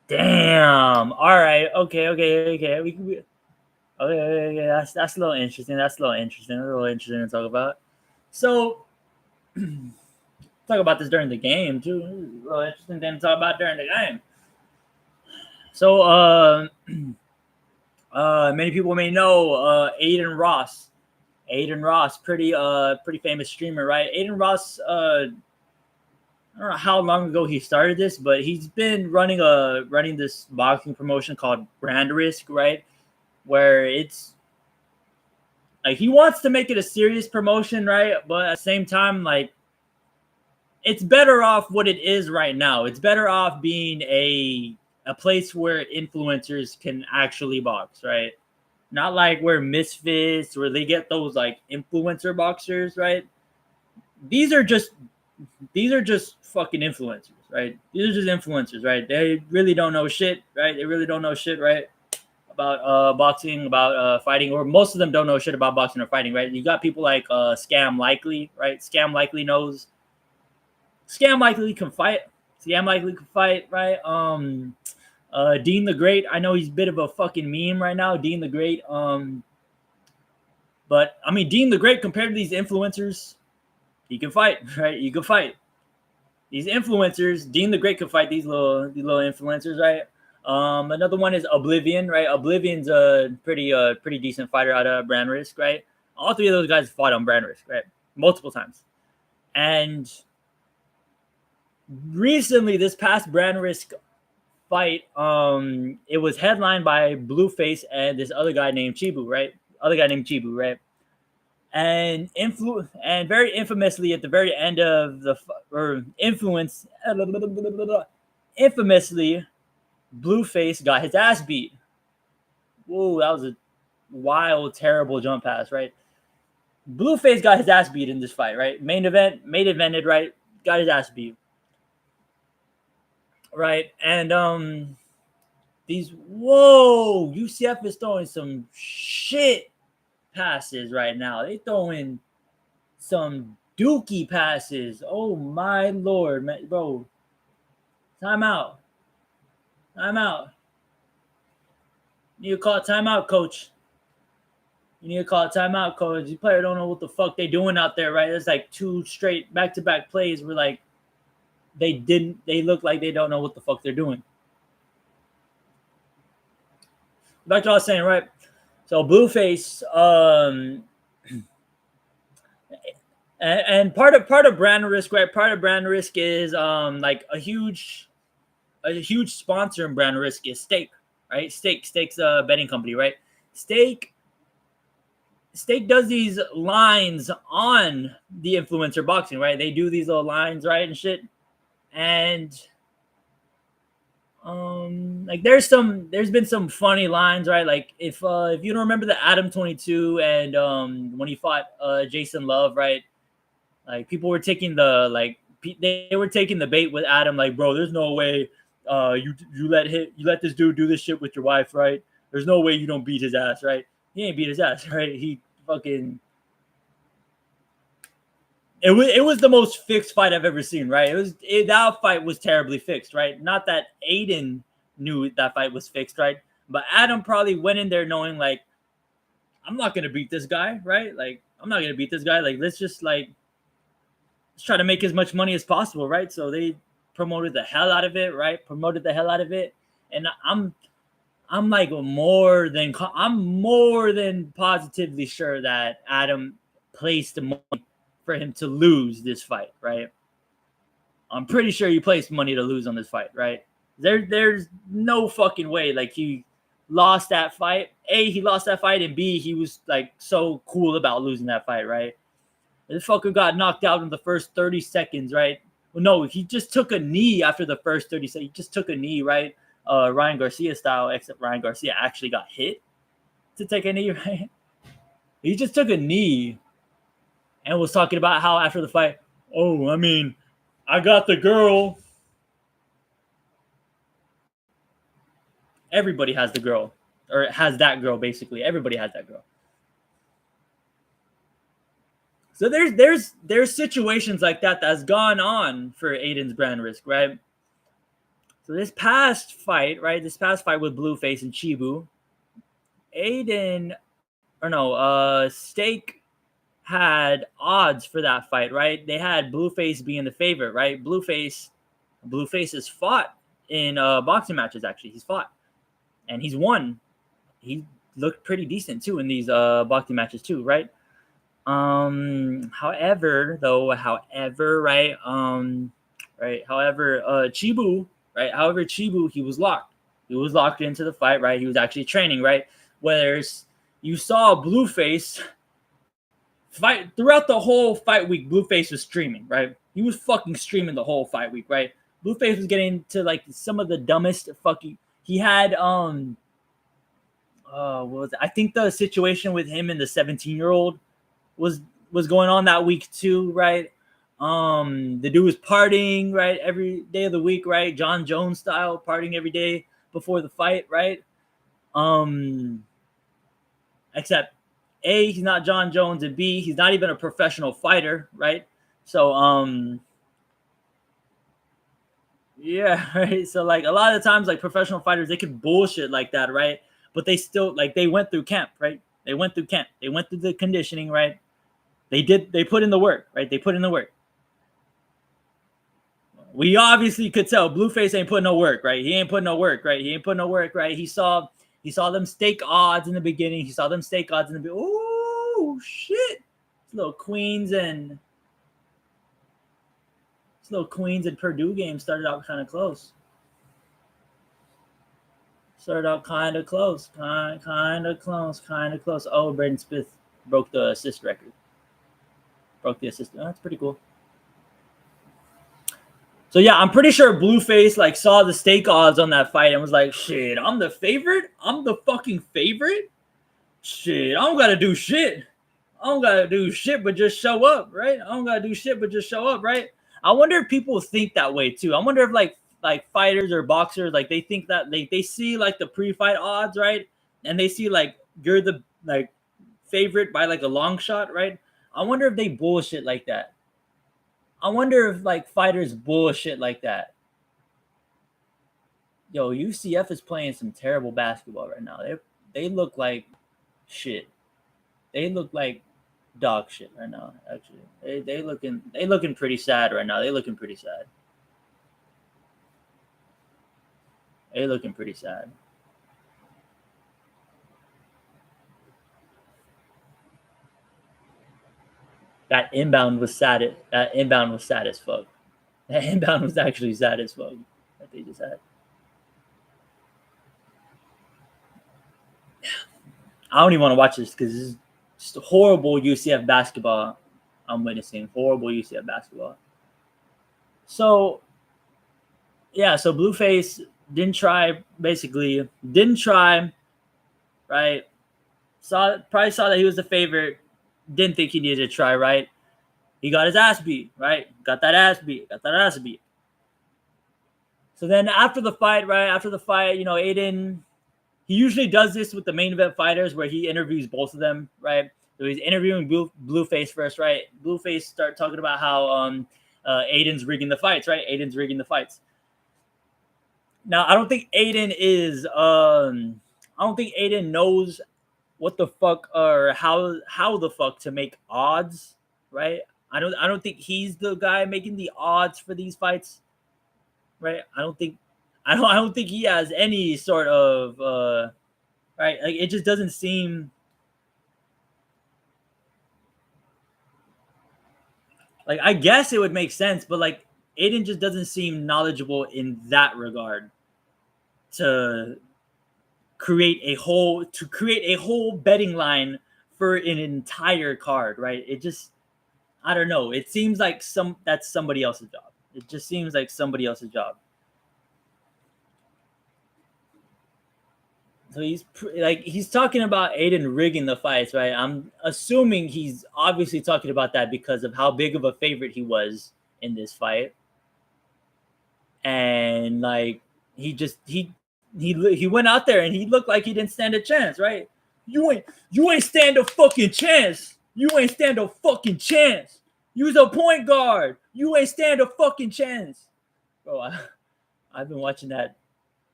Damn. All right. Okay. Okay. That's a little interesting. A little interesting to talk about. So, talk about this during the game too. A little interesting thing to talk about during the game. So, many people may know Aiden Ross. Pretty famous streamer, right? Aiden Ross. I don't know how long ago he started this, but he's been running this boxing promotion called Brand Risk, right? Where it's like he wants to make it a serious promotion, right? But at the same time, like it's better off what it is right now. It's better off being a place where influencers can actually box, right? Not like where Misfits, where they get those like influencer boxers, right? These are just fucking influencers, right? These are just influencers, right? They really don't know shit, right? About boxing, about fighting, or most of them don't know shit about boxing or fighting, right? You got people like Scam Likely, right? Scam Likely can fight. Right? Dean the Great, I know he's a bit of a fucking meme right now, Dean the Great. But I mean, Dean the Great compared to these influencers, he can fight, right? You can fight. These influencers, Dean the Great can fight these little influencers, right? Another one is Oblivion, right? Oblivion's a pretty decent fighter out of Brand Risk, right? All three of those guys fought on Brand Risk, right? Multiple times. And recently, this past Brand Risk fight, it was headlined by Blueface and this other guy named Chibu, right? And very infamously at the very end of infamously, Blueface got his ass beat. Whoa, that was a wild, terrible jump pass, right? Blueface got his ass beat in this fight, right? Main evented, right? Got his ass beat. right? And UCF is throwing some shit passes right now. They throwing some dookie passes. Oh my lord, man, bro. Timeout. Timeout. You need to call a timeout, coach. You need to call a timeout, coach. These players don't know what the fuck they doing out there, right? It's like 2 straight back-to-back plays where like they look like they don't know what the fuck they're doing. Back to what I was saying, right? So Blueface, and part of brand risk, right? Part of brand risk is like a huge sponsor in brand risk is Stake, right? Stake's a betting company, right? Stake does these lines on the influencer boxing, right? They do these little lines, right, and shit. And like there's been some funny lines, right? Like if you don't remember the Adam 22 and when he fought Jason Love, right? Like people were taking they were taking the bait with Adam, like, bro, there's no way you let this dude do this shit with your wife, right? There's no way you don't beat his ass, right? He ain't beat his ass, right? He fucking it was the most fixed fight I've ever seen, right? That fight was terribly fixed, right? Not that Aiden knew that fight was fixed, right? But Adam probably went in there knowing like, I'm not gonna beat this guy, right? Like I'm not gonna beat this guy. Like let's try to make as much money as possible, right? So they promoted the hell out of it, right? And I'm like more than positively sure that Adam placed the money for him to lose this fight, right? I'm pretty sure you placed money to lose on this fight, right? There's no fucking way like he lost that fight. A, he lost that fight, and B, he was like so cool about losing that fight, right? This fucker got knocked out in the first 30 seconds, right? Well, no, he just took a knee after the first 30 seconds. He just took a knee, right? Ryan Garcia style, except Ryan Garcia actually got hit to take a knee, right? He just took a knee and was talking about how after the fight, oh, I mean, I got the girl. Everybody has the girl, or has that girl, basically. Everybody has that girl. So there's situations like that that's gone on for Aiden's brand risk, right? So this past fight with Blueface and Chibu, Stake had odds for that fight, right? They had Blueface being the favorite, right? Blueface has fought in boxing matches, actually. He's fought and he's won. He looked pretty decent too in these boxing matches too, right? However, Chibu, he was locked. He was locked into the fight, right? He was actually training, right? Whereas you saw Blueface fight throughout the whole fight week. Blueface was streaming, right? He was fucking streaming the whole fight week, right? Blueface was getting to like some of the dumbest fucking. He had what was it? I think the situation with him and the 17-year-old was going on that week too, right? The dude was partying, right, every day of the week, right? John Jones style, partying every day before the fight, right? Except A, he's not John Jones, and B, he's not even a professional fighter, right? So yeah, right. So like a lot of the times, like professional fighters, they can bullshit like that, right? But they still like they went through camp, right? They went through the conditioning, right? They put in the work, right? They put in the work. We obviously could tell Blueface ain't putting no work, right? He ain't putting no work, right? He saw them stake odds in the beginning. Oh shit! Little Queens and Purdue game started out kind of close. Kind of close. Oh, Braden Smith broke the assist record. Oh, that's pretty cool. So yeah, I'm pretty sure Blueface like saw the stake odds on that fight and was like, "Shit, I'm the favorite. I'm the fucking favorite. Shit, I don't gotta do shit. But just show up, right? I wonder if people think that way too. I wonder if like like fighters or boxers, like they think that they see like the pre-fight odds, right? And they see like you're the like favorite by like a long shot, right? I wonder if they bullshit like that. I wonder if like fighters bullshit like that. Yo, UCF is playing some terrible basketball right now. They look like shit. They look like dog shit right now. Actually, they looking pretty sad right now. They looking pretty sad. They looking pretty sad. That inbound was sad. That inbound was sad as fuck. That inbound was actually sad as fuck that they just had. I don't even want to watch this because this is just horrible UCF basketball I'm witnessing. Horrible UCF basketball. So, yeah, so Blueface didn't try, right? Probably saw that he was the favorite. Didn't think he needed to try, right? He got his ass beat, right? Got that ass beat. So then after the fight, right? After the fight, Aiden, he usually does this with the main event fighters where he interviews both of them, right? So he's interviewing Blueface first, right? Blueface start talking about how Aiden's rigging the fights, right? Aiden's rigging the fights. Now, I don't think Aiden knows what the fuck or how the fuck to make odds, right? I don't think he's the guy making the odds for these fights, right? I don't think he has any sort of right. Like it just doesn't seem like, I guess it would make sense, but like Aiden just doesn't seem knowledgeable in that regard to create a whole betting line for an entire card, right? It just, I don't know. It seems like that's somebody else's job. It just seems like somebody else's job. So he's talking about Aiden rigging the fights, right? I'm assuming he's obviously talking about that because of how big of a favorite he was in this fight, and like he went out there and he looked like he didn't stand a chance, right? You ain't stand a fucking chance. You ain't stand a fucking chance. You's a point guard. You ain't stand a fucking chance, bro. I've been watching that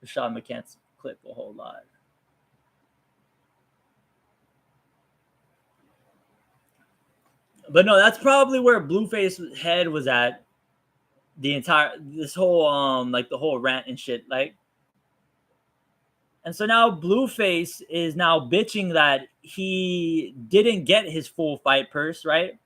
Rashad McCants clip a whole lot. But no, that's probably where Blueface's head was at this whole like the whole rant and shit. Like, and so now Blueface is now bitching that he didn't get his full fight purse, right?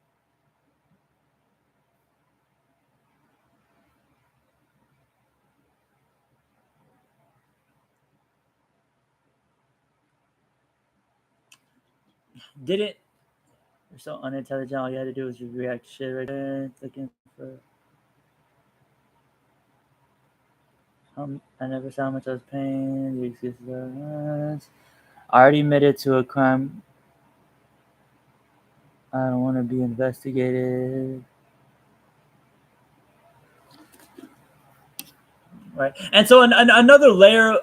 Didn't. You're so unintelligent. All you had to do was just react to shit right there. Looking for. I never saw how much I was paying. The excuses are. I already admitted to a crime. I don't want to be investigated. Right. And so another layer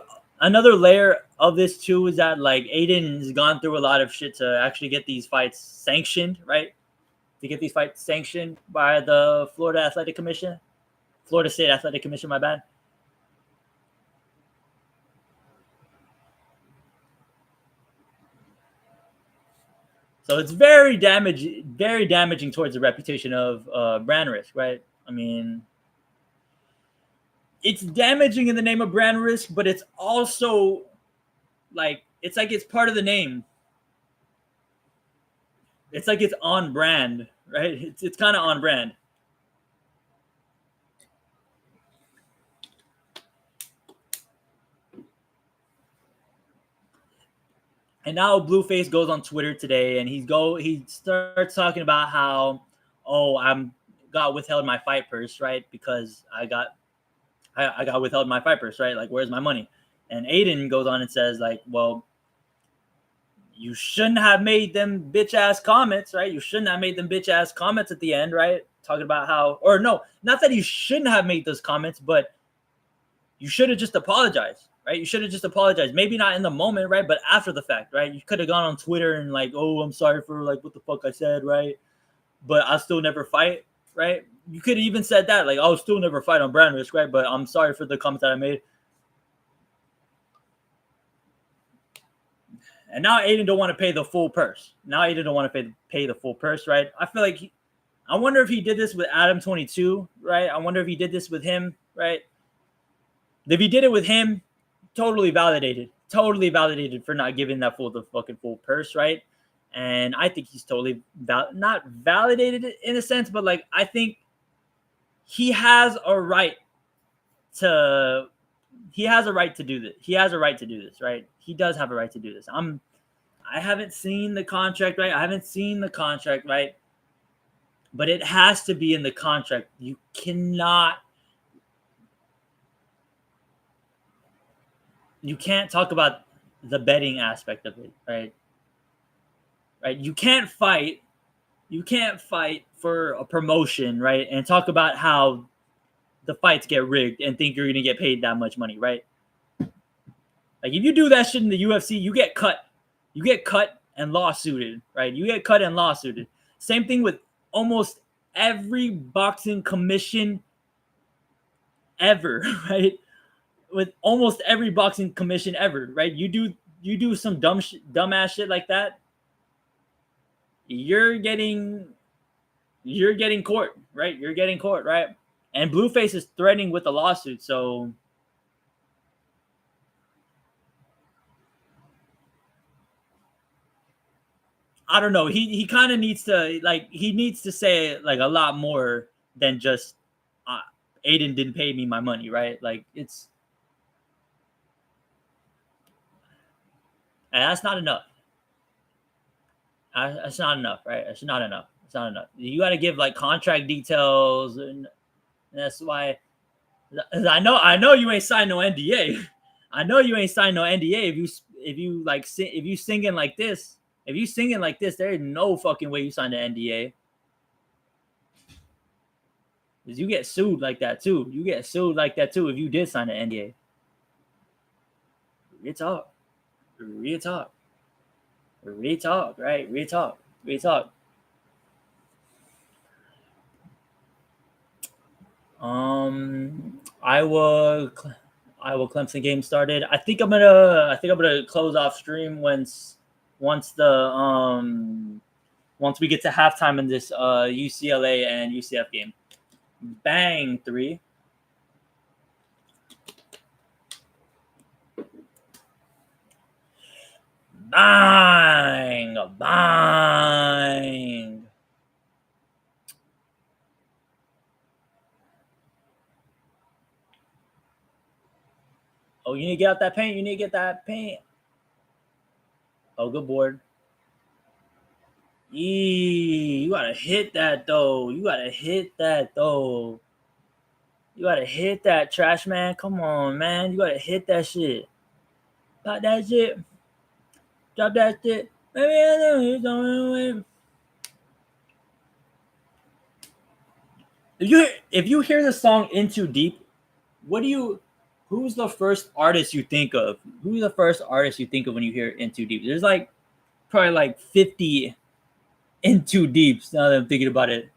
of this too is that like Aiden has gone through a lot of shit to actually get these fights sanctioned, right? To get these fights sanctioned by the Florida State Athletic Commission, my bad. So it's very damaging towards the reputation of brand risk, right? I mean, it's damaging in the name of brand risk, but it's also like it's part of the name. It's like it's on brand, right? It's kind of on brand. And now Blueface goes on Twitter today, and he starts talking about how, got withheld my fight purse, right? Because I got withheld my fight purse, right? Like, where's my money? And Aiden goes on and says, like, well, you shouldn't have made them bitch ass comments, right? You shouldn't have made them bitch ass comments at the end, right? Talking about how, or no, not that you shouldn't have made those comments, but you should have just apologized, right? You should have just apologized. Maybe not in the moment, right? But after the fact, right? You could have gone on Twitter and like, oh, I'm sorry for like what the fuck I said, right? But I'll still never fight, right? You could have even said that, like, I'll still never fight on brand risk, right? But I'm sorry for the comments that I made. And now Aiden don't want to pay the full purse. Now Aiden don't want to pay the full purse, right? I feel like I wonder if he did this with Adam 22, right? I wonder if he did this with him, right? If he did it with him, totally validated for not giving that the fucking full purse, right? And I think he's totally not validated in a sense, but like I think he has a right to do this. He has a right to do this, right? He does have a right to do this. I haven't seen the contract, right? But it has to be in the contract. You can't talk about the betting aspect of it, right? Right? You can't fight for a promotion, right? And talk about how the fights get rigged and think you're going to get paid that much money, right? Like if you do that shit in the UFC, you get cut. You get cut and lawsuited, right? You get cut and lawsuited. Same thing with almost every boxing commission ever, right? With almost every boxing commission ever, right? You do some dumbass shit like that, you're getting court, right? You're getting court, right? And Blueface is threatening with a lawsuit, so I don't know. He kind of needs to say like a lot more than just Aiden didn't pay me my money, right? Like that's not enough. That's not enough, right? It's not enough. It's not enough. You got to give like contract details, and that's why I know you ain't signed no NDA. I know you ain't signed no NDA if you singing like this. If you singing like this, there is no fucking way you signed an NDA. Because you get sued like that too. You get sued like that too if you did sign an NDA. Real talk, right? Real talk. Iowa Clemson game started. I think I'm gonna close off stream once we get to halftime in this UCLA and UCF game. Bang 3. Bang. Oh, you need to get out that paint. Oh, good board. You gotta hit that though. You gotta hit that, trash man. Come on, man. You gotta hit that shit. Pop that shit. Drop that shit. Maybe I know you're going away. If you hear the song In Too Deep, who's the first artist you think of? Who's the first artist you think of when you hear In Too Deep? There's like probably like 50 In Too Deeps now that I'm thinking about it.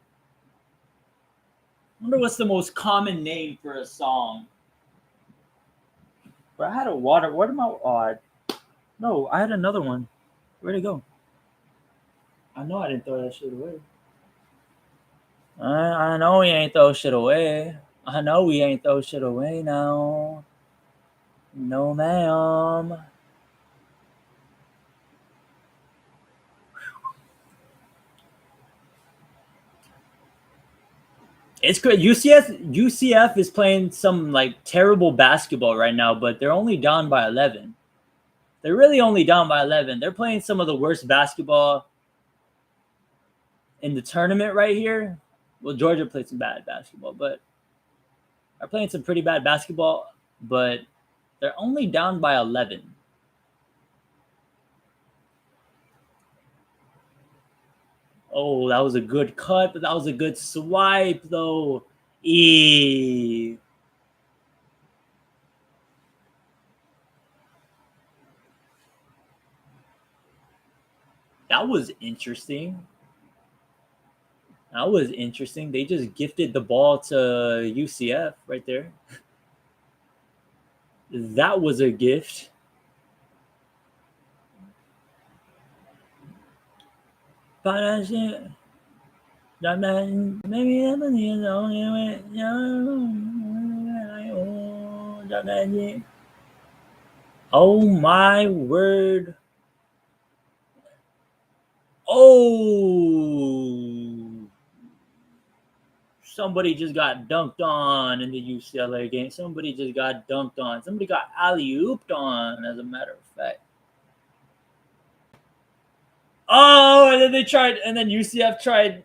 I wonder what's the most common name for a song. But I had a water. What am I? No, I had another one. Where'd it go? I know I didn't throw that shit away. I know we ain't throw shit away. I know we ain't throw shit away now. No, ma'am. It's good. UCF is playing some like terrible basketball right now, but they're only down by 11. They're really only down by 11. They're playing some of the worst basketball in the tournament right here. Well, Georgia played some bad basketball, but they're playing some pretty bad basketball, but they're only down by 11. Oh, that was a good cut, but that was a good swipe, though. That was interesting. That was interesting. They just gifted the ball to UCF right there. That was a gift. Oh my word. Oh, somebody just got dunked on in the UCLA game. Somebody just got dunked on. Somebody got alley-ooped on, as a matter of fact. Oh, and then UCF tried.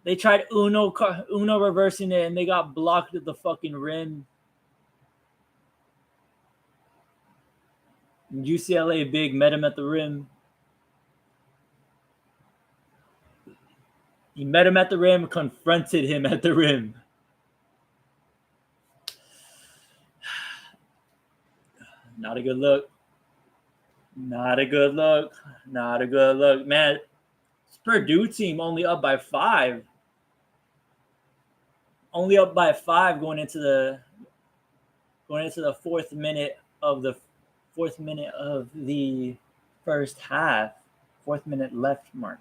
They tried Uno reversing it, and they got blocked at the fucking rim. UCLA big met him at the rim. He met him at the rim, confronted him at the rim. Not a good look. Not a good look. Not a good look. Man, this Purdue team only up by 5. Only up by 5 going into the fourth minute of the first half. 4th minute left mark.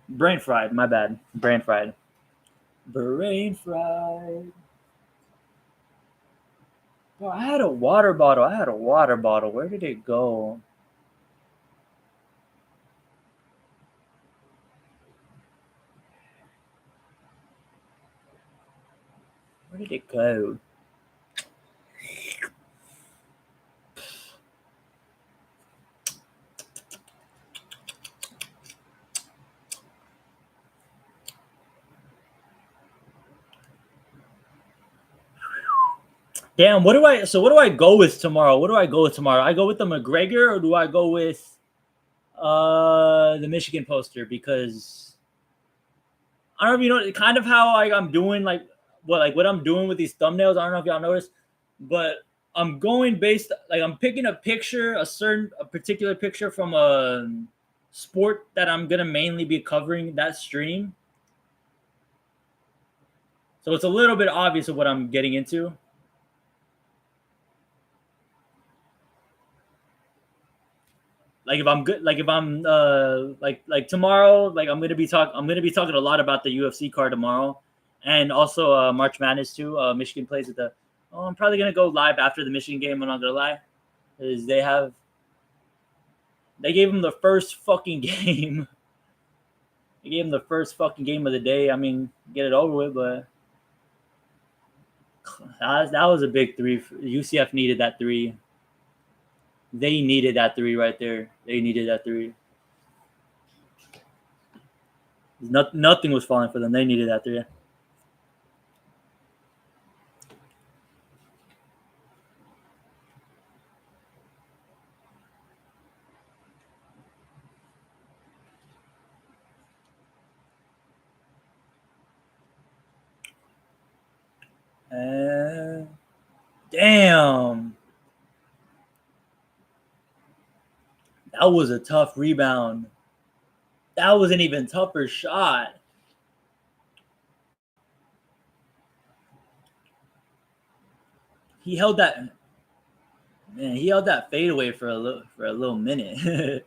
Brain fried, my bad. Brain fried. Brain fried. Bro, I had a water bottle. Where did it go? Where did it go? Damn, what do I go with tomorrow? I go with the McGregor, or do I go with the Michigan poster? Because I don't know if you know kind of how I'm doing what I'm doing with these thumbnails. I don't know if y'all noticed, but I'm going based I'm picking a picture, a particular picture from a sport that I'm gonna mainly be covering that stream. So it's a little bit obvious of what I'm getting into. If I'm good, if I'm tomorrow, I'm gonna be talking a lot about the UFC card tomorrow, and also March Madness too. Michigan plays at the. Oh, I'm probably gonna go live after the Michigan game. I'm not gonna lie, because they gave them the first fucking game. They gave them the first fucking game of the day. I mean, get it over with, but that was a big 3. UCF needed that 3. They needed that 3 right there. They needed that 3. Nothing was falling for them. They needed that 3. Damn. That was a tough rebound. That was an even tougher shot. He held that fadeaway for a little minute.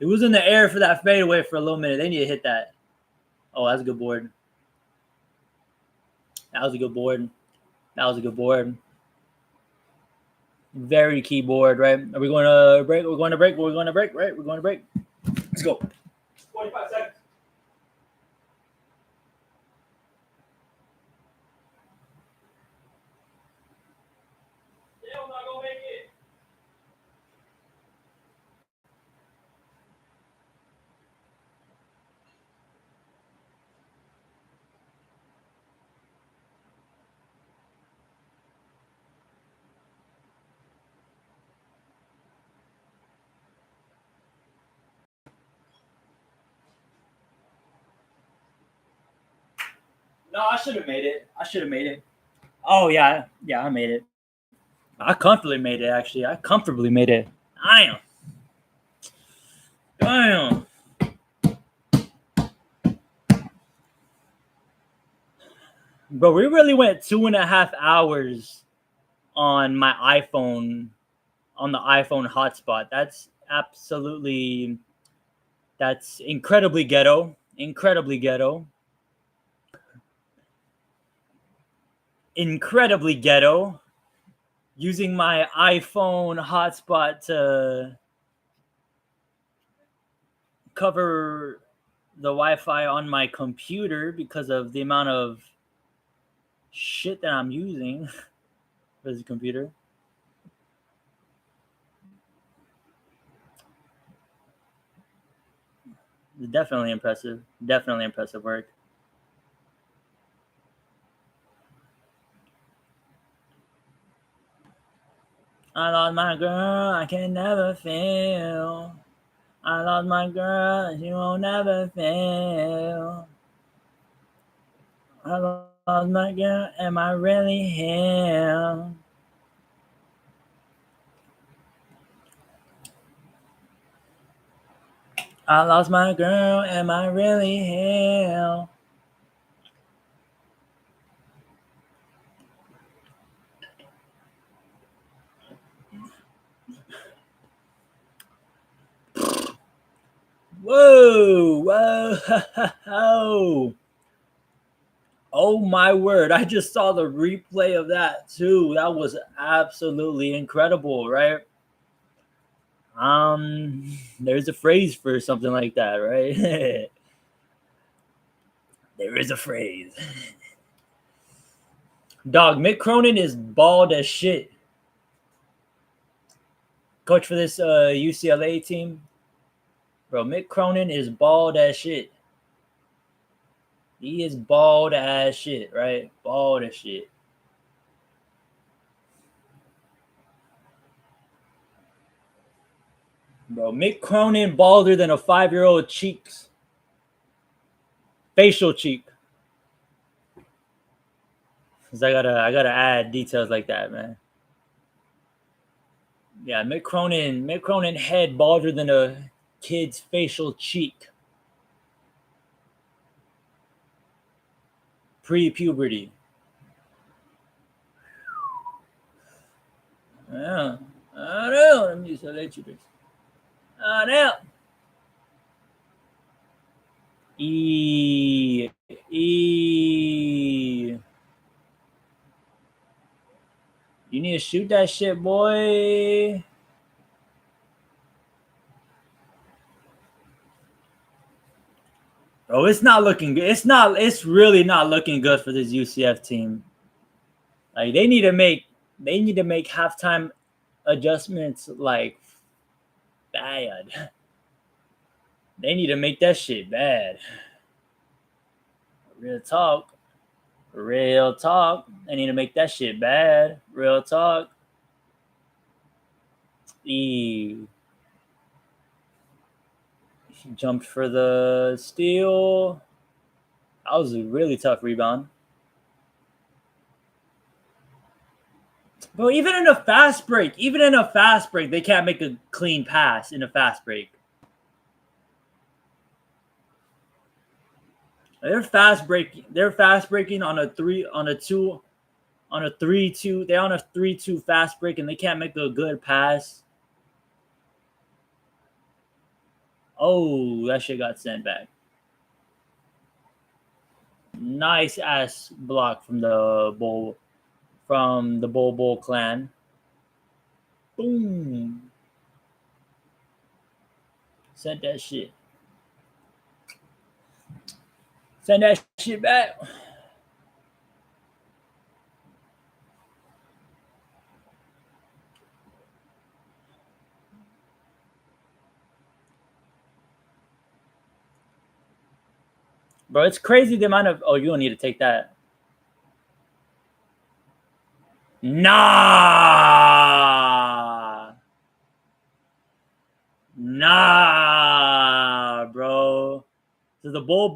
It was in the air for that fadeaway for a little minute. They need to hit that. Oh, that's a good board. That was a good board. Very key board, right? Are we going to break? We're going to break, right? We're going to break. Let's go. 45 seconds. I'm not going to make it. No, I should have made it. Oh, yeah. Yeah, I made it. I comfortably made it, actually. I comfortably made it. Damn. Damn. Bro, we really went 2.5 hours on my iPhone, on the iPhone hotspot. That's incredibly ghetto. Incredibly ghetto. Incredibly ghetto. Using my iPhone hotspot to cover the Wi-Fi on my computer because of the amount of shit that I'm using for the computer. Definitely impressive. Definitely impressive work. I lost my girl, I can never feel. I lost my girl, she won't never fail. I lost my girl, am I really him? I lost my girl, am I really him? Whoa, whoa, whoa. Oh my word, I just saw the replay of that too. That was absolutely incredible, right? There's a phrase for something like that, right? There is a phrase. Dog, Mick Cronin is bald as shit. Coach for this UCLA team. Bro, Mick Cronin is bald as shit. He is bald as shit, right? Bald as shit. Bro, Mick Cronin balder than a 5-year-old cheeks. Facial cheek. Cause I gotta add details like that, man. Yeah, Mick Cronin head balder than a kid's facial cheek. Pre-puberty. Yeah. I know. Let me just let you this. I know. E. You need to shoot that shit, boy. Bro, it's not looking good. It's really not looking good for this UCF team. Like they need to make halftime adjustments like bad. They need to make that shit bad. Real talk. Real talk. They need to make that shit bad. Real talk. He jumped for the steal. That was a really tough rebound. But even in a fast break, they can't make a clean pass in a fast break. They're fast breaking on a 3-2. They're on a 3-2 fast break and they can't make a good pass. Oh, that shit got sent back. Nice ass block from the Bull clan. Boom. Send that shit. Send that shit back. Bro, it's crazy the amount of. Oh, you don't need to take that. Nah, bro. So the bull.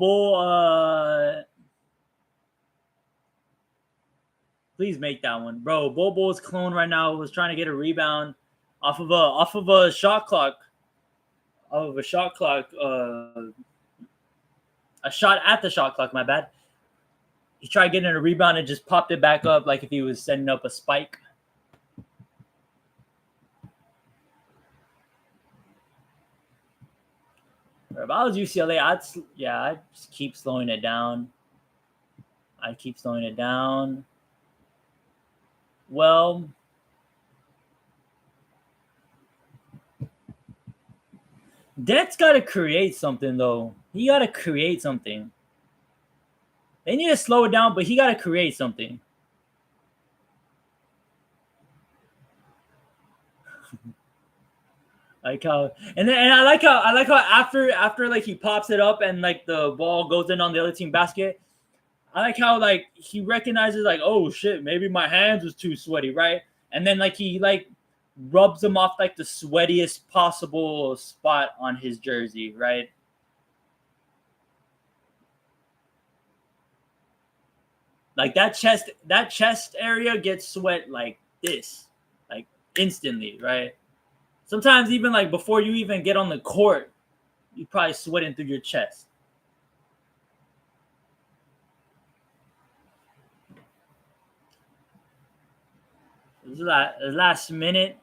Please make that one, bro. Bobo's clone right now was trying to get a rebound off of a shot clock, a shot at the shot clock. My bad. He tried getting a rebound and just popped it back up like if he was setting up a spike. If I was UCLA, I'd just keep slowing it down. I'd keep slowing it down. Well, Dent's got to create something, though. He got to create something. They need to slow it down, but he got to create something. Like how, and I like how after like he pops it up and like the ball goes in on the other team basket. I like how like he recognizes like, oh shit, maybe my hands was too sweaty, right? And then like he like rubs them off like the sweatiest possible spot on his jersey, right? Like that chest area gets sweat like this, like instantly, right? Sometimes even like before you even get on the court, you probably sweating through your chest. This is last minute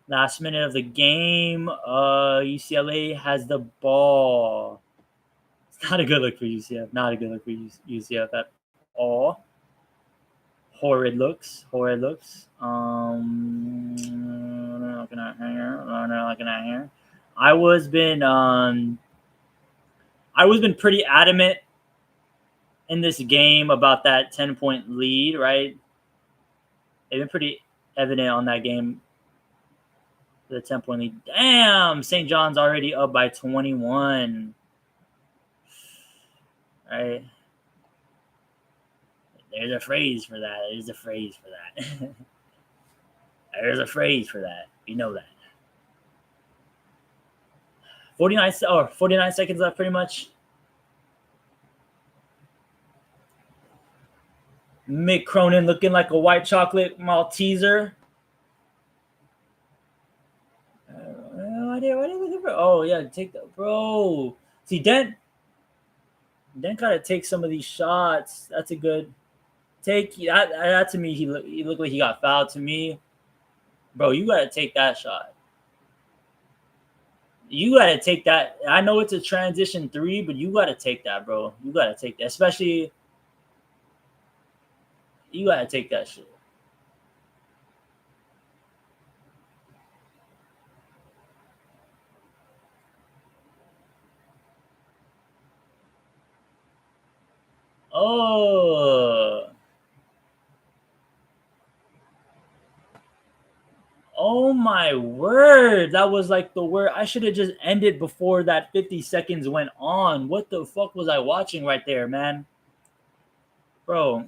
of the game. UCLA has the ball. It's not a good look for UCF. Not a good look for UCF at all. Horrid looks. Looking at here. I was been pretty adamant in this game about that 10-point lead, right? They've been pretty evident on that game. The 10-point lead. Damn, St. John's already up by 21. Right. There's a phrase for that. There's a phrase for that. You know that. 49 seconds left, pretty much. Mick Cronin looking like a white chocolate Malteser. Oh yeah, take that, bro. See, Dent gotta take some of these shots. That's a good take. That to me, he looked like he got fouled. To me, bro, you gotta take that shot. You gotta take that. I know it's a transition 3, but you gotta take that, bro. You gotta take that, especially. You gotta take that shit. Oh my word. That was like the word. I should have just ended before that 50 seconds went on. What the fuck was I watching right there, man? Bro.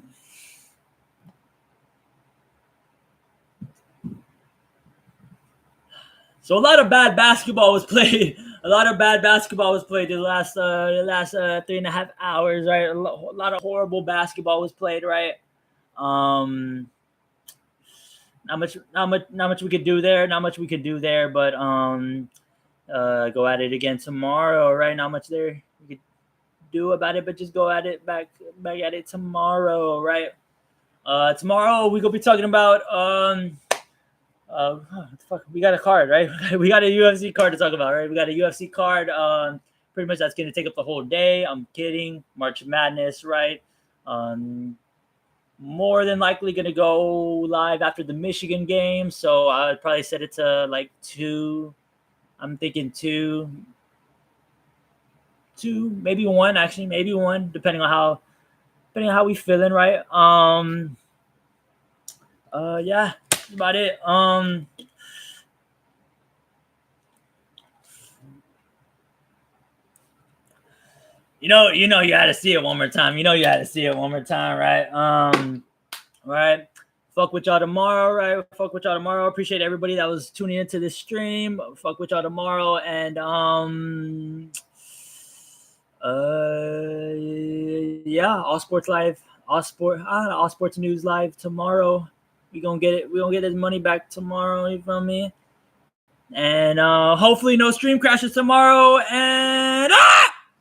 So a lot of bad basketball was played. The last 3.5 hours, right? A lot of horrible basketball was played, right? Not much we could do there. But go at it again tomorrow, right? Not much there we could do about it, but just go at it back at it tomorrow, right? Tomorrow we gonna be talking about we got a card, right? We got a UFC card to talk about, right? We got a UFC card. Pretty much that's gonna take up the whole day. I'm kidding. March Madness, right? More than likely going to go live after the Michigan game. So I would probably set it to like 2. I'm thinking 2, maybe 1, actually, maybe 1, depending on how we feeling, right? Yeah, that's about it. You had to see it one more time. Right? Right. Fuck with y'all tomorrow, right? Appreciate everybody that was tuning into this stream. Fuck with y'all tomorrow. And yeah, All Sports Live All Sports News Live tomorrow. We gonna get it. We gonna get his money back tomorrow. You feel me? And hopefully no stream crashes tomorrow. And